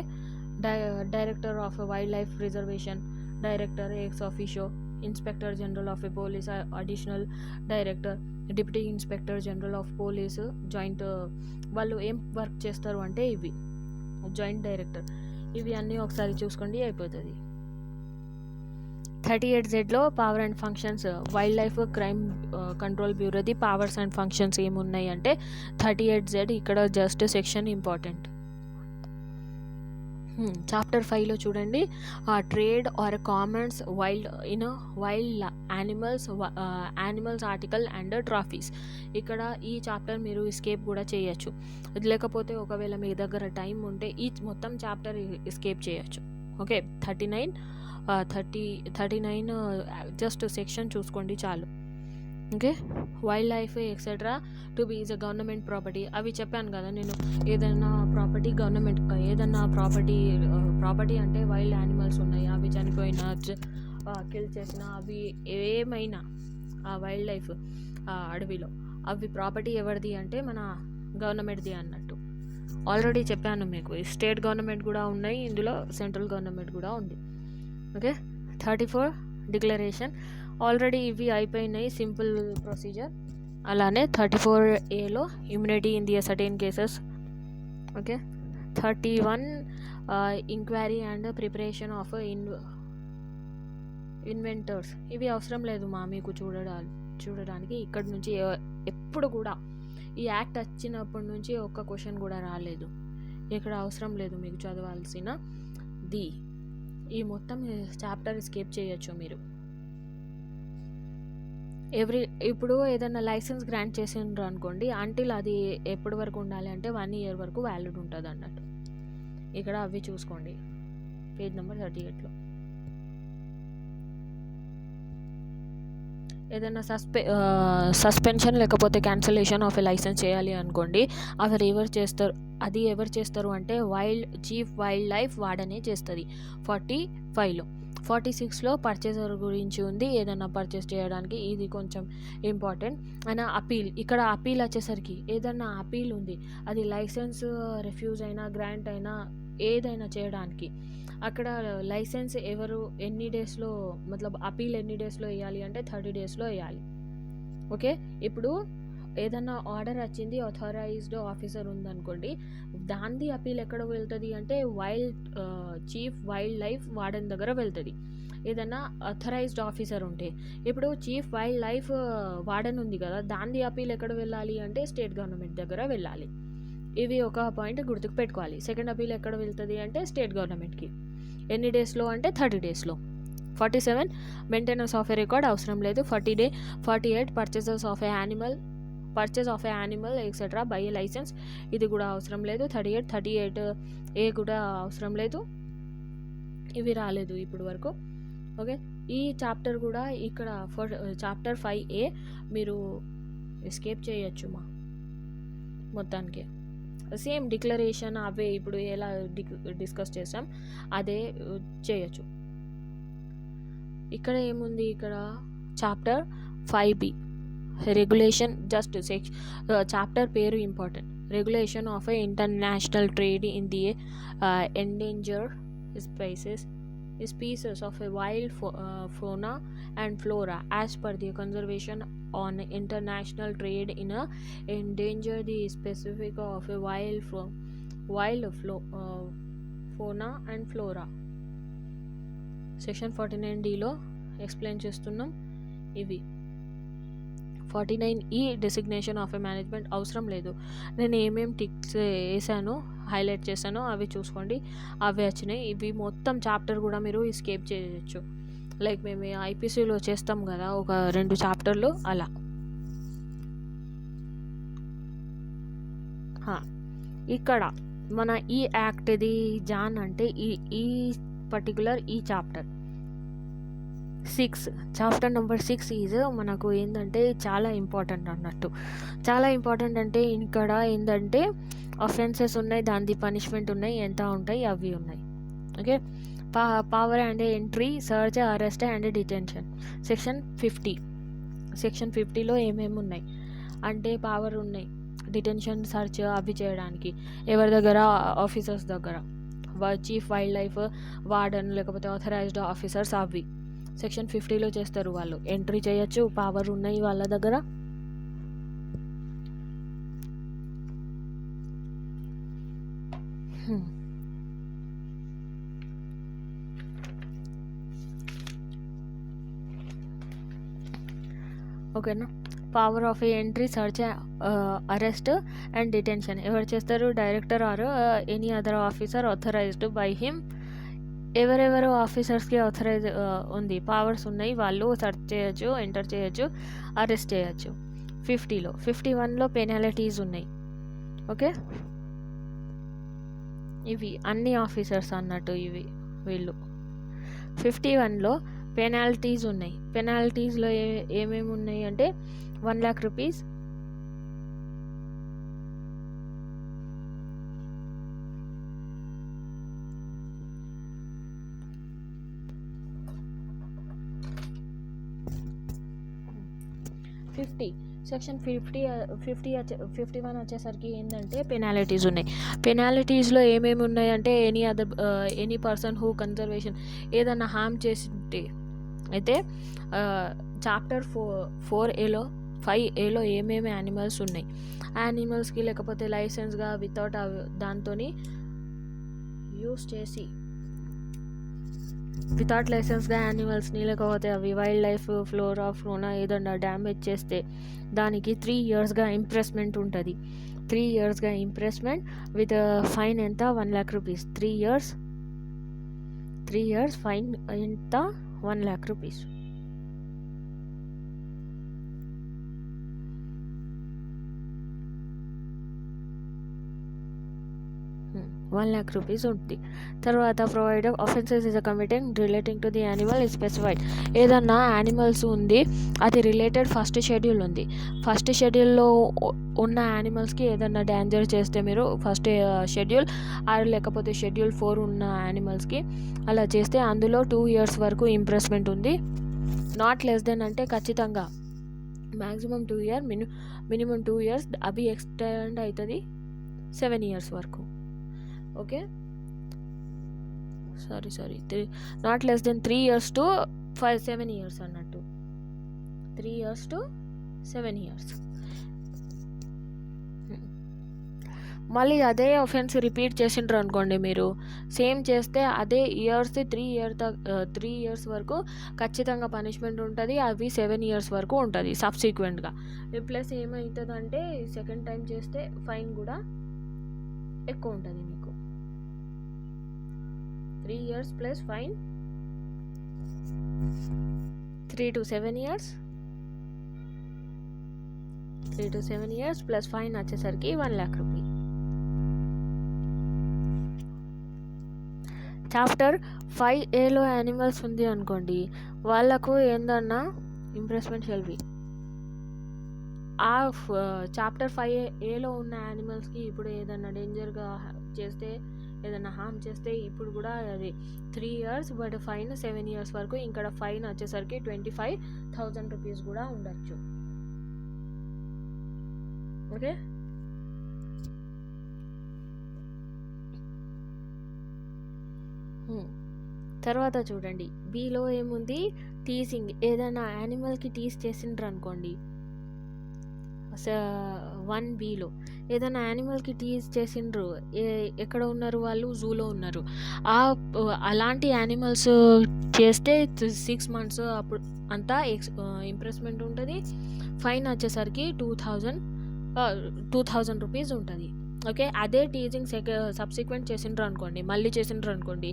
Director of wild life reservation, director X officio, inspector general of police, additional director, deputy inspector general of police, joint. వాళ్ళు ఏం వర్క్ చేస్తారు అంటే ఇవి జాయింట్ డైరెక్టర్. ఇవి అన్నీ ఒకసారి చూసుకోండి అయిపోతుంది. 38Zలో power and functions. Wild life crime control బ్యూరోది పవర్స్ అండ్ ఫంక్షన్స్ ఏమున్నాయి అంటే 38Z. ఇక్కడ జస్ట్ సెక్షన్ ఇంపార్టెంట్. చాప్టర్ 5లో చూడండి. Trade or commerce wild animals article and trophies. ఇక్కడ ఈ చాప్టర్ మీరు ఎస్కేప్ కూడా చేయొచ్చు. లేకపోతే ఒకవేళ మీ దగ్గర టైం ఉంటే ఈ మొత్తం చాప్టర్ ఎస్కేప్ చేయొచ్చు. ఓకే. 39 జస్ట్ సెక్షన్ చూసుకోండి చాలు. Okay. Wild life etcetera to be is a government property. అవి చెప్పాను కదా నేను. ఏదైనా ప్రాపర్టీ గవర్నమెంట్, ఏదన్నా ప్రాపర్టీ అంటే వైల్డ్ యానిమల్స్ ఉన్నాయి, అవి చనిపోయినా కిల్ చేసిన అవి ఏమైనా ఆ వైల్డ్ లైఫ్ అడవిలో అవి ప్రాపర్టీ ఎవరిది అంటే మన గవర్నమెంట్ది అన్నట్టు. ఆల్రెడీ చెప్పాను మీకు. స్టేట్ గవర్నమెంట్ కూడా ఉన్నాయి ఇందులో, సెంట్రల్ గవర్నమెంట్ కూడా ఉంది. ఓకే. 34 డిక్లరేషన్. ఆల్రెడీ ఇవి అయిపోయినాయి, సింపుల్ ప్రొసీజర్. అలానే 34Aలో immunity in the certain cases. Okay. 31 inquiry and preparation of inventors. ఇవి అవసరం లేదు మీకు చూడడానికి. ఇక్కడ నుంచి ఎప్పుడు కూడా ఈ యాక్ట్ వచ్చినప్పటి నుంచి ఒక్క క్వశ్చన్ కూడా రాలేదు. ఇక్కడ అవసరం లేదు మీకు చదవాల్సిన ఈ మొత్తం చాప్టర్ స్కిప్ చేయొచ్చు మీరు. ఇప్పుడు ఏదైనా లైసెన్స్ గ్రాంట్ చేసిండ్రు అనుకోండి, అంటిల్ అది ఎప్పటి వరకు ఉండాలి అంటే 1 year వరకు వ్యాలిడ్ ఉంటుంది అన్నట్టు. ఇక్కడ అవి చూసుకోండి పేజ్ నెంబర్ 38లో. ఏదైనా సస్పెన్షన్ లేకపోతే క్యాన్సలేషన్ ఆఫ్ ఎ లైసెన్స్ చేయాలి అనుకోండి, ఎవరు చేస్తారు అంటే చీఫ్ వైల్డ్ లైఫ్ వార్డెనే చేస్తుంది. 45లో 46లో పర్చేసర్ గురించి ఉంది, ఏదైనా పర్చేస్ చేయడానికి. ఇది కొంచెం ఇంపార్టెంట్. అండ్ అపీల్, ఇక్కడ అపీల్ వచ్చేసరికి ఏదైనా అపీల్ ఉంది, అది లైసెన్స్ రిఫ్యూజ్ అయినా గ్రాంట్ అయినా ఏదైనా చేయడానికి అక్కడ లైసెన్స్ ఎన్ని డేస్లో అపీల్ ఎన్ని డేస్లో వేయాలి అంటే 30 డేస్లో వేయాలి. ఓకే, ఇప్పుడు ఏదన్నా ఆర్డర్ వచ్చింది, అథారైజ్డ్ ఆఫీసర్ ఉందనుకోండి, దాని అపీల్ ఎక్కడ వెళ్తుంది అంటే చీఫ్ వైల్డ్ లైఫ్ వార్డెన్ దగ్గర వెళ్తుంది. ఏదన్నా అథరైజ్డ్ ఆఫీసర్ ఉంటే, ఇప్పుడు చీఫ్ వైల్డ్ లైఫ్ వార్డెన్ ఉంది కదా, దాని అపీల్ ఎక్కడ వెళ్ళాలి అంటే స్టేట్ గవర్నమెంట్ దగ్గర వెళ్ళాలి. ఇవి ఒక పాయింట్ గుర్తుకు పెట్టుకోవాలి. సెకండ్ అపీల్ ఎక్కడ వెళ్తుంది అంటే స్టేట్ గవర్నమెంట్కి. ఎన్ని డేస్లో అంటే 30 డేస్లో. 47 మెయింటెనెన్స్ ఆఫ్ ఏ రికార్డ్ అవసరం లేదు. 48 purchase of a animal etcetera by a licence, ఇది కూడా అవసరం లేదు. 38 ఏ కూడా అవసరం లేదు. ఇవి రాలేదు ఇప్పుడు వరకు. ఓకే, ఈ చాప్టర్ కూడా ఇక్కడ చాప్టర్ 5A మీరు ఎస్కేప్ చేయొచ్చు మొత్తానికి. సేమ్ డిక్లరేషన్ అవే ఇప్పుడు ఎలా డిస్కస్ చేసాం అదే చేయొచ్చు. ఇక్కడ ఏముంది, ఇక్కడ chapter 5B regulation, just chapter పేరు important. Regulation of a international trade in the endangered species of a wild fauna and flora as per the conservation on international trade in a endanger the specific of a wild fauna and flora. Section 49Dలో explain చేస్తున్నాం ఇవి. 49E designation of a management అవసరం లేదు. నేను ఏమేమి ticks వేసానో highlight చేశానో అవి చూసుకోండి, అవి వచ్చినాయి. ఇవి మొత్తం చాప్టర్ కూడా మీరు ఎస్కేప్ చేయొచ్చు. లైక్ మేము ఐపీసీలో చేస్తాం కదా ఒక 2 చాప్టర్లు అలా. ఇక్కడ మన ఈ యాక్ట్ది జాన్ అంటే ఈ పర్టికులర్ ఈ చాప్టర్ 6, చాప్టర్ నెంబర్ 6 ఈజ్ మనకు ఏంటంటే చాలా ఇంపార్టెంట్ అన్నట్టు. చాలా ఇంపార్టెంట్ అంటే ఇక్కడ ఏంటంటే అఫెన్సెస్ ఉన్నాయి, దాని పనిష్మెంట్ ఉన్నాయి, ఎంత ఉంటాయి అవి ఉన్నాయి. Okay, power and entry, search, arrest and detention. Section 50లో ఏమేమి ఉన్నాయి అంటే పవర్ ఉన్నాయి, డిటెన్షన్, సర్చ్ అవి చేయడానికి ఎవరి దగ్గర, ఆఫీసర్స్ దగ్గర, చీఫ్ వైల్డ్ లైఫ్ వార్డెన్ లేకపోతే ఆథరైజ్డ్ ఆఫీసర్స్ అవి సెక్షన్ 50లో చేస్తారు. వాళ్ళు ఎంట్రీ చేయొచ్చు, పవర్ ఉన్నాయి వాళ్ళ దగ్గర. ఓకేనా, power of entry, search, arrest and detention ఎవరు చేస్తారు? Director or any other officer authorised by him. ఎవరెవరు ఆఫీసర్స్కి ఆథరైజ్ ఉంది, పవర్స్ ఉన్నాయి, వాళ్ళు సర్చ్ చేయొచ్చు, ఎంటర్ చేయొచ్చు, అరెస్ట్ చేయొచ్చు. 50లో 51లో పెనాల్టీస్ ఉన్నాయి. ఓకే, ఇవి అన్ని ఆఫీసర్స్ అన్నట్టు వీళ్ళు. 51లో పెనాల్టీస్ ఉన్నాయి. పెనాల్టీస్లో ఏమేమి ఉన్నాయి అంటే 1 lakh రూపీస్, సెక్షన్ 51 వచ్చేసరికి ఏంటంటే పెనాల్టీస్ ఉన్నాయి. పెనాల్టీస్లో ఏమేమి ఉన్నాయి అంటే ఎనీ పర్సన్ హూ కన్జర్వేషన్ ఏదన్నా హామ్ చేసింటే అయితే చాప్టర్ 5Aలో ఏమేమి యానిమల్స్ ఉన్నాయి, యానిమల్స్కి లేకపోతే లైసెన్స్గా వితౌట్ దాంతో యూస్ చేసి వితౌట్ లైసెన్స్గా యానిమల్స్ని లేకపోతే అవి వైల్డ్ లైఫ్ ఫ్లోరా ఫ్లోనా ఏదన్నా డ్యామేజ్ చేస్తే దానికి 3 yearsగా ఇంప్రెస్మెంట్ ఉంటుంది. 3 yearsగా ఇంప్రెస్మెంట్ విత్ ఫైన్ ఎంత? 1 lakh రూపీస్. 3 years ఫైన్ ఎంత? 1 lakh రూపీస్. 1,00,000 రూపీస్ ఉంటుంది. తర్వాత provided offences is committing relating to the animal is specified. ఏదన్నా యానిమల్స్ ఉంది, అది రిలేటెడ్ ఫస్ట్ షెడ్యూల్ ఉంది. ఫస్ట్ షెడ్యూల్లో ఉన్న యానిమల్స్కి ఏదన్నా డ్యాంజర్ చేస్తే మీరు ఫస్ట్ షెడ్యూల్ లేకపోతే షెడ్యూల్ 4 ఉన్న యానిమల్స్కి అలా చేస్తే అందులో 2 years వరకు ఇంప్రెస్మెంట్ ఉంది. నాట్ లెస్ దెన్ అంటే ఖచ్చితంగా మ్యాక్సిమం 2 years, మినిమం 2 years, అవి ఎక్స్టెండ్ అవుతుంది 7 years వరకు. Okay, sorry not less than 3 years to 7 years అన్నట్టు. 3 years to 7 years. మళ్ళీ అదే ఆఫెన్స్ రిపీట్ చేసిండ్రు అనుకోండి, మీరు సేమ్ చేస్తే అదే ఇయర్స్ 3 years వరకు ఖచ్చితంగా పనిష్మెంట్ ఉంటుంది. అవి 7 years వరకు ఉంటుంది సబ్సిక్వెంట్గా. ప్లస్ ఏమవుతుందంటే సెకండ్ టైం చేస్తే ఫైన్ కూడా ఎక్కువ ఉంటుంది మీకు. 3 years plus fine 3 to 7 years. 3 to 7 years plus fine వచ్చేసరికి 1,00,000 రూపీస్. చాప్టర్ 5A యానిమల్స్ ఉంది అనుకోండి, వాళ్ళకు ఏందన్నా ఇంప్రెస్మెంట్ షెల్ బి. ఆ చాప్టర్ 5A ఉన్న యానిమల్స్కి ఇప్పుడు ఏదన్నా డేంజర్గా చేస్తే, ఏదైనా హార్మ్ చేస్తే ఇప్పుడు కూడా అది 3 years, బట్ ఫైన్ 7 years వరకు. ఇక్కడ ఫైన్ వచ్చేసరికి 25,000 రూపీస్ కూడా ఉండొచ్చు. ఓకే, తర్వాత చూడండి బీలో ఏముంది, టీజింగ్. ఏదైనా యానిమల్కి టీజ్ చేసిండ్రు అనుకోండి, 1Bలో ఏదైనా యానిమల్కి టీజ్ చేసిండ్రు, ఎక్కడ ఉన్నారు వాళ్ళు, జూలో ఉన్నారు. అలాంటి యానిమల్స్ చేస్తే 6 months అప్పుడు అంతా ఇంప్రెస్మెంట్ ఉంటుంది. ఫైన్ వచ్చేసరికి 2,000 రూపీస్ ఉంటుంది. ఓకే, అదే టీజింగ్ సబ్సిక్వెంట్ చేసిండ్రు అనుకోండి, మళ్ళీ చేసిండ్రు అనుకోండి,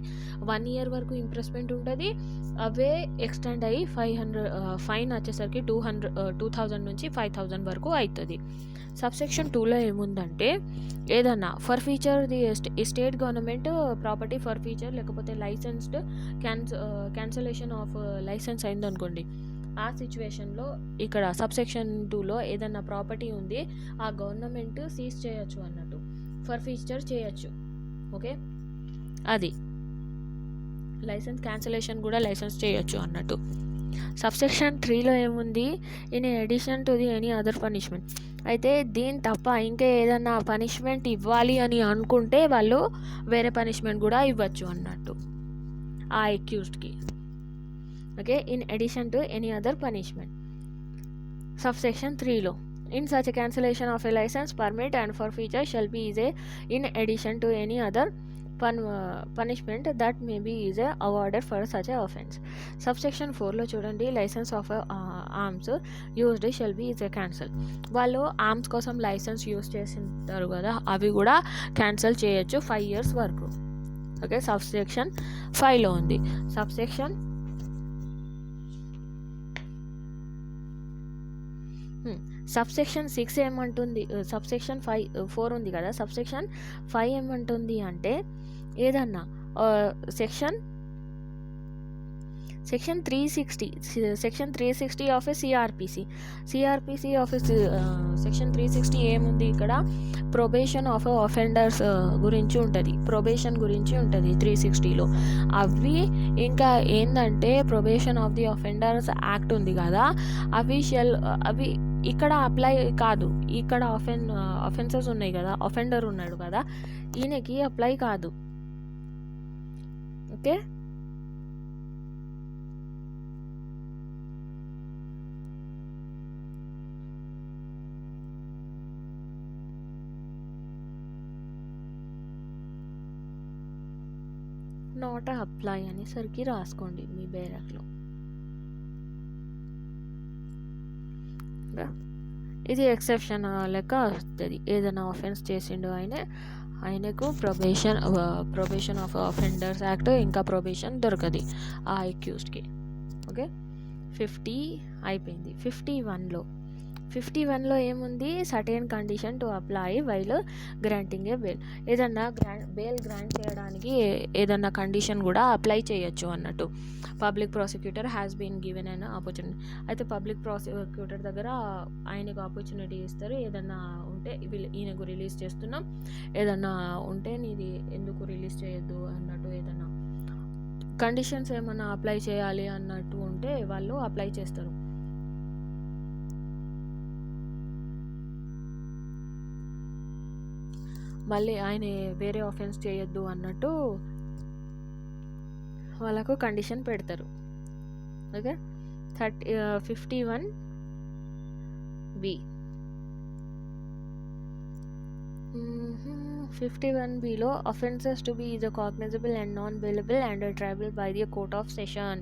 1 year వరకు ఇంప్రెస్మెంట్ ఉంటుంది. అవే ఎక్స్టెండ్ అయ్యి ఫైన్ వచ్చేసరికి 2,000 నుంచి 5,000 వరకు అవుతుంది. సబ్సెక్షన్ 2లో ఏముందంటే, ఏదన్నా for feature the state government property for feature లేకపోతే లైసెన్స్డ్ క్యాన్సలేషన్ ఆఫ్ లైసెన్స్ అయిందనుకోండి, ఆ సిచ్యువేషన్లో ఇక్కడ సబ్సెక్షన్ 2లో ఏదన్నా ప్రాపర్టీ ఉంది, ఆ గవర్నమెంట్ సీజ్ చేయొచ్చు అన్నట్టు, ఫర్ ఫీచర్ చేయొచ్చు. ఓకే, అది లైసెన్స్ క్యాన్సలేషన్ కూడా లైసెన్స్ చేయొచ్చు అన్నట్టు. సబ్సెక్షన్ 3లో ఏముంది, in addition to the any other punishment. అయితే దీని తప్ప ఇంకా ఏదన్నా పనిష్మెంట్ ఇవ్వాలి అని అనుకుంటే వాళ్ళు వేరే పనిష్మెంట్ కూడా ఇవ్వచ్చు అన్నట్టు ఆ అక్యూజ్డ్కి. Okay, in addition to any other punishment. Subsection 3లో in such a cancellation of a license, permit and forfeiture shall be is a in addition to any other punishment that may be is a awarded for such a offense. Subsection 4లో చూడండి, licence of arms used shall be is a cancel. వాళ్ళు arms కోసం licence use చేసింటారు కదా, అవి కూడా cancel చేయొచ్చు 5 years వరకు. ఓకే, సబ్సెక్షన్ 5లో ఉంది. సబ్సెక్షన్ సబ్సెక్షన్ 6 ఏమంటుంది, సబ్సెక్షన్ 4 ఉంది కదా, సబ్సెక్షన్ 5 ఏమంటుంది అంటే, ఏదన్నా section 360 of A CrPC of section 360 ఏముంది ఇక్కడ, ప్రొబేషన్ ఆఫ్ ఆఫెండర్స్ గురించి ఉంటుంది, ప్రొబేషన్ గురించి ఉంటుంది 360లో. అవి ఇంకా ఏంటంటే probation of the offenders act ఉంది కదా, అవి ఇక్కడ అప్లై కాదు. ఇక్కడ అఫెన్సెస్ ఉన్నాయి కదా, అఫెండర్ ఉన్నాడు కదా, ఈయనకి అప్లై కాదు. ఓకే, నాట్ అప్లై అనేసరికి రాసుకోండి మీ బేరక్లో. ఇది ఎక్సెప్షన్ లెక్క వస్తుంది. ఏదైనా ఆఫెన్స్ చేసిండు ఆయనకు ప్రొబేషన్ ఆఫ్ అఫెండర్స్ యాక్ట్ ఇంకా ప్రొబేషన్ దొరకది ఆ అక్యూజ్డ్కి. ఓకే, 50 అయిపోయింది. 51లో 51లో ఏముంది, certain condition to apply while granting a bail. ఏదన్నా బెయిల్ గ్రాంట్ చేయడానికి ఏదన్నా కండిషన్ కూడా అప్లై చేయొచ్చు అన్నట్టు. Public prosecutor has been given an opportunity. అయితే పబ్లిక్ ప్రాసిక్యూటర్ దగ్గర ఆయనకు ఆపర్చునిటీ ఇస్తారు, ఏదన్నా ఉంటే ఈయనకు రిలీజ్ చేస్తున్నాం, ఏదన్నా ఉంటే నీది ఎందుకు రిలీజ్ చేయొద్దు అన్నట్టు, ఏదన్నా కండిషన్స్ ఏమన్నా అప్లై చేయాలి అన్నట్టు ఉంటే వాళ్ళు అప్లై చేస్తారు. మళ్ళీ ఆయన వేరే ఆఫెన్స్ చేయొద్దు అన్నట్టు వాళ్ళకు కండిషన్ పెడతారు. Okay, 51B. 51Bలో offences to be either cognizable and non-bailable and triable by the court of session.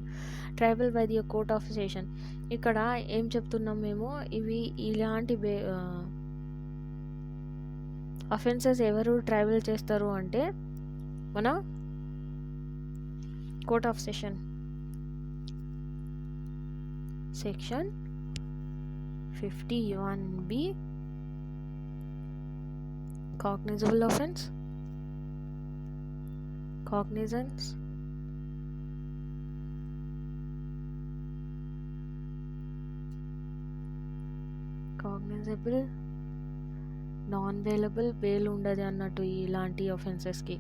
Tribal by the court of session. ఇక్కడ ఏం చెప్తున్నాం మేము, ఇవి ఇలాంటి అఫెన్సెస్ ఎవరు ట్రైబల్ చేస్తారు అంటే మన court of session. Section 51B cognizable offense, cognizance, cognizable, non bailable, bail ఉండదు అన్నట్టు ఇలాంటి ఆఫెన్సెస్కి.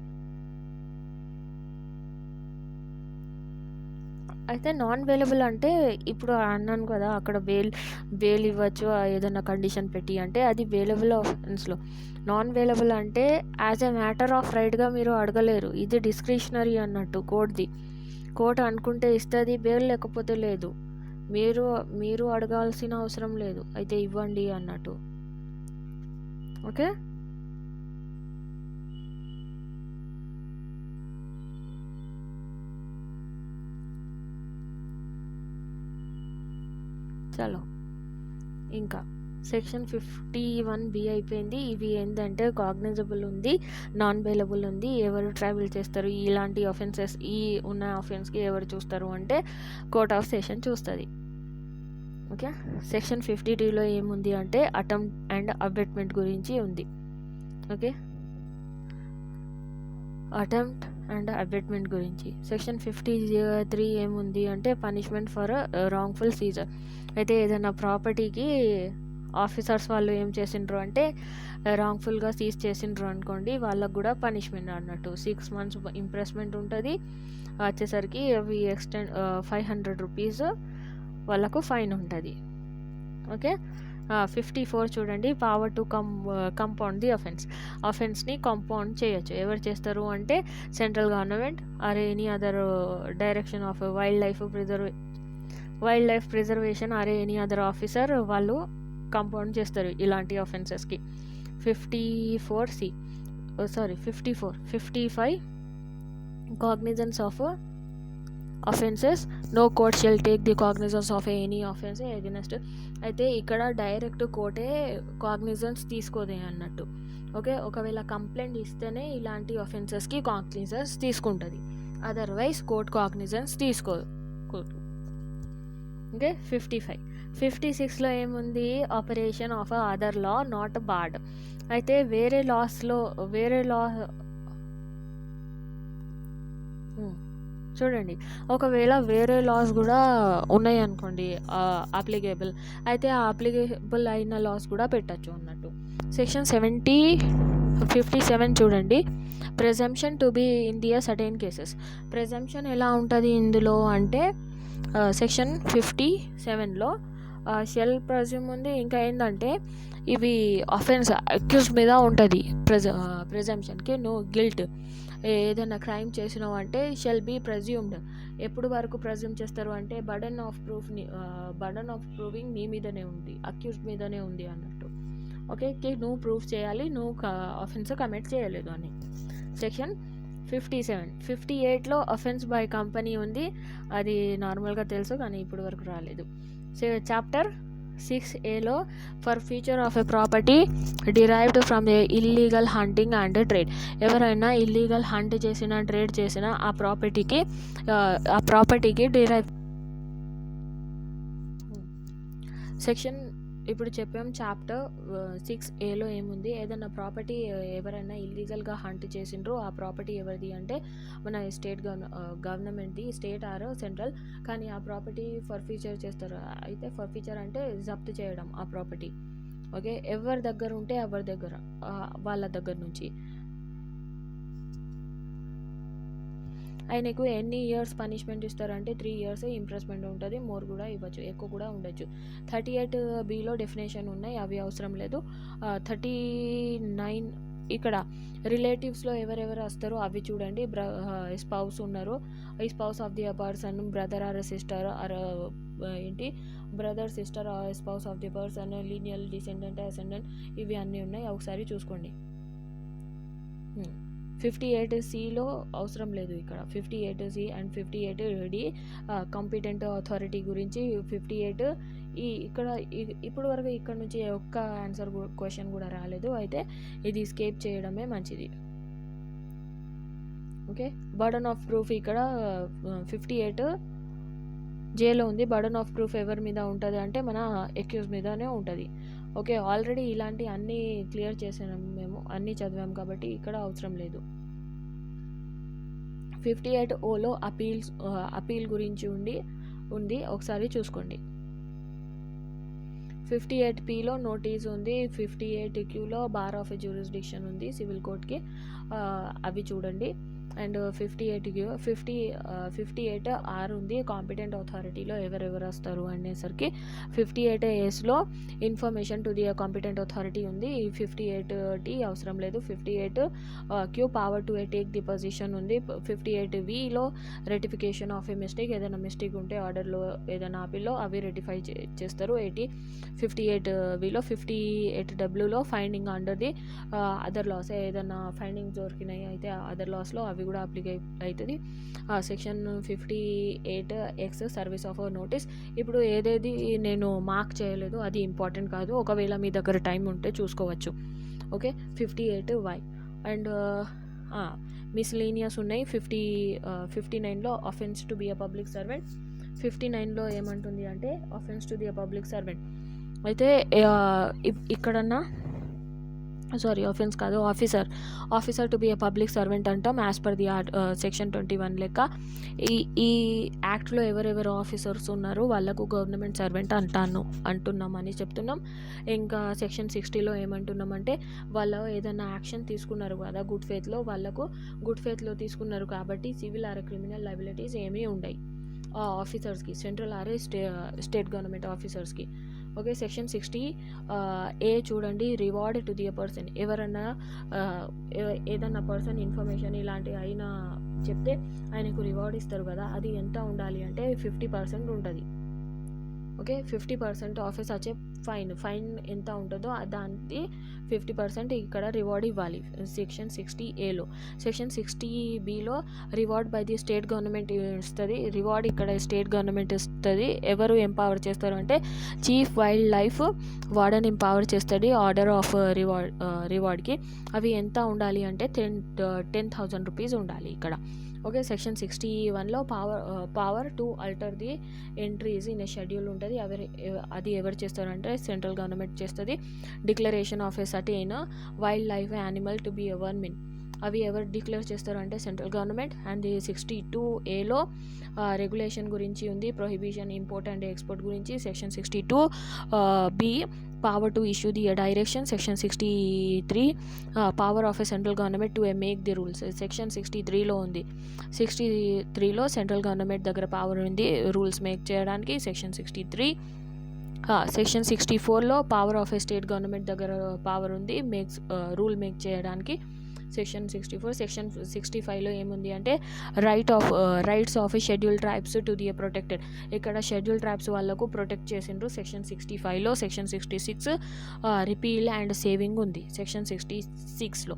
అయితే నాన్ బెయిలబుల్ అంటే ఇప్పుడు అన్నాను కదా, అక్కడ బెయిల్ ఇవ్వచ్చు ఏదైనా కండిషన్ పెట్టి అంటే అది బెయిలబుల్ ఆఫెన్స్లో. నాన్ బెయిలబుల్ అంటే యాజ్ ఎ మ్యాటర్ ఆఫ్ రైట్గా మీరు అడగలేరు, ఇది డిస్క్రిషనరీ అన్నట్టు కోర్టుది. కోర్టు అనుకుంటే ఇస్తుంది బెయిల్, లేకపోతే లేదు, మీరు అడగాల్సిన అవసరం లేదు, అయితే ఇవ్వండి అన్నట్టు. ఓకే, చలో ఇంకా సెక్షన్ 51B అయిపోయింది. ఇవి ఏంటంటే కాగ్నిజబుల్ ఉంది, నాన్ బెయిలబుల్ ఉంది, ఎవరు ట్రావెల్ చేస్తారు ఇలాంటి ఆఫెన్సెస్, ఈ ఉన్న ఆఫెన్స్కి ఎవరు చూస్తారు అంటే కోర్ట్ ఆఫ్ సెషన్ చూస్తుంది. ఓకే, సెక్షన్ 52లో ఏముంది అంటే అటెంప్ట్ అండ్ అబెట్మెంట్ గురించి ఉంది. ఓకే, అటెంప్ట్ అండ్ అబెట్మెంట్ గురించి. సెక్షన్ 53 ఏముంది అంటే పనిష్మెంట్ ఫర్ రాంగ్ఫుల్ సీజర్. అయితే ఏదైనా ప్రాపర్టీకి ఆఫీసర్స్ వాళ్ళు ఏం చేసిండ్రు అంటే రాంగ్ఫుల్గా సీజ్ చేసిండ్రు అనుకోండి, వాళ్ళకు కూడా పనిష్మెంట్ అన్నట్టు 6 months ఇంప్రెస్మెంట్ ఉంటుంది, వచ్చేసరికి అవి 500 రూపీస్ వాళ్ళకు ఫైన్ ఉంటుంది. ఓకే, 54 చూడండి, పవర్ టు కంపౌండ్ ది అఫెన్స్ని కంపౌండ్ చేయొచ్చు. ఎవరు చేస్తారు అంటే central government or any other direction of wild life preservation or any other officer వాళ్ళు కంపౌండ్ చేస్తారు ఇలాంటి ఆఫెన్సెస్కి. 55 cognizance of offenses, no court shall take the cognizance of any offense against. అయితే ఇక్కడ డైరెక్ట్ కోర్టే కాగ్నిజన్స్ తీసుకోదే అన్నట్టు. ఓకే, ఒకవేళ కంప్లైంట్ ఇస్తేనే ఇలాంటి ఆఫెన్సెస్కి కాగ్నిజన్స్ తీసుకుంటుంది, అదర్వైజ్ కోర్ట్ కాగ్నిజన్స్ తీసుకోదు. ఓకే, 56లో ఏముంది, operation of other law not board. అయితే వేరే లా చూడండి, ఒకవేళ వేరే లాస్ కూడా ఉన్నాయి అనుకోండి అప్లికేబుల్, అయితే ఆ అప్లికేబుల్ అయిన లాస్ కూడా పెట్టచ్చు అన్నట్టు. సెక్షన్ 57 చూడండి, presumption to be in the certain cases. Presumption ఎలా ఉంటుంది ఇందులో అంటే సెక్షన్ 57లో షెల్ ప్రెజ్యూమ్ ఉంది. ఇంకా ఏంటంటే ఇవి అఫెన్స్ అక్యూజ్డ్ మీద ఉంటుంది ప్రెజంప్షన్కి, నో గిల్ట్. ఏదైనా క్రైమ్ చేసినావు అంటే షెల్ బీ ప్రెజ్యూమ్డ్. ఎప్పుడు వరకు ప్రెజ్యూమ్ చేస్తారు అంటే బర్డన్ ఆఫ్ ప్రూవింగ్ నీ మీదనే ఉంది, అక్యూజ్డ్ మీదనే ఉంది అన్నట్టు. ఓకే, నువ్వు ప్రూఫ్ చేయాలి నువ్వు అఫెన్స్ కమిట్ చేయలేదు అని. సెక్షన్ 58లో అఫెన్స్ బై కంపెనీ ఉంది, అది నార్మల్గా తెలుసు కానీ ఇప్పుడు వరకు రాలేదు. చాప్టర్ 6Aలో for future of a property derived from a illegal hunting and trade. ఎవరైనా ఇల్లీగల్ హంట్ చేసిన ట్రేడ్ చేసిన ఆ ప్రాపర్టీకి డిరైవ్. సెక్షన్ ఇప్పుడు చెప్పాం చాప్టర్ 6A ఏముంది, ఏదైనా ప్రాపర్టీ ఎవరైనా ఇల్లీగల్గా హంట్ చేసిండ్రో ఆ ప్రాపర్టీ ఎవరిది అంటే మన స్టేట్ గవర్నమెంట్ది, స్టేట్ ఆర్ సెంట్రల్. కానీ ఆ ప్రాపర్టీ ఫర్ ఫ్యూచర్ చేస్తారు. అయితే ఫర్ ఫ్యూచర్ అంటే జప్తు చేయడం ఆ ప్రాపర్టీ. ఓకే, ఎవరి దగ్గర ఉంటే ఎవరి దగ్గర వాళ్ళ దగ్గర నుంచి. ఆయనకు ఎన్ని ఇయర్స్ పనిష్మెంట్ ఇస్తారంటే 3 years ఇంప్రెస్మెంట్ ఉంటుంది. మోర్ కూడా ఇవ్వచ్చు, ఎక్కువ కూడా ఉండొచ్చు. 38Bలో డెఫినేషన్ ఉన్నాయి, అవి అవసరం లేదు. 39 ఇక్కడ రిలేటివ్స్లో ఎవరెవరు వస్తారో అవి చూడండి. స్పౌస్ ఉన్నారు, ఈ spouse of the person, brother or sister or ఏంటి brother sister or spouse of the person, lineal descendant ascendant, ఇవి అన్నీ ఉన్నాయి, ఒకసారి చూసుకోండి. 58Cలో అవసరం లేదు. ఇక్కడ 58C and 58D competent authority గురించి. 58 ఇక్కడ ఇప్పుడు వరకు ఇక్కడ నుంచి ఒక్క ఆన్సర్ క్వశ్చన్ కూడా రాలేదు. అయితే ఇది స్కేప్ చేయడమే మంచిది. ఓకే, బర్డన్ ఆఫ్ ప్రూఫ్ ఇక్కడ 58Jలో ఉంది. బర్డన్ ఆఫ్ ప్రూఫ్ ఎవరి మీద ఉంటుంది అంటే మన అక్యూజ్ మీదనే ఉంటుంది. ఓకే, ఆల్రెడీ ఇలాంటి అన్నీ క్లియర్ చేసాము, మేము అన్నీ చదివాం కాబట్టి ఇక్కడ అవసరం లేదు. 58Oలో అపీల్ గురించి ఉంది, ఒకసారి చూసుకోండి. 58Pలో నోటీస్ ఉంది. 58Qలో బార్ ఆఫ్ జ్యూరిస్డిక్షన్ ఉంది సివిల్ కోర్ట్కి, అవి చూడండి. అండ్ 58R ఉంది, కాంపిటెంట్ అథారిటీలో ఎవరెవరు వస్తారు అనేసరికి. 58Sలో information to the competent authority ఉంది. 58T అవసరం లేదు. 58Q power to take the position ఉంది. 58Vలో రెటిఫికేషన్ ఆఫ్ ఏ మిస్టేక్, ఏదైనా మిస్టేక్ ఉంటే ఆర్డర్లో ఏదైనా ఆపిల్లో అవి రెటిఫై చేస్తారు. 58Vలో 58Wలో finding under the other laws, ఏదైనా ఫైండింగ్ దొరికినాయి అయితే అదర్ లాస్లో అవి కూడా అప్లికై అవుతుంది. Section 58X service of notice. ఇప్పుడు ఏదేది నేను మార్క్ చేయలేదు, అది ఇంపార్టెంట్ కాదు, ఒకవేళ మీ దగ్గర టైం ఉంటే చూసుకోవచ్చు. ఓకే, 58Y అండ్ మిస్లీనియస్ ఉన్నాయి. 59లో offence to be a public servant. 59లో ఏమంటుంది అంటే offence to the public servant. అయితే ఇక్కడన్నా అఫెన్స్ కాదు, officer to be a public servant అంటాం యాజ్ పర్ ది సెక్షన్ 21 లెక్క. ఈ యాక్ట్లో ఎవరెవరు ఆఫీసర్స్ ఉన్నారు వాళ్ళకు గవర్నమెంట్ సర్వెంట్ అంటున్నామని చెప్తున్నాం. ఇంకా సెక్షన్ 60లో ఏమంటున్నామంటే వాళ్ళు ఏదైనా యాక్షన్ తీసుకున్నారు కదా గుడ్ ఫేత్లో తీసుకున్నారు కాబట్టి సివిల్ ఆర్ క్రిమినల్ లయబిలిటీస్ ఏమీ ఉండవు ఆఫీసర్స్కి, సెంట్రల్ ఆర్ స్టేట్ గవర్నమెంట్ ఆఫీసర్స్కి. ఓకే, సెక్షన్ 60A చూడండి. రివార్డ్ టు ది పర్సన్, ఎవరన్నా ఏదన్నా పర్సన్ ఇన్ఫర్మేషన్ ఇలాంటి అయినా చెప్తే ఆయనకు రివార్డ్ ఇస్తారు కదా, అది ఎంత ఉండాలి అంటే 50% ఉంటుంది. ఓకే, 50% ఆఫీస్ వచ్చే ఫైన్ ఎంత ఉంటుందో దానికి 50% ఇక్కడ రివార్డ్ ఇవ్వాలి సెక్షన్ 60Aలో. సెక్షన్ 60Bలో reward by the state government ఇస్తుంది. రివార్డ్ ఇక్కడ స్టేట్ గవర్నమెంట్ ఇస్తుంది. ఎవరు ఎంపవర్ చేస్తారు అంటే chief wild life warden empower చేస్తుంది ఆర్డర్ ఆఫ్ రివార్డ్కి. అవి ఎంత ఉండాలి అంటే 10,000 రూపీస్ ఉండాలి ఇక్కడ. ఓకే, సెక్షన్ 61లో power to alter the entries in a schedule ఉంటుంది. అది ఎవరు చేస్తారంటే సెంట్రల్ గవర్నమెంట్ చేస్తుంది. Declaration of a certain wildlife animal to be a vermin, అవి ఎవరు డిక్లేర్ చేస్తారు అంటే సెంట్రల్ గవర్నమెంట్. అండ్ 62Aలో రెగ్యులేషన్ గురించి ఉంది, ప్రొహిబిషన్ ఇంపోర్ట్ అండ్ ఎక్స్పోర్ట్ గురించి. Section 62B power to issue the direction. Section 63 power of a central government to make the rules. Section 63లో ఉంది. 63లో సెంట్రల్ గవర్నమెంట్ దగ్గర పవర్ ఉంది రూల్స్ మేక్ చేయడానికి. సెక్షన్ 63. సెక్షన్ 64లో power of a state government దగ్గర power ఉంది rule make చేయడానికి. సెక్షన్ 64. సెక్షన్ 65లో ఏముంది అంటే rights of schedule tribes to the protected, ఇక్కడ షెడ్యూల్ ట్రైబ్స్ వాళ్ళకు ప్రొటెక్ట్ చేసిండ్రు సెక్షన్ 65లో. సెక్షన్ 66 రిపీల్ అండ్ సేవింగ్ ఉంది సెక్షన్ 66లో.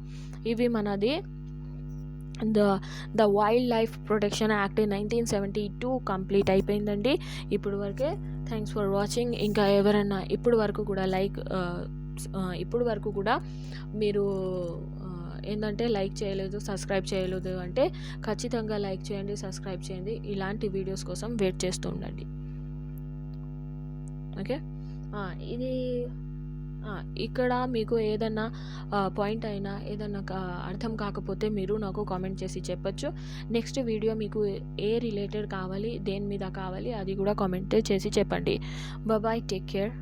ఇవి మనది the wildlife protection act 1972 complete అయిపోయిందండి ఇప్పుడు వరకే. Thanks for watching. ఇంకా ఎవరైనా ఇప్పుడు వరకు కూడా మీరు ఏంటంటే లైక్ చేయలేదు, సబ్స్క్రైబ్ చేయలేదు అంటే ఖచ్చితంగా లైక్ చేయండి, సబ్స్క్రైబ్ చేయండి. ఇలాంటి వీడియోస్ కోసం వెయిట్ చేస్తూ ఉండండి. ఓకే, ఆ! ఇది ఆ! ఇక్కడ మీకు ఏదన్నా పాయింట్ అయినా, ఏదన్నా అర్థం కాకపోతే మీరు నాకు కామెంట్ చేసి చెప్పొచ్చు. నెక్స్ట్ వీడియో మీకు ఏ రిలేటెడ్ కావాలి, దేని మీద కావాలి అది కూడా కామెంట్ చేసి చెప్పండి. Bye, take care.